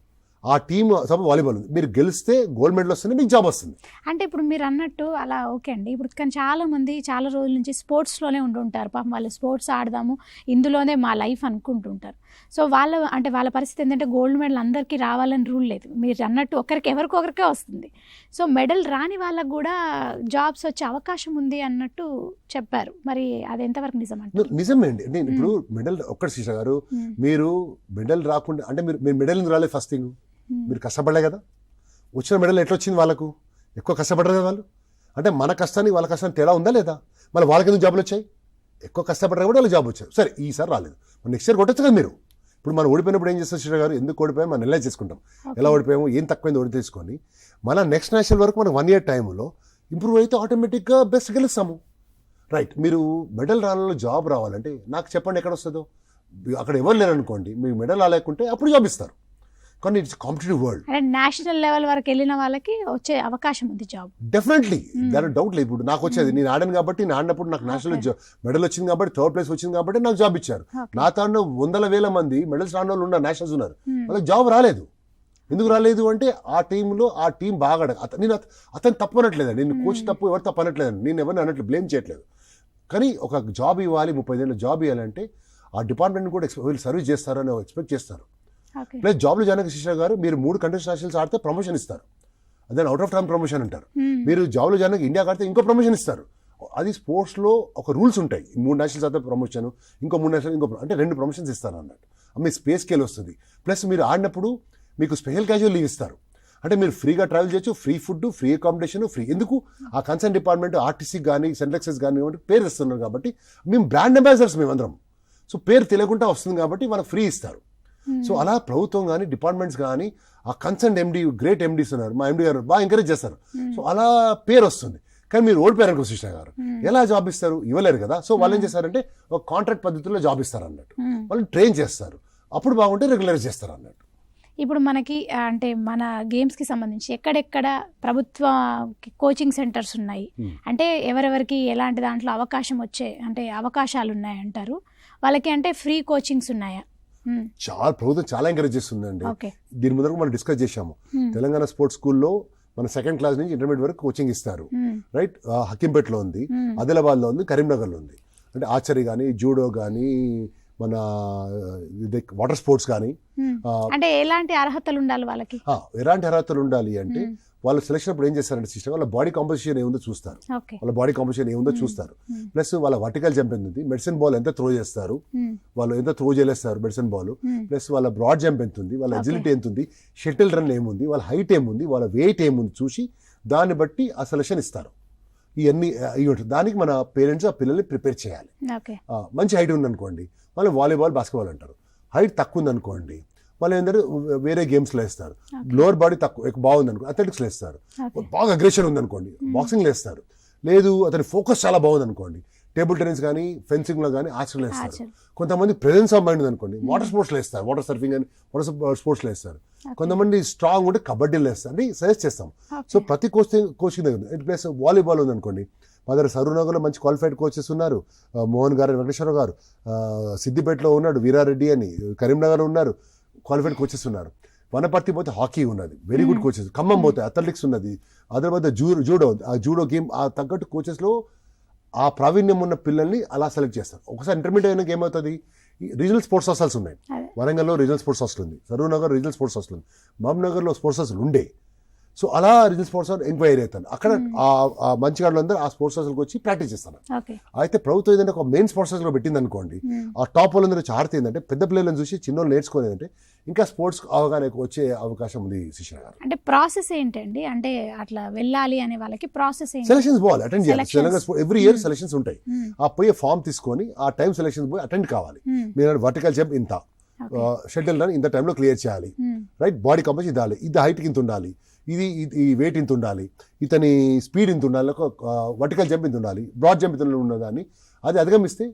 ఆ టీమ్ సపోజ్ వాలీబాల్ ఉంది, మీరు గెలిస్తే గోల్డ్ మెడల్ వస్తుంది, మీకు జాబ్ వస్తుంది. అంటే ఇప్పుడు మీరు అన్నట్టు అలా ఓకే అండి. ఇప్పుడు కానీ చాలా మంది చాలా రోజుల నుంచి స్పోర్ట్స్లోనే ఉంటుంటారు. పాపం వాళ్ళు స్పోర్ట్స్ ఆడదాము, ఇందులోనే మా లైఫ్ అనుకుంటుంటారు. సో వాళ్ళ పరిస్థితి ఏంటంటే గోల్డ్ మెడల్ అందరికీ రావాలని రూల్ లేదు. మీరు అన్నట్టు ఎవరికొకరికే వస్తుంది. సో మెడల్ రాని వాళ్ళకు కూడా జాబ్స్ వచ్చే అవకాశం ఉంది అన్నట్టు చెప్పారు. మరి అది ఎంతవరకు నిజం అంటే? నిజమే అండి. నేను ఇప్పుడు మెడల్ ఒక్కటి శిష్య గారు, మీరు మెడల్ రాకుండా అంటే మీరు మెడల్ రాలేదు. ఫస్ట్ థింగ్ మీరు కష్టపడలే కదా, వచ్చిన మెడల్ ఎట్లా వచ్చింది వాళ్ళకు, ఎక్కువ కష్టపడరు కదా వాళ్ళు. అంటే మన కష్టానికి వాళ్ళ కష్టానికి తేడా ఉందా లేదా? మళ్ళీ వాళ్ళకి ఎందుకు జాబులు వచ్చాయి? ఎక్కువ కష్టపడ్డారు కూడా వాళ్ళకి జాబ్ వచ్చారు. సరే ఈసారి రాలేదు, నెక్స్ట్ ఇయర్ కొట్టచ్చు కదా మీరు. ఇప్పుడు మనం ఓడిపోయినప్పుడు ఏం చేస్తారు శ్రీరామ్ గారు? ఎందుకు ఓడిపోయాం మనం ఎలా చేసుకుంటాం, ఎలా ఓడిపోయాము, ఏం తక్కువైంది ఓడి తీసుకొని మన నెక్స్ట్ నేషనల్ వరకు మనం 1 year టైంలో ఇంప్రూవ్ అయితే ఆటోమేటిక్గా బెస్ట్ గెలుస్తాము. రైట్, మీరు మెడల్ రాళ్ళలో జాబ్ రావాలంటే నాకు చెప్పండి ఎక్కడ వస్తుందో. అక్కడ ఎవరు లేరనుకోండి, మీకు మెడల్ రాలేకుంటే అప్పుడు జాబ్ ఇస్తారు. కానీ ఇట్స్ కాంపిటేటివ్ వరల్డ్. అంటే నేషనల్ లెవెల్ వరకు వెళ్ళిన వాళ్ళకి వచ్చే అవకాశం ఉంది జాబ్. డెఫినెట్లీ, దాని డౌట్ లేదు. ఇప్పుడు నాకు వచ్చేది, నేను ఆడాను కాబట్టి, నేను ఆడినప్పుడు నాకు నేషనల్ మెడల్ వచ్చింది కాబట్టి, 3rd place వచ్చింది కాబట్టి నాకు జాబ్ ఇచ్చారు. నా తాను 100,000 మంది మెడల్స్ రాని వాళ్ళు ఉన్నారు, నేషనల్స్ ఉన్నారు, వాళ్ళకి జాబ్ రాలేదు. ఎందుకు రాలేదు అంటే ఆ టీంలో ఆ టీం బాగా నేను అతను తప్పనట్లేదండి, నేను కోచ్ తప్పు, ఎవరు తప్పనట్లేదండి, నేను ఎవరిని అన్నట్లు బ్లేమ్ చేయట్లేదు. కానీ ఒక జాబ్ ఇవ్వాలి, 30 ఏళ్ళ జాబ్ ఇవ్వాలంటే ఆ డిపార్ట్మెంట్ కూడా వీళ్ళు సర్వీస్ చేస్తారని ఎక్స్పెక్ట్ చేస్తారు. ప్లస్ జాబ్లో జాయిన్ శిష్య గారు, మీరు 3 కంట్రీస్ నేషనల్స్ ఆడితే ప్రమోషన్ ఇస్తారు, అదే అవుట్ ఆఫ్ టర్మ్ ప్రమోషన్ అంటారు. మీరు జాబ్లో జాయిన్ ఇండియా ఆడితే ఇంకో ప్రమోషన్ ఇస్తారు. అది స్పోర్ట్స్లో ఒక రూల్స్ ఉంటాయి. 3 నేషనల్స్ అయితే ప్రమోషన్, ఇంకో 3 నేషనల్ ఇంకో, అంటే 2 ప్రమోషన్స్ ఇస్తారు అన్నట్టు. మీ స్పేస్ స్కేల్ వస్తుంది. ప్లస్ మీరు ఆడినప్పుడు మీకు స్పెషల్ క్యాజువల్ లీవ్ ఇస్తారు. అంటే మీరు ఫ్రీగా ట్రావెల్ చేయొచ్చు, free food, free accommodation, free. ఎందుకు? ఆ కన్సర్న్ డిపార్ట్మెంట్ ఆర్టీసీ కానీ సెంట్రక్సెస్ కానీ పేరు ఇస్తున్నారు కాబట్టి, మేము బ్రాండ్ అంబాసిడర్స్ మేమందరం. సో పేరు తెలియకుండా వస్తుంది కాబట్టి మనకు ఫ్రీ ఇస్తారు. సో అలా ప్రభుత్వం కానీ డిపార్ట్మెంట్స్ కానీ ఆ కన్సర్న్ ఎండి, గ్రేట్ ఎండీస్ ఉన్నారు, మా ఎండి గారు బాగా ఎంకరేజ్ చేస్తారు. సో అలా పేరు వస్తుంది. కానీ మీరు ఓడిపోయారు అనుకో శిష్ణ గారు, ఎలా జాబ్ ఇస్తారు? ఇవ్వలేరు కదా. సో వాళ్ళు ఏం చేస్తారంటే ఒక కాంట్రాక్ట్ పద్ధతిలో జాబ్ ఇస్తారు అన్నట్టు, వాళ్ళు ట్రైన్ చేస్తారు, అప్పుడు బాగుంటే రెగ్యులరైజ్ చేస్తారు అన్నట్టు. ఇప్పుడు మనకి అంటే మన గేమ్స్కి సంబంధించి ఎక్కడెక్కడ ప్రభుత్వ కోచింగ్ సెంటర్స్ ఉన్నాయి, అంటే ఎవరెవరికి ఎలాంటి దాంట్లో అవకాశం వచ్చే అంటే అవకాశాలు ఉన్నాయంటారు వాళ్ళకి, అంటే ఫ్రీ కోచింగ్స్ ఉన్నాయా? చాలా ప్రభుత్వం చాలా ఎంకరేజ్ చేస్తుందండి. దీని ముందర మనం డిస్కస్ చేశాము. తెలంగాణ స్పోర్ట్స్ స్కూల్లో మన 2nd క్లాస్ నుంచి ఇంటర్మీడియట్ వరకు కోచింగ్ ఇస్తారు. రైట్, హకీంపేటలో ఉంది, ఆదిలాబాద్లో ఉంది, కరీంనగర్లో ఉంది. అంటే ఆర్చరీ కానీ, జూడో కానీ, మన వాటర్ స్పోర్ట్స్ కానీ. అంటే ఎలాంటి అర్హతలు ఉండాలి వాళ్ళకి? ఎలాంటి అర్హతలు ఉండాలి అంటే వాళ్ళు సెలక్షన్ అప్పుడు ఏం చేస్తారంటే సిస్టమ్, వాళ్ళ బాడీ కాంపోజిషన్ ఏముందో చూస్తారు, వాళ్ళ బాడీ కాంపోజిషన్ ఏముందో చూస్తారు. ప్లస్ వాళ్ళ వర్టికల్ జంప్ ఎంత ఉంది, మెడిసిన్ బాల్ ఎంత త్రో చేస్తారు, వాళ్ళు ఎంత త్రో చేయలేస్తారు మెడిసిన్ బాల్, ప్లస్ వాళ్ళ బ్రాడ్ జంప్ ఎంత ఉంది, వాళ్ళ అజిలిటీ ఎంత ఉంది, షటిల్ రన్ ఏముంది, వాళ్ళ హైట్ ఏముంది, వాళ్ళ వెయిట్ ఏముంది చూసి దాన్ని బట్టి ఆ సెలక్షన్ ఇస్తారు. ఇవన్నీ దానికి మన పేరెంట్స్ ఆ పిల్లల్ని ప్రిపేర్ చేయాలి. మంచి హైట్ ఉందనుకోండి వాళ్ళు వాలీబాల్, బాస్కెట్బాల్ అంటారు. హైట్ తక్కువ ఉందనుకోండి వాళ్ళు ఏంటంటే వేరే గేమ్స్లో వేస్తారు. లోవర్ బాడీ తక్కువ బాగుంది అనుకో అథ్లెటిక్స్లో వేస్తారు. బాగా అగ్రెషన్ ఉందనుకోండి బాక్సింగ్లో వేస్తారు. లేదు అతని ఫోకస్ చాలా బాగుంది అనుకోండి టేబుల్ టెన్నిస్ కానీ, ఫెన్సింగ్లో కానీ, ఆర్చరీలో వేస్తారు. కొంతమంది ప్రెజెన్స్ ఆఫ్ మైండ్ ఉంది అనుకోండి వాటర్ స్పోర్ట్స్లో వేస్తారు, వాటర్ సర్ఫింగ్ అని వాటర్ స్పోర్ట్స్లో వేస్తారు. కొంతమంది స్ట్రాంగ్ ఉంటే కబడ్డీలో వేస్తారు. అంటే సజెస్ట్ చేస్తాం. సో ప్రతి కోచింగ్ దగ్గర ప్లస్ వాలీబాల్ ఉంది అనుకోండి, మా దగ్గర సరూనగర్లో మంచి క్వాలిఫైడ్ కోచెస్ ఉన్నారు. మోహన్ గారు, వెంకటేశ్వర గారు, సిద్దిపేటలో ఉన్నాడు వీరారెడ్డి అని, కరీంనగర్ ఉన్నారు, క్వాలిఫైడ్ కోచెస్ ఉన్నారు. వనపర్తి పోతే హాకీ ఉన్నది, వెరీ గుడ్ కోచెస్. ఖమ్మం పోతే అథ్లెటిక్స్ ఉన్నది, అదర్ జూడో ఉంది. ఆ జూడో గేమ్ ఆ తగ్గట్టు కోచెస్లో ఆ ప్రావీణ్యం ఉన్న పిల్లల్ని అలా సెలెక్ట్ చేస్తారు. ఒకసారి ఇంటర్మీడియట్ అయినాక ఏమవుతుంది, రీజనల్ స్పోర్ట్స్ హాస్టల్స్ ఉన్నాయి. వరంగల్లో రీజనల్ స్పోర్ట్స్ హాస్టల్ ఉంది, సరూనగర్ రీజనల్ స్పోర్ట్స్ హాస్టల్ ఉంది, మహబూబ్నగర్లో స్పోర్ట్స్ హాస్టల్ ఉండే. సో అలా రీజనల్ స్పోర్ట్స్ హాస్టల్ ఎంక్వైరీ అవుతాను. అక్కడ ఆ మంచి వాళ్ళందరూ ఆ స్పోర్ట్స్ హాస్టల్కి వచ్చి ప్రాక్టీస్ చేస్తాను. అయితే ప్రభుత్వం ఏదంటే ఒక మెయిన్ స్పోర్ట్స్ హాస్టల్ పెట్టింది అనుకోండి, ఆ టాప్ వాళ్ళందరూ ఆడితే ఏంటంటే పెద్ద పిల్లలను చూసి చిన్నోళ్ళు నేర్చుకునేదంటే ఇంకా స్పోర్ట్స్ అవగాహన వచ్చే అవకాశం ఉంది. శిష్య గారు అంటే ప్రాసెస్ ఏంటండి, అంటే అట్లా వెళ్ళాలి అనే వాళ్ళకి ప్రాసెస్ ఏంటి? సెలక్షన్స్ పోవాలి, అటెండ్ చేయాలి. తెలంగాణ ఎవ్రీ ఇయర్ సెలక్షన్స్ ఉంటాయి. ఆ పోయే ఫామ్ తీసుకొని ఆ టైం సెలక్షన్స్ పోయి అటెండ్ కావాలి. మీరు వర్టికల్ జంప్ ఇంత, షటిల్ రన్ ఇంత టైంలో క్లియర్ చేయాలి. రైట్, బాడీ కంపోజిషన్ ఇదాలి, ఇది హైట్కి ఇంత ఉండాలి, ఇది వెయిట్ ఇంత ఉండాలి, ఇతని స్పీడ్ ఇంత ఉండాలి, వర్టికల్ జంప్ ఇంత ఉండాలి, బ్రాడ్ జంప్ ఇంత ఉన్నదాన్ని అది అధిగమిస్తే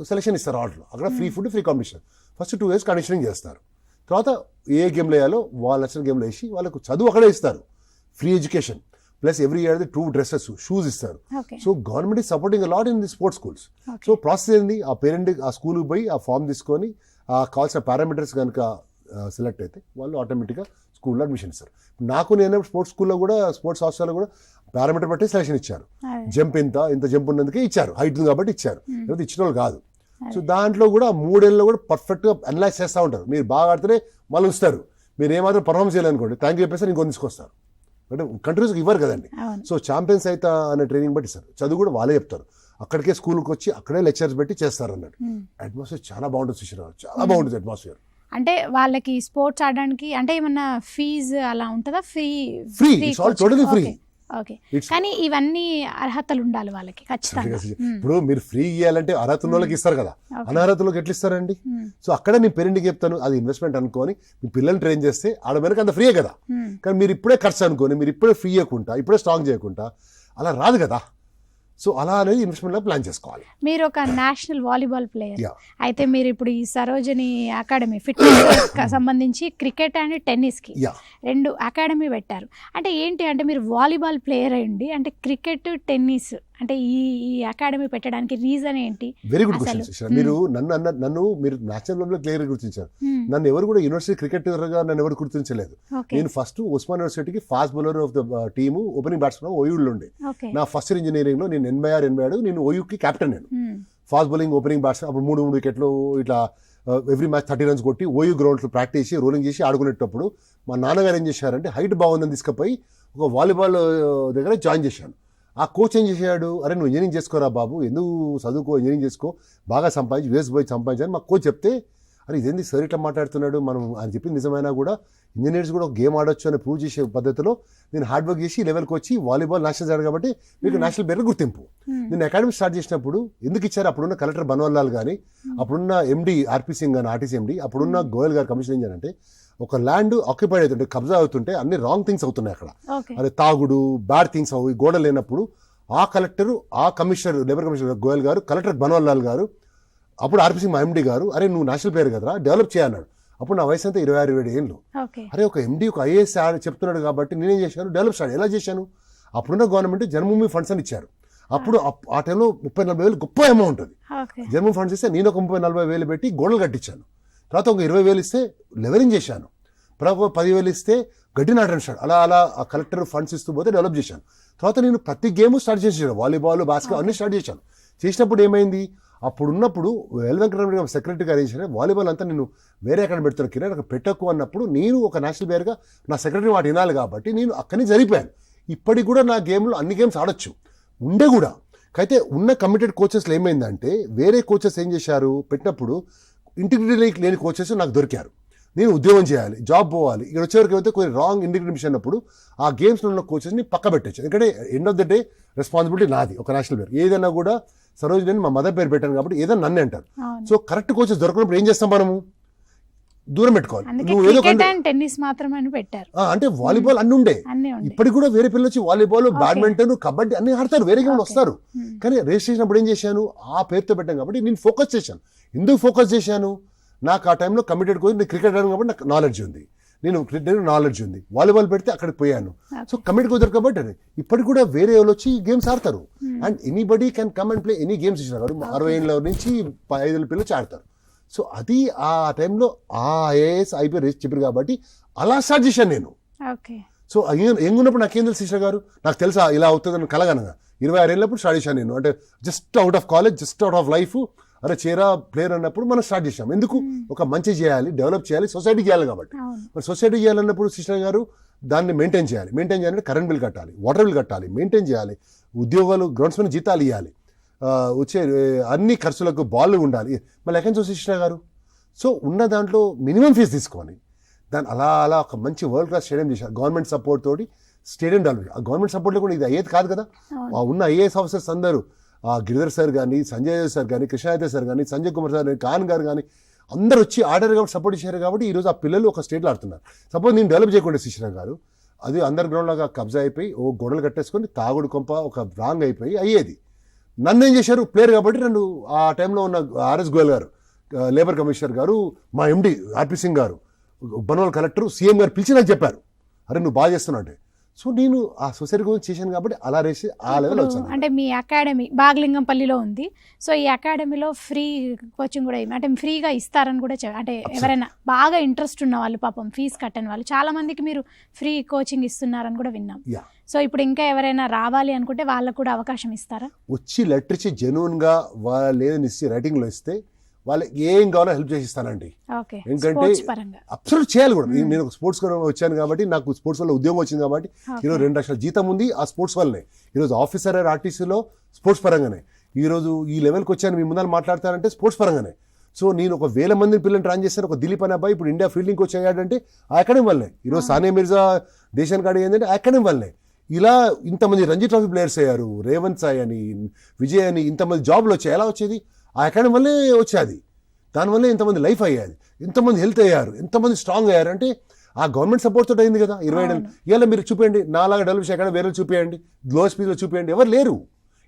సెలక్షన్ ఇస్తారు ఆర్డర్లో. అక్కడ free food, free competition. First 2 years conditioning చేస్తారు. తర్వాత ఏ గేమ్లో వేయాలో వాళ్ళు నచ్చిన గేమ్లో వేసి వాళ్ళకు చదువు అక్కడే ఇస్తారు, free education. Plus every year 2 dresses, shoes ఇస్తారు. So government is supporting a lot in the sports schools. So process ఏంది, ఆ పేరెంట్ ఆ స్కూల్కి పోయి ఆ ఫామ్ తీసుకొని ఆ కావాల్సిన పారామీటర్స్ కనుక సెలెక్ట్ అయితే వాళ్ళు ఆటోమేటిక్గా స్కూల్లో అడ్మిషన్ ఇస్తారు. నేను స్పోర్ట్స్ స్కూల్లో కూడా, స్పోర్ట్స్ హాస్టల్లో కూడా పారామీటర్ బట్టి సెలక్షన్ ఇచ్చారు. జంప్ ఇంత జంప్ ఉన్నందుకే ఇచ్చారు, హైట్ ఉంది కాబట్టి ఇచ్చారు, లేకపోతే ఇచ్చిన వాళ్ళు కాదు. సో దాంట్లో కూడా 3 ఏళ్ళలో కూడా పర్ఫెక్ట్గా అనలైజ్ చేస్తూ ఉంటారు. మీరు బాగా ఆడితేనే మళ్ళీ ఉంచుతారు, మీరు ఏమాత్రం పర్ఫార్మెన్స్ చేయాలనుకోండి థ్యాంక్ యూ చెప్పేసి ఇంకొని తీసుకొస్తారు. అంటే కంట్రీస్కి ఇవ్వరు కదండి. సో ఛాంపియన్స్ అయితే అనే ట్రైనింగ్ బట్టి ఇస్తారు. చదువు కూడా వాళ్ళే చెప్తారు. అక్కడికే స్కూల్కి వచ్చి అక్కడే లెక్చర్స్ పెట్టి చేస్తారు అన్నట్టు. అట్మాస్ఫియర్ చాలా బాగుంటుంది సుశీల, చాలా బాగుంటుంది అట్మాస్ఫియర్. అంటే వాళ్ళకి స్పోర్ట్స్ ఆడడానికి అంటే ఏమన్నా ఫీజు అలా ఉంటుందా? Free free, it's all totally free. Okay, కానీ ఇవన్నీ అర్హతలు ఉండాలి వాళ్ళకి ఖచ్చితంగా. ఇప్పుడు మీరు ఫ్రీ ఇవ్వాలంటే అర్హత ఉన్న వాళ్ళకి ఇస్తారు కదా, అనర్హతలకు ఎట్లా ఇస్తారండి? సో అక్కడ నేను పేరెంట్కి చెప్తాను, అది ఇన్వెస్ట్మెంట్ అనుకోని మీ పిల్లల్ని ట్రైన్ చేస్తే ఆడ మేరకు అంత ఫ్రీయే కదా. కానీ మీరు ఇప్పుడే ఖర్చు అనుకోని మీరు ఇప్పుడే ఫ్రీ ఇవ్వకుండా ఇప్పుడే స్ట్రాంగ్ చేయకుండా అలా రాదు కదా. సో అలా అనేది ఇన్వెస్ట్మెంట్ ప్లాన్ చేసుకోవాలి. మీరు ఒక నేషనల్ వాలీబాల్ ప్లేయర్ అయితే మీరు ఇప్పుడు ఈ సరోజిని అకాడమీ ఫిట్నెస్ సంబంధించి క్రికెట్ అండ్ టెన్నిస్కి 2 అకాడమీ పెట్టారు. అంటే ఏంటి అంటే మీరు వాలీబాల్ ప్లేయర్ అయ్యండి, అంటే క్రికెట్ టెన్నిస్ అంటే ఈ అకాడమీ పెట్టడానికి రీజన్ ఏంటి? Very good question. మీరు నన్ను మీరు నేషనల్ లెవెల్లో క్లియర్ గుర్తించారు. నన్ను ఎవరు కూడా యూనివర్సిటీ క్రికెటర్గా నన్ను ఎవరు గుర్తించలేదు. నేను ఫస్ట్ ఉస్మాన్ యూనివర్సిటీకి fast bowler of the team opening batsmen ఓయూలో ఉండే. నా ఫస్ట్ ఇయర్ ఇంజనీరింగ్ లో నేను 86 నేను ఓయూకి కెప్టెన్. నేను ఫాస్ట్ బౌలింగ్ ఓపెనింగ్ బ్యాట్స్మెన్. అప్పుడు 3 వికెట్లు ఇట్లా ఎవ్రీ మ్యాచ్ 30 runs కొట్టి ఓయూ గ్రౌండ్లో ప్రాక్టీస్ చేసి రోలింగ్ చేసి ఆడుకునేటప్పుడు మా నాన్నగారు ఏం చేశారంటే హైట్ బాగుందని తీసుకుపోయి ఒక వాలీబాల్ దగ్గర జాయిన్ చేశాను. ఆ కోచ్ ఏం చేశాడు, అరే నువ్వు ఇంజనీరింగ్ చేసుకోరా బాబు, ఎందుకు చదువుకో, ఇంజనీరింగ్ చేసుకో, బాగా సంపాదించి యూఎస్ పోయి సంపాదించాలని మా కోచ్ చెప్తే, అరే ఇదేంది సార్ ఇట్లా మాట్లాడుతున్నాడు, మనం ఆయన చెప్పింది నిజమైనా కూడా ఇంజనీర్స్ కూడా ఒక గేమ్ ఆడొచ్చు అని ప్రూవ్ చేసే పద్ధతిలో నేను హార్డ్ వర్క్ చేసి లెవెల్కి వచ్చి వాలీబాల్ నేషనల్ ఆడాను కాబట్టి మీకు నేషనల్ పేరు గుర్తింపు. నేను అకాడమీ స్టార్ట్ చేసినప్పుడు ఎందుకు ఇచ్చారు, అప్పుడున్న కలెక్టర్ బన్వాల్ కానీ అప్పుడున్న ఎండి ఆర్పీ సింగ్ కానీ ఆర్టీసీ ఎండి అప్పుడున్న గోయల్ గారు కమిషన్ ఏం చేయాలంటే, ఒక ల్యాండ్ ఆక్యుపైడ్ అవుతుంటే కబ్జా అవుతుంటే అన్ని రాంగ్ థింగ్స్ అవుతున్నాయి అక్కడ, అదే తాగుడు బ్యాడ్ థింగ్స్ అవి గోడ లేనప్పుడు ఆ కలెక్టర్ ఆ కమిషనర్ లేబర్ కమిషనర్ గోయల్ గారు కలెక్టర్ బన్వాల్ గారు అప్పుడు ఆర్పీ సింగ్ మా ఎండి గారు, అరే నువ్వు నేషనల్ ప్లేయర్ కదరా డెవలప్ చేయన్నాడు. అప్పుడు నా వయసు అంతా 26-27 ఏళ్ళు. అరే ఒక ఎండి ఒక ఐఏఎస్ చెప్తున్నాడు కాబట్టి నేనేం చేశాను, డెవలప్ స్టార్ట్ ఎలా చేశాను. అప్పుడున్న గవర్నమెంట్ జన్మభూమి ఫండ్స్ అని ఇచ్చారు. అప్పుడు ఆ టైంలో 30-40 వేలు గొప్ప అమౌంట్ అది. జన్మభూమి ఫండ్స్ ఇస్తే నేను ఒక 30-40 వేలు పెట్టి గోడలు కట్టించాను. తర్వాత ఒక 20 వేలు ఇస్తే లెవెలింగ్ చేశాను. తర్వాత 10 వేలు ఇస్తే గడ్డి నాటేశాడు. అలా అలా ఆ కలెక్టర్ ఫండ్స్ ఇస్తూ పోతే డెవలప్ చేశాను. తర్వాత నేను ప్రతి గేమ్ స్టార్ట్ చేసాను, వాలీబాల్ బాస్కెట్ అన్ని స్టార్ట్ చేశాను. చేసినప్పుడు ఏమైంది, అప్పుడున్నప్పుడు ఎల్ వెంకటరమణ సెక్రటరీ గారు ఏం చేశారు, వాలీబాల్ అంతా నేను వేరే ఎక్కడ పెడుతున్నా కిరణ్ అక్కడ పెట్టకు అన్నప్పుడు నేను ఒక నేషనల్ ప్లేయర్గా నా సెక్రటరీ వాటి వినాలి కాబట్టి నేను అక్కడి నుంచి జరిగిపోయాను. ఇప్పటికి కూడా నా గేమ్లో అన్ని గేమ్స్ ఆడొచ్చు ఉండే కూడా. అయితే ఉన్న కమిటెడ్ కోచెస్లో ఏమైందంటే వేరే కోచెస్ ఏం చేశారు, పెట్టినప్పుడు ఇంటిగ్రిటీ లేని కోచెస్ నాకు దొరికారు. నేను ఉద్యోగం చేయాలి, జాబ్ పోవాలి, ఇక్కడ వచ్చేవరకు అయితే కొన్ని రాంగ్ ఇంటిగ్రిటీ అన్నప్పుడు ఆ గేమ్స్లో ఉన్న కోచెస్ని పక్క పెట్టచ్చు. ఎందుకంటే end of the day responsibility నాది ఒక నేషనల్ ప్లేయర్. ఏదైనా కూడా సరోజిని మా మదర్ పేరు పెట్టాను కాబట్టి ఏదైనా నన్నే అంటారు. సో కరెక్ట్ కోచెస్ దొరకనప్పుడు ఏం చేస్తాం, మనము దూరం పెట్టుకోవాలి. నువ్వు ఏదో టెన్నిస్ మాత్రమే పెట్టారు అంటే వాలీబాల్ అన్ని ఉండే. ఇప్పటికి కూడా వేరే పిల్లలు వచ్చి వాలీబాల్ బ్యాడ్మింటన్ కబడ్డీ అన్ని ఆడతారు, వేరే గేమ్లు వస్తారు. కానీ రిజిస్ట్రేషన్ అప్పుడు ఏం చేశాను, ఆ పేరుతో పెట్టాను కాబట్టి నేను ఫోకస్ చేశాను. ఎందుకు ఫోకస్ చేశాను, నాకు ఆ టైంలో కమిటెడ్ కోచ్, నేను క్రికెట్ ఆడాను కాబట్టి నాకు నాలెడ్జ్ ఉంది, నేను క్రికెట్ నాలెడ్జ్ ఉంది, వాలీబాల్ పెడితే అక్కడికి పోయాను. సో కమిటెడ్ కోచ్ కాబట్టి ఇప్పటికి కూడా వేరే వాళ్ళు వచ్చి గేమ్స్ ఆడతారు. And anybody can come and play any games ఇచ్చిన గారు 60 ఏళ్ళ నుంచి 5 ఏళ్ళ పిల్లలు ఆడతారు. సో అది ఆ టైంలో ఆ ఐఏఎస్ ఐపీ రేస్ చెప్పారు కాబట్టి అలా స్టార్ట్ చేశాను నేను. సో ఎంగున్నప్పుడు నాకేం తెలుసు శిష్య గారు, నాకు తెలుసా ఇలా అవుతుందని కలగనగా 26 ఏళ్ళప్పుడు స్టార్ట్ చేశాను నేను. అంటే just out of college, just out of life, అరే చేరా ప్లేయర్ అన్నప్పుడు మనం స్టార్ట్ చేసాం. ఎందుకు, ఒక మంచి చేయాలి, డెవలప్ చేయాలి, సొసైటీ చేయాలి కాబట్టి. మరి సొసైటీ చేయాలన్నప్పుడు సిస్టర్ గారు దాన్ని మెయింటైన్ చేయాలంటే కరెంట్ బిల్ కట్టాలి, వాటర్ బిల్ కట్టాలి, మెయింటైన్ చేయాలి, ఉద్యోగాలు గ్రౌండ్స్మెన్ జీతాలు ఇవ్వాలి, వచ్చే అన్ని ఖర్చులకు బాళ్ళు ఉండాలి. మళ్ళీ ఎక్కడి నుంచి సిస్టర్ గారు, సో ఉన్న దాంట్లో మినిమం ఫీజు తీసుకొని దాన్ని అలా అలా ఒక మంచి వరల్డ్ క్లాస్ స్టేడియం చేశారు. గవర్నమెంట్ సపోర్ట్ తోటి స్టేడియం డెవలప్. ఆ గవర్నమెంట్ సపోర్ట్లో కూడా ఇది అయ్యేది కాదు కదా. ఉన్న ఐఏఎస్ ఆఫీసర్స్ అందరూ గిరిధర్ సార్ కానీ, సంజయ్ సార్ కానీ, కృష్ణాయతే సార్ కానీ, సంజయ్ కుమార్ సార్ కానీ, ఖాన్ గారు కానీ అందరూ వచ్చి ఆడారు కాబట్టి సపోర్ట్ ఇచ్చారు కాబట్టి ఈరోజు ఆ పిల్లలు ఒక స్టేట్లో ఆడుతున్నారు. సపోజ్ నేను డెవలప్ చేయకుండా శిష్ణ గారు అది అండర్ గ్రౌండ్ లాగా కబ్జా అయిపోయి ఓ గొడవలు కట్టేసుకొని తాగుడు కొంప ఒక రాంగ్ అయిపోయి అయ్యేది. నన్ను ఏం చేశారు, ప్లేయర్ కాబట్టి నన్ను ఆ టైంలో ఉన్న ఆర్ఎస్ గోయల్ గారు, లేబర్ కమిషనర్ గారు, మా ఎండి ఆర్పీ సింగ్ గారు, బన్వాల్ కలెక్టర్, సీఎం గారు పిలిచి నాకు చెప్పారు, అరే నువ్వు బాగా చేస్తున్నావు అంటే. సో నేను ఆ సొసైటీ గురించి చేశాను కాబట్టి అలా రేసి ఆ లెవెల్ వచ్చాను. అంటే మీ అకాడమీ బాగలింగంపల్లిలో ఉంది. సో ఈ అకాడమీలో ఫ్రీ కోచింగ్ కూడా అంటే ఫ్రీగా ఇస్తారని కూడా అంటే ఎవరైనా బాగా ఇంట్రెస్ట్ ఉన్న వాళ్ళు, పాపం ఫీజు కట్టని వాళ్ళు చాలా మందికి మీరు ఫ్రీ కోచింగ్ ఇస్తున్నారని కూడా విన్నాం. సో ఇప్పుడు ఇంకా ఎవరైనా రావాలి అనుకుంటే వాళ్ళకు కూడా అవకాశం ఇస్తారా? వచ్చి లెటర్ ఇచ్చి జెన్యూన్గా వాళ్ళు ఏదైనా ఇచ్చి రైటింగ్లో ఇస్తే వాళ్ళకి ఏం కావాలో హెల్ప్ చేసి ఇస్తానండి. ఎందుకంటే అబ్సల్యూట్ చేయాలి కూడా. నేను ఒక స్పోర్ట్స్ వచ్చాను కాబట్టి నాకు స్పోర్ట్స్ వల్ల ఉద్యోగం వచ్చింది కాబట్టి ఈరోజు 2 లక్షల జీతం ఉంది ఆ స్పోర్ట్స్ వల్లనే. ఈరోజు ఆఫీసర్ ఆర్టీసీలో స్పోర్ట్స్ పరంగానే ఈరోజు ఈ లెవెల్కి వచ్చాను, మీ ముందర మాట్లాడతానంటే స్పోర్ట్స్ పరంగానే. సో నేను ఒక 1000 మందిని పిల్లల్ని ట్రైన్ చేస్తాను. ఒక దిలీప్ అనే అబ్బాయి ఇప్పుడు ఇండియా ఫీల్డింగ్ కోచ్ అయ్యాడంటే ఆ అకాడమీ వల్లే. ఈరోజు సానియా మిర్జా దేశానికి అడిగి ఏంటంటే ఆ అకాడమీ వల్లే. ఇలా ఇంతమంది రంజీ ట్రోఫీ ప్లేయర్స్ అయ్యారు, రేవంత్ సాయి అని, విజయ్ అని, ఇంతమంది జాబ్లు వచ్చాయి. ఎలా వచ్చేది? ఆ అకాడమీ వల్లే వచ్చేది. దానివల్లే ఇంతమంది లైఫ్ అయ్యాది, ఎంతమంది హెల్త్ అయ్యారు, ఎంతమంది స్ట్రాంగ్ అయ్యారు. అంటే ఆ గవర్నమెంట్ సపోర్ట్ తోటి అయింది కదా. 20 ఏళ్ళు ఇలా మీరు చూపించండి, నాలాగా డెవలప్ ఎక్కడ వేరే చూపించండి, లో స్పీడ్లో చూపించండి, ఎవరు లేరు.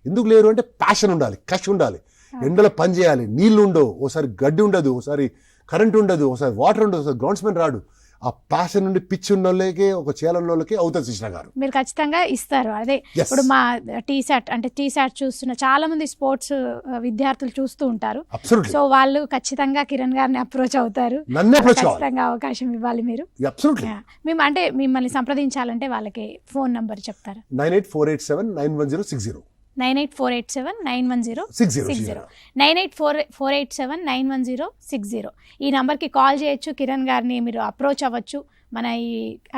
ఎందుకు లేరు అంటే ప్యాషన్ ఉండాలి, కష్ ఉండాలి, ఎండలో పని చేయాలి, నీళ్లు ఉండవు, ఓసారి గడ్డి ఉండదు, ఓసారి కరెంట్ ఉండదు, ఒకసారి వాటర్ ఉండదు, ఒకసారి గ్రౌండ్స్మెన్ రాడు. ఆ ప్యాషన్ నుండి పిచ్చి ఉన్న వాళ్ళకే, ఒక చేయాలన్న వాళ్ళకి అవుతుంది కృష్ణ గారు. మీరు ఖచ్చితంగా ఇస్తారు. అదే ఇప్పుడు మా టీసాట్ చూస్తున్న చాలా మంది స్పోర్ట్స్ విద్యార్థులు చూస్తూ ఉంటారు. సో వాళ్ళు ఖచ్చితంగా కిరణ్ గారిని అప్రోచ్ అవుతారు. ఖచ్చితంగా అవకాశం ఇవ్వాలి మీరు. మేము అంటే మిమ్మల్ని సంప్రదించాలంటే వాళ్ళకి ఫోన్ నంబర్ చెప్తారు. 9848791060. 9848791060. 9848791060. ఈ నంబర్కి కాల్ చేయొచ్చు. కిరణ్ గారిని మీరు అప్రోచ్ అవ్వచ్చు. మన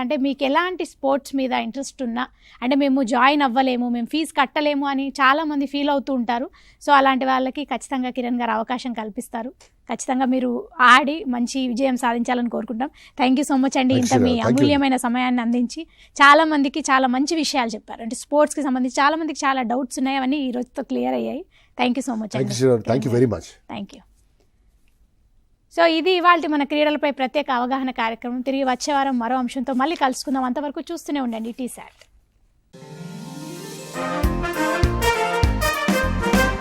అంటే మీకు ఎలాంటి స్పోర్ట్స్ మీద ఇంట్రెస్ట్ ఉన్నా, అంటే మేము జాయిన్ అవ్వలేము, మేము ఫీజు కట్టలేము అని చాలామంది ఫీల్ అవుతూ ఉంటారు. సో అలాంటి వాళ్ళకి ఖచ్చితంగా కిరణ్ గారు అవకాశం కల్పిస్తారు. ఖచ్చితంగా మీరు ఆడి మంచి విజయం సాధించాలని కోరుకుంటాం. థ్యాంక్ యూ సో మచ్ అండి, ఇంత మీ అమూల్యమైన సమయాన్ని అందించి చాలా మందికి చాలా మంచి విషయాలు చెప్పారు. అంటే స్పోర్ట్స్కి సంబంధించి చాలా మందికి చాలా డౌట్స్ ఉన్నాయి, అవన్నీ ఈ రోజుతో క్లియర్ అయ్యాయి. థ్యాంక్ యూ సో మచ్ అండి. Thank you very much. Thank you. So ఇది ఇవాళ మన క్రీడలపై ప్రత్యేక అవగాహన కార్యక్రమం. తిరిగి వచ్చే వారం మరో అంశంతో మళ్ళీ కలుసుకుందాం. అంతవరకు చూస్తూనే ఉండండి టీసాట్.